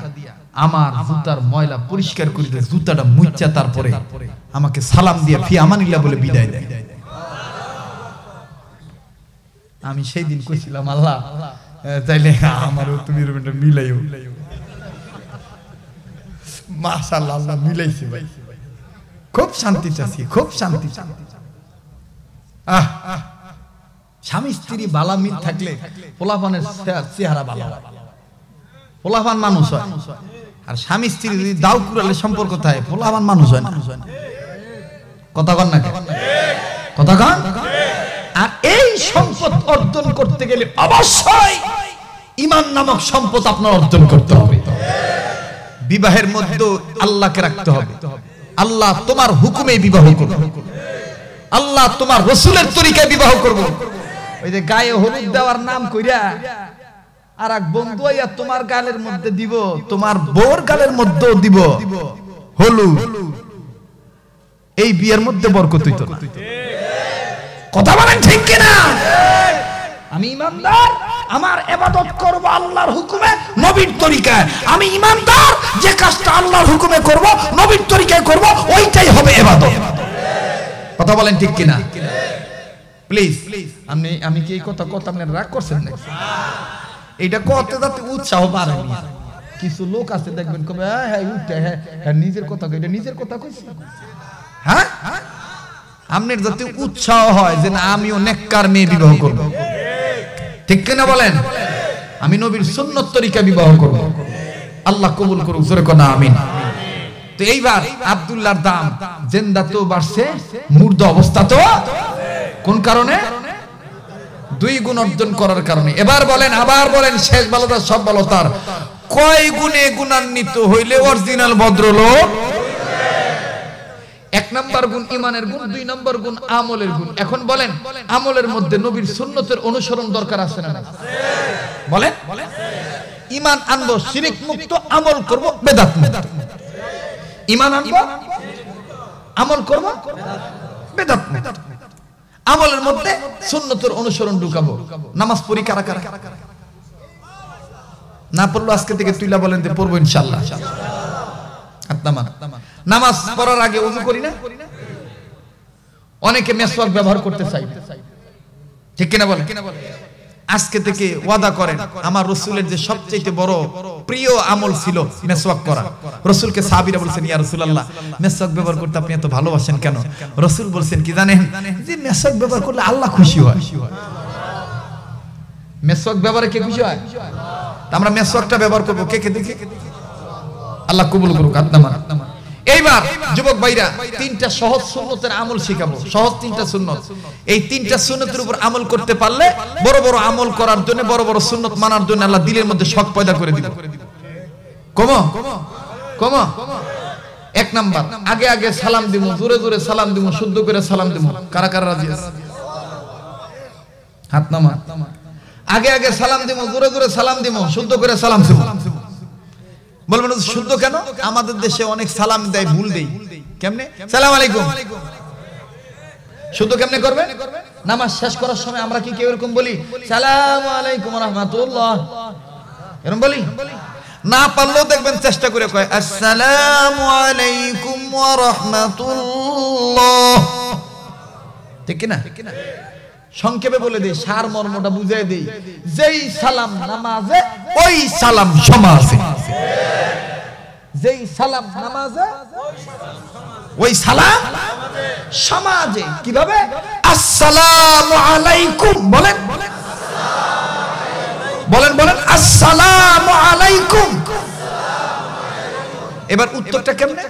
আমার জুতার ময়লা পরিষ্কার করে দেয়, জুতাটা মুচ্ছা তারপরে আমাকে সালাম দিয়ে ফি আমানিল্লাহ বলে বিদায় দেয়। আমি সেই দিন কইছিলাম আল্লাহ তাইলে আমারও তুমি রুমটা মিলাইও। মাশাআল্লাহ, আল্লাহ মিলাইছে ভাই, খুব শান্তি চাচ্ছি, খুব শান্তি। স্বামী স্ত্রী বালা মিল থাকলে পোলাপানের চেহারা ভালো, পোলাপান মানুষ হয়। আর স্বামী স্ত্রী যদি দাও কুড়ালে সম্পর্ক থাকে, পোলাপান মানুষ হয় না। কথা কন না, কথা কন। আর এই সম্পদ অর্জন করতে গেলে অবশ্যই ঈমান নামক সম্পদ আপনার অর্জন করতে হবে। বিবাহের মধ্যে আল্লাহকে রাখতে হবে। আল্লাহ তোমার হুকুমে বিবাহ করব, আল্লাহ তোমার রাসূলের তরিকায় বিবাহ করব। ওই যে গায়ে হলুদ দেওয়ার নাম কইরা আর এক বন্ধু আইয়া তোমার গালের মধ্যে দিব, তোমার বউর গালের মধ্যেও দিব হলুদ, এই বিয়ের মধ্যে বরকত হইতো না। কথা বলেন ঠিক কিনা? আমি ইমানদার, আমার ইবাদত করব আল্লাহর হুকুমে, নবীর তরিকায়। আমি ইমানদার, যে কাজটা আল্লাহর হুকুমে করব, নবীর তরিকায় করব, ওইটাই হবে ইবাদত। কথা বলেন ঠিক কিনা? প্লিজ, আমি কি এই কথা আপনারা রাগ করছেন না? এইটা কত যাতে উৎসাহ বাড়ে। কিছু লোক আছে দেখবেন কবে হ্যাঁ উঠে হ্যাঁ নিজের কথা কই, এটা নিজের কথা কইছে। হ্যাঁ, আপনার যাতে উৎসাহ হয় যে না আমিও নেককার মেয়ে বিবাহ করব, ঠিক কিনা বলেন? আমি নবীর সুন্নত তরিকা বিবাহ করব। আল্লাহ কবুল করুক, জোরে কোন আমিন। তো এইবার আব্দুল্লাহর দাম জিন্দা তো বাড়ছে, মুর্দা অবস্থা তো কোন কারণে? 2 গুণ অর্জন করার কারণে। এবার বলেন, আবার বলেন, শেষ ভালোতা সব ভালোতার কয় গুণে গুণান্বিত হইলে অরিজিনাল ভদ্রলোক? 1 নাম্বার গুণ ঈমানের গুণ, 2 নাম্বার গুণ আমলের গুণ। এখন বলেন, আমলের মধ্যে নবীর সুন্নতের অনুসরণ দরকার আছে না? বলেন, ঈমান আনবো শিরক মুক্ত, আমল করব বেদাত মুক্ত। ঈমান আনবো, আমল করব বেদাত মুক্ত। আমলের মধ্যে সুন্নতের অনুসরণ ঢুকাবো। নামাজ পড়ি কারা কারা? না পড়লো আজকে থেকে তুইলা বলেন যে পড়বো ইনশাআল্লাহ। নামাজ পড়ার আগে ওযু করি না? অনেকে মেসওয়াক ব্যবহার করতে চাই, ঠিক কিনা বলেন? আজকে থেকে ওয়াদা করেন, আমার রাসূলের যে সবচেয়ে বড় প্রিয় আমল ছিল মেসওয়াক করা। রাসূলকে সাহাবীরা বলছেন, ইয়া রাসূলুল্লাহ, মেসওয়াক ব্যবহার করতে আপনি এত ভালোবাসেন কেন? রাসূল বলছেন কি জানেন? যে মেসওয়াক ব্যবহার করলে আল্লাহ খুশি হয়। মেসওয়াক ব্যবহারে কে খুশি হয়? আমরা মেসওয়াকটা ব্যবহার করব, কে কে দেখি? আল্লাহ কবুল করুক। এইবার যুবক ভাইরা 3টা সহজ সুন্নতের আমল শিখাবো। সহজ 3টা সুন্নত। এই 3টা সুন্নতের উপর আমল করতে পারলে বড় বড় আমল করার জন্য, বড় বড় সুন্নত মানার জন্য আল্লাহ দিলের মধ্যে শখ পয়দা করে দিবে। কম 1 নাম্বার, আগে আগে সালাম দিমু, জোরে জোরে সালাম দিমু, শুদ্ধ করে সালাম দিমু। কারা কারা রাজি আছে? হাত নামা। আগে আগে সালাম দিমু, জোরে জোরে সালাম দিমু, শুদ্ধ করে সালাম দিমু। বলবেন শুদ্ধ কেন? আমাদের দেশে অনেক সালাম দেয়, ভুল দেই। কেমনে? সালাম আলাইকুম। শুদ্ধ কেমনে করবে? নামাজ শেষ করার সময় আমরা কি কেউ এরকম বলি? সালাম আলাইকুম ওয়া রাহমাতুল্লাহ, এরকম বলি? না পারলেও দেখবেন চেষ্টা করে কয় আসসালামু আলাইকুম ওয়া রাহমাতুল্লাহ, ঠিক কি না? সংক্ষেপে বলে দেই, সার মর্মটা বুঝাই দেই। যেই সালাম নামাজে, ওই সালাম সমাজে। যেই সালাম নামাজে, ওই সালাম সমাজে। কিভাবে? আসসালামু আলাইকুম বলেন, বলেন বলেন, আসসালামু আলাইকুম। এবার উত্তরটা কেমনে?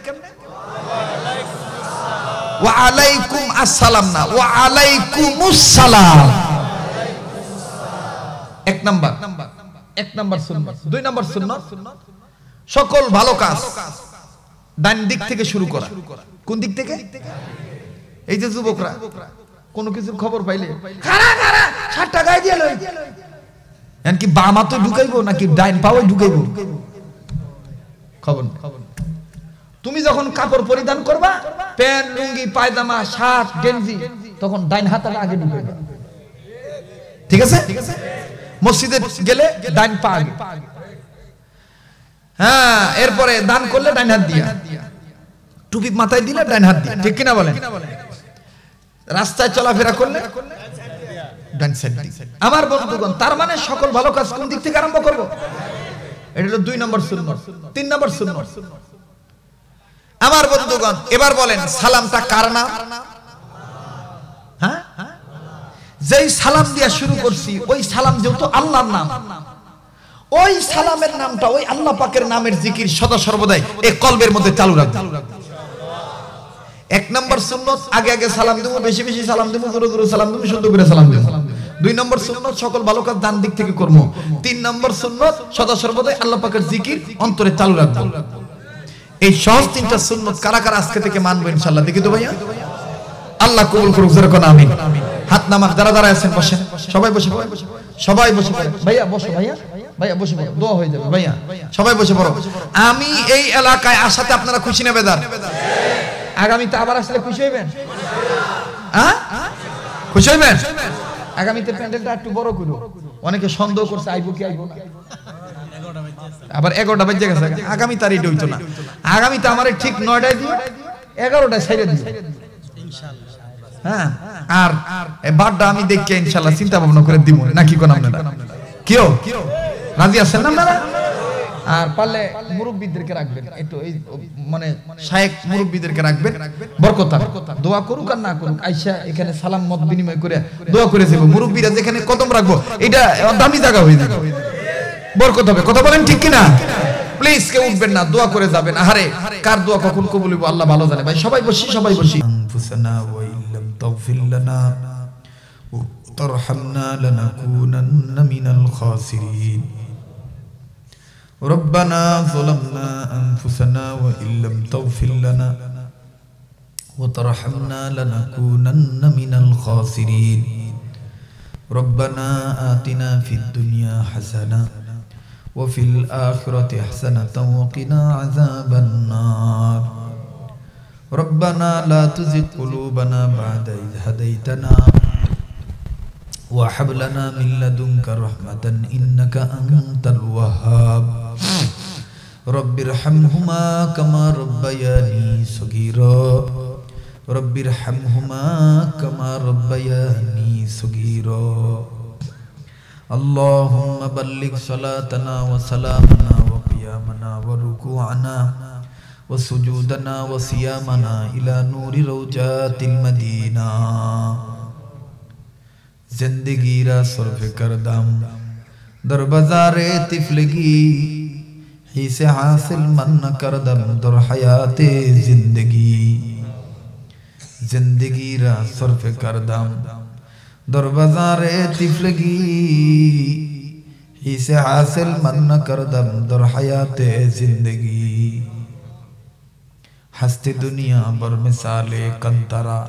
ওয়া আলাইকুম আসসালাম না, ওয়া আলাইকুমুস সালাম। 1 নাম্বার সুন্নাত। 2 নাম্বার সুন্নাত, সকল ভালো কাজ ডান দিক থেকে শুরু করা। কোন দিক থেকে? এই যে যুবকরা কোন কিছু খবর পাইলে খারা খারা 60 টাকা দিয়ে লই, এমনকি বাম হাতে ঢুকাইবো নাকি ডাইন পাওয়ে ঢুকাইবো? খবর। তুমি যখন কাপড় পরিধান করবা, প্যান্ট, লুঙ্গি, পায়জামা, শার্ট, গেঞ্জি, তখন ডাইন হাতটা আগে ঢুকাইবা, ঠিক আছে? মসজিদে গেলে ডাইন পা আগে। হ্যাঁ, এরপরে দান করলে ডাইন হাত দিয়া, টুপি মাথায় দিলে ডাইন হাত দিয়া, ঠিক কিনা বলেন? রাস্তায় চলাফেরা করলে ডাইন সাইড দিয়া। আমার বন্ধুগণ, তার মানে সকল ভালো কাজ কোন দিক থেকে আরম্ভ করব? এটা হলো 2 নম্বর সুন্নাত। 3 নম্বর সুন্নাত, আমার বন্ধুগণ এবার বলেন সালামটা কার নাম? হ্যাঁ, যেই সালাম দিয়া শুরু করছি ওই সালাম যেহেতু আল্লাহর নাম, ওই সালামের নামটা ওই আল্লাহ পাকের নামের জিকির সদা সর্বদাই এই কলবের মধ্যে চালু রাখবেন। এক নম্বর সুন্নত, আগে আগে সালাম দেবো, বেশি বেশি সালাম দেবো, জোরে জোরে সালাম দেবো, শুদ্ধ করে সালাম দেবো। 2 নম্বর সুন্নত, সকল ভালো কাজ ডান দিক থেকে করবো। 3 নম্বর সুন্নত, সদা সর্বদাই আল্লাহ পাকের জিকির অন্তরে চালু রাখবো। এই সহজ 3টা সুন্নত কারা কারা আজকে থেকে মানবো ইনশাআল্লাহ? দেখি তো ভাইয়া, আল্লাহ কবুল করুক, জোরে কোন আমিন। হাত নামান, যারা যারা আছেন বসেন, সবাই বসে পড়ো, সবাই বসে পড়ো। ভাইয়া বসো, ভাইয়া ভাইয়া বসে পড়ো, দোয়া হয়ে যাবে। ভাইয়া সবাই বসে পড়ো। আমি এই এলাকায় আসাতে আপনারা খুশি না বেদার? আগামীতে আবার আসলে খুশি হইবেন? হ্যাঁ, খুশি হইবেন? আগামীতে প্যান্ডেলটা একটু বড় করো। অনেকে সন্দেহ করছে আইবো কি আইবো না, আবার 11টা বেজে গেছে। আগামী তারিখ হইতো না, আগামীতে আমারে ঠিক 9টায় দিও, 11টায় ছেড়ে দিও ইনশাআল্লাহ। হ্যাঁ, আর বারটা আমি দেখে ইনশাআল্লাহ চিন্তা ভাবনা করে দিব, নাকি কোন আপনারা কিও রাজি আছেন না আপনারা? আর পারলে মুরব্বিদেরকে রাখবেন একটু, এই মানে শায়েখ মুরব্বিদেরকে রাখবেন, বরকত দোয়া করুক আর না করুক, আইসা এখানে সালাম মত বিনিময় করে দোয়া করে যাবো। মুরব্বিরা যেখানে কদম রাখবো এটা দামি জায়গা হয়ে যাবে, বরকত হবে। কথা বলেন ঠিক কিনা? প্লিজ কেউ উঠবেন না, দোয়া করে যাবেন। আরে কার দোয়া কখন কবুল হইব আল্লাহ ভালো জানে। ভাই সবাই বসি, সবাই বসি। আনফুসানা ওয়া ইল্লাম তাগফির লানা ওয়া তারহামনা লানাকুনান্না মিনাল খাসিরিন। ربنا ظلمنا أنفسنا وإن لم تغفر لنا وترحمنا لنكونن من الخاسرين. ربنا آتنا في الدنيا حسنة وفي الآخرة حسنة وقنا عذاب النار. ربنا لا تزغ قلوبنا بعد إذ هديتنا وهب لنا من لدنك رحمة إنك أنت الوهاب. رب ارحمهما كما ربياني صغيرا. رب ارحمهما كما ربياني صغيرا. اللهم بلغ صلاتنا وسلامنا وقيامنا وركوعنا وسجودنا وصيامنا إلى نور روجات المدينة. जिंदगी रा सर्फ करदम दर बाजारे तिफलगी ही से हासिल मन करदम दर हयाते जिंदगी. जिंदगी रा सर्फ करदम दर बाजारे तिफलगी ही से हासिल मन करदम दर हयाते जिंदगी. हस्ती दुनिया बर मिसाले कंतरा,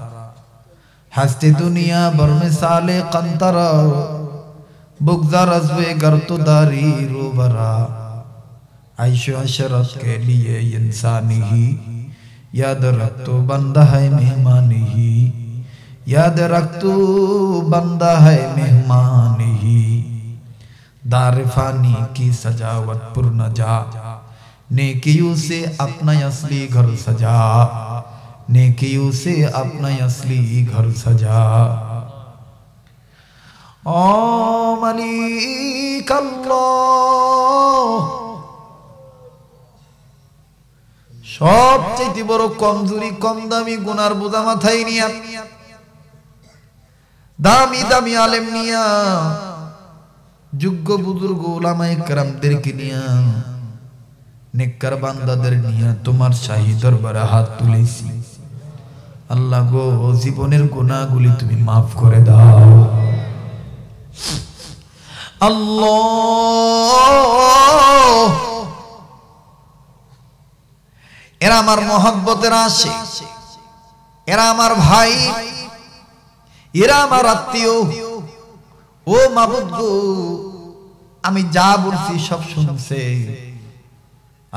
हस्ती दुनिया बर मिसाले कंतरा. बुगज़ा रज़्वे गर तो दारी रूबरा. आयशो अशरत के लिए इंसानी ही याद रख तो बंदा है मेहमानी ही. याद रख तो बंदा है मेहमानी ही. दार फानी की सजावट पुर न जा, नेकियों से अपना असली घर सजा. नेकियों से अपना असली घर सजा. ओ मलिक अल्लाह, সবচেয়ে বড় কমজোরি কম দামি গুনার বোঝা মাথায় নিয়া, দামি দামি আলেম নিয়া, যোগ্য বুজুর্গ উলামায়ে কেরামদেরকে নিয়া, নেককার বান্দাদের নিয়া তোমার শাহী দরবারে হাত তুলেছি। আল্লাহ গো, জীবনের গুনাহগুলি তুমি মাফ করে দাও। আল্লাহ, এরা আমার মহব্বতের আশিক, এরা আমার ভাই, এরা আমার আত্মীয়। ও মাবুদ গো, আমি যা বলছি সব শুনছে।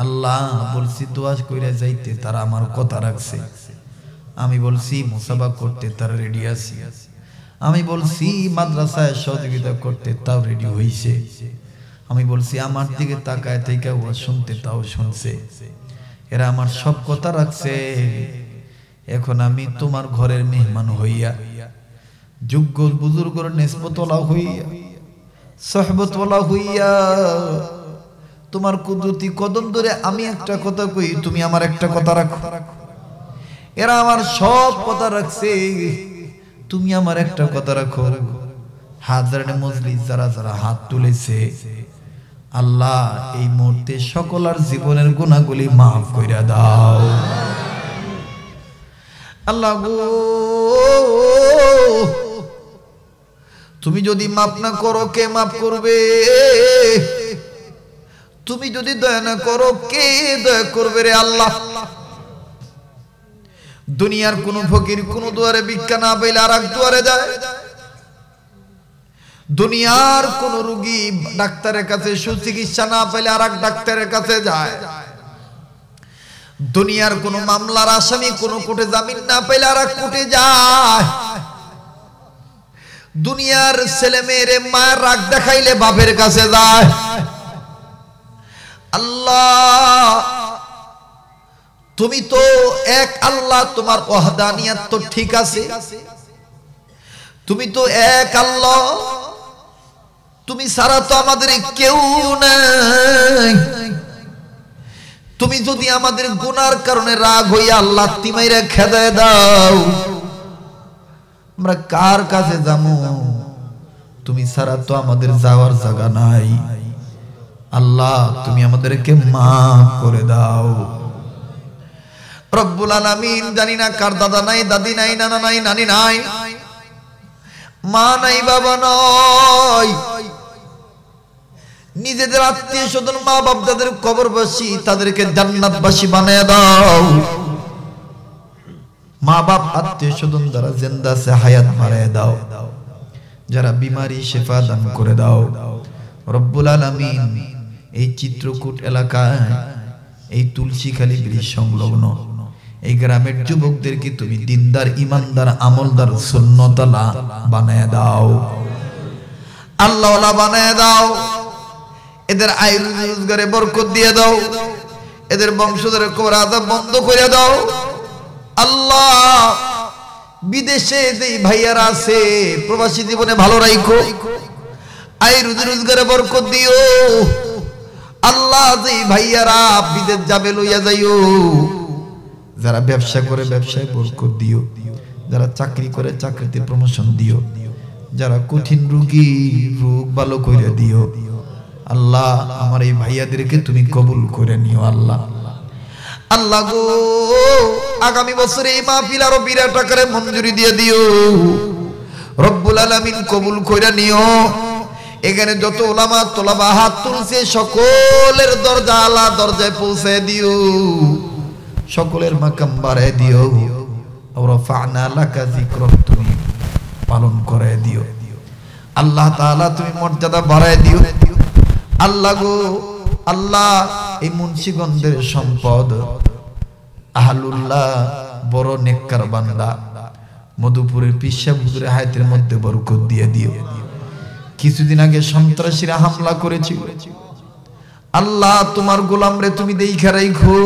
আল্লাহ, বলছি দোয়া কইরা যাইতে, তারা আমার কথা রাখছে। আমি বলছি মুসাফা করতে, তারা রেডি আছে। আমি বলছি মাদ্রাসায় সহযোগিতা করতে, তাও রেডি হইছে। আমি বলছি আমার দিকে তাকায় থেকে ও শুনতে, তাও শুনছে। এরা আমার সব কথা রাখছে। এখন আমি তোমার ঘরের মেহমান হইয়া, যোগ্য বুজুর্গর নিসবতওয়ালা হইয়া, সহবতওয়ালা হইয়া তোমার কুদরতি কদম ধরে আমি একটা কথা কই, তুমি আমার একটা কথা রাখো। এরা আমার সব কথা রাখছে, তুমি আমার একটা কথা রাখো। হাজারে মজলিস যারা যারা হাত তুলেছে, আল্লাহ এই মুহূর্তে সকলের জীবনের গুনাহগুলি মাফ কইরা দাও। আল্লাহ গো, তুমি যদি মাফ না করো কে মাফ করবে? তুমি যদি দয়া না করো কে দয়া করবে রে আল্লাহ? দুনিয়ার কোন ফকির কোন দুয়ারে ভিক্ষা না পাইলে আর এক দুয়ারে যায়। দুনিয়ার কোন রোগী ডাক্তারের কাছে সুচিকিৎসা না পাইলে আর এক ডাক্তারের কাছে যায়। দুনিয়ার কোন মামলার আসামি কোন কোর্টে জামিন না পাইলে আর এক কোর্টে যায়। দুনিয়ার ছেলে মেয়েরে মায়ের রাগ দেখাইলে বাপের কাছে যায়। আল্লাহ তুমি তো এক আল্লাহ, তোমার ওয়াহদানিয়ত তো ঠিক আছে, তুমি তো এক আল্লাহ, তুমি ছাড়া তো আমাদের কেউ নাই। তুমি যদি আমাদের গুনার কারণে রাগ হইয়া আল্লাহ তিমাইরা খেদায় দাও, আমরা কার কাছে যাবো? তুমি ছাড়া তো আমাদের যাওয়ার জায়গা নাই। আল্লাহ তুমি আমাদেরকে মাফ করে দাও রব্বুল আলামিন। জানি না কার দাদা নাই, দাদি নাই, নানা নাই, নানি নাই, মা নাই, বাবা নাই, নিজেদের আত্মীয় স্বজন মা বাপ যাদের কবরবাসী তাদেরকে জান্নাতবাসী বানায় দাও। মা বাপ আত্মীয় স্বজন যারা জিন্দা আছে হায়াত বাড়ায় দাও, যারা বিমারি শিফা দান করে দাও রব্বুল আলামিন। এই চিত্রকূট এলাকায় এই তুলসীখালী ব্রিজ সংলগ্ন এই গ্রামের যুবকদেরকে তুমি দিনদার, ইমানদার, আমলদার, সুন্নতালা বানায় দাও, আল্লাহওয়ালা বানায় দাও। এদের আয় রোজগারে বরকত দিয়ে দাও, এদের বংশধরের কবর আযাব বন্ধ করে দাও। আল্লাহ বিদেশে যে ভাইয়ারা আছে প্রবাসী জীবনে ভালো রাখো, আয় রোজগারে বরকত দিও। আল্লাহ যে ভাইয়ারা বিদেশ যাবে লইয়া যাইও, যারা ব্যবসা করে ব্যবসায় বরকত দিও, যারা চাকরি করে চাকরিতে প্রমোশন দিও, যারা কঠিন রোগী রোগ ভালো করে দিও। আল্লাহ আমার এই ভাইয়াদেরকে তুমি কবুল করে নিও আল্লাহ। আল্লাহ গো আগামী বছরে এই মাহফিল আরো বিরাট আকারে মঞ্জুরি দিয়ে দিও রব্বুল আলামিন, কবুল করে নিও। এখানে যত উলামা তোলাবা হাত তুলছে সকলের দরজা আলা দরজায় পৌঁছে দিও, সকলের মাকাম বাড়ায় দিও। ওয়ারফা'না লাকা যিকরাক তুমি পালন করে দিও আল্লাহ তাআলা, তুমি মর্যাদা বাড়ায় দিও আল্লাহ গো। আল্লাহ এই মুন্সিগঞ্জের সম্পদ আহলুল্লাহ বড় নেককার বান্দা মধুপুরের পিসা হুজুরের হায়াতের মধ্যে বরকত দিয়ে দিও। কিছুদিন আগে সন্ত্রাসীরা হামলা করেছিল, আল্লাহ তোমার গোলামরে তুমি দেইখা রাইখো।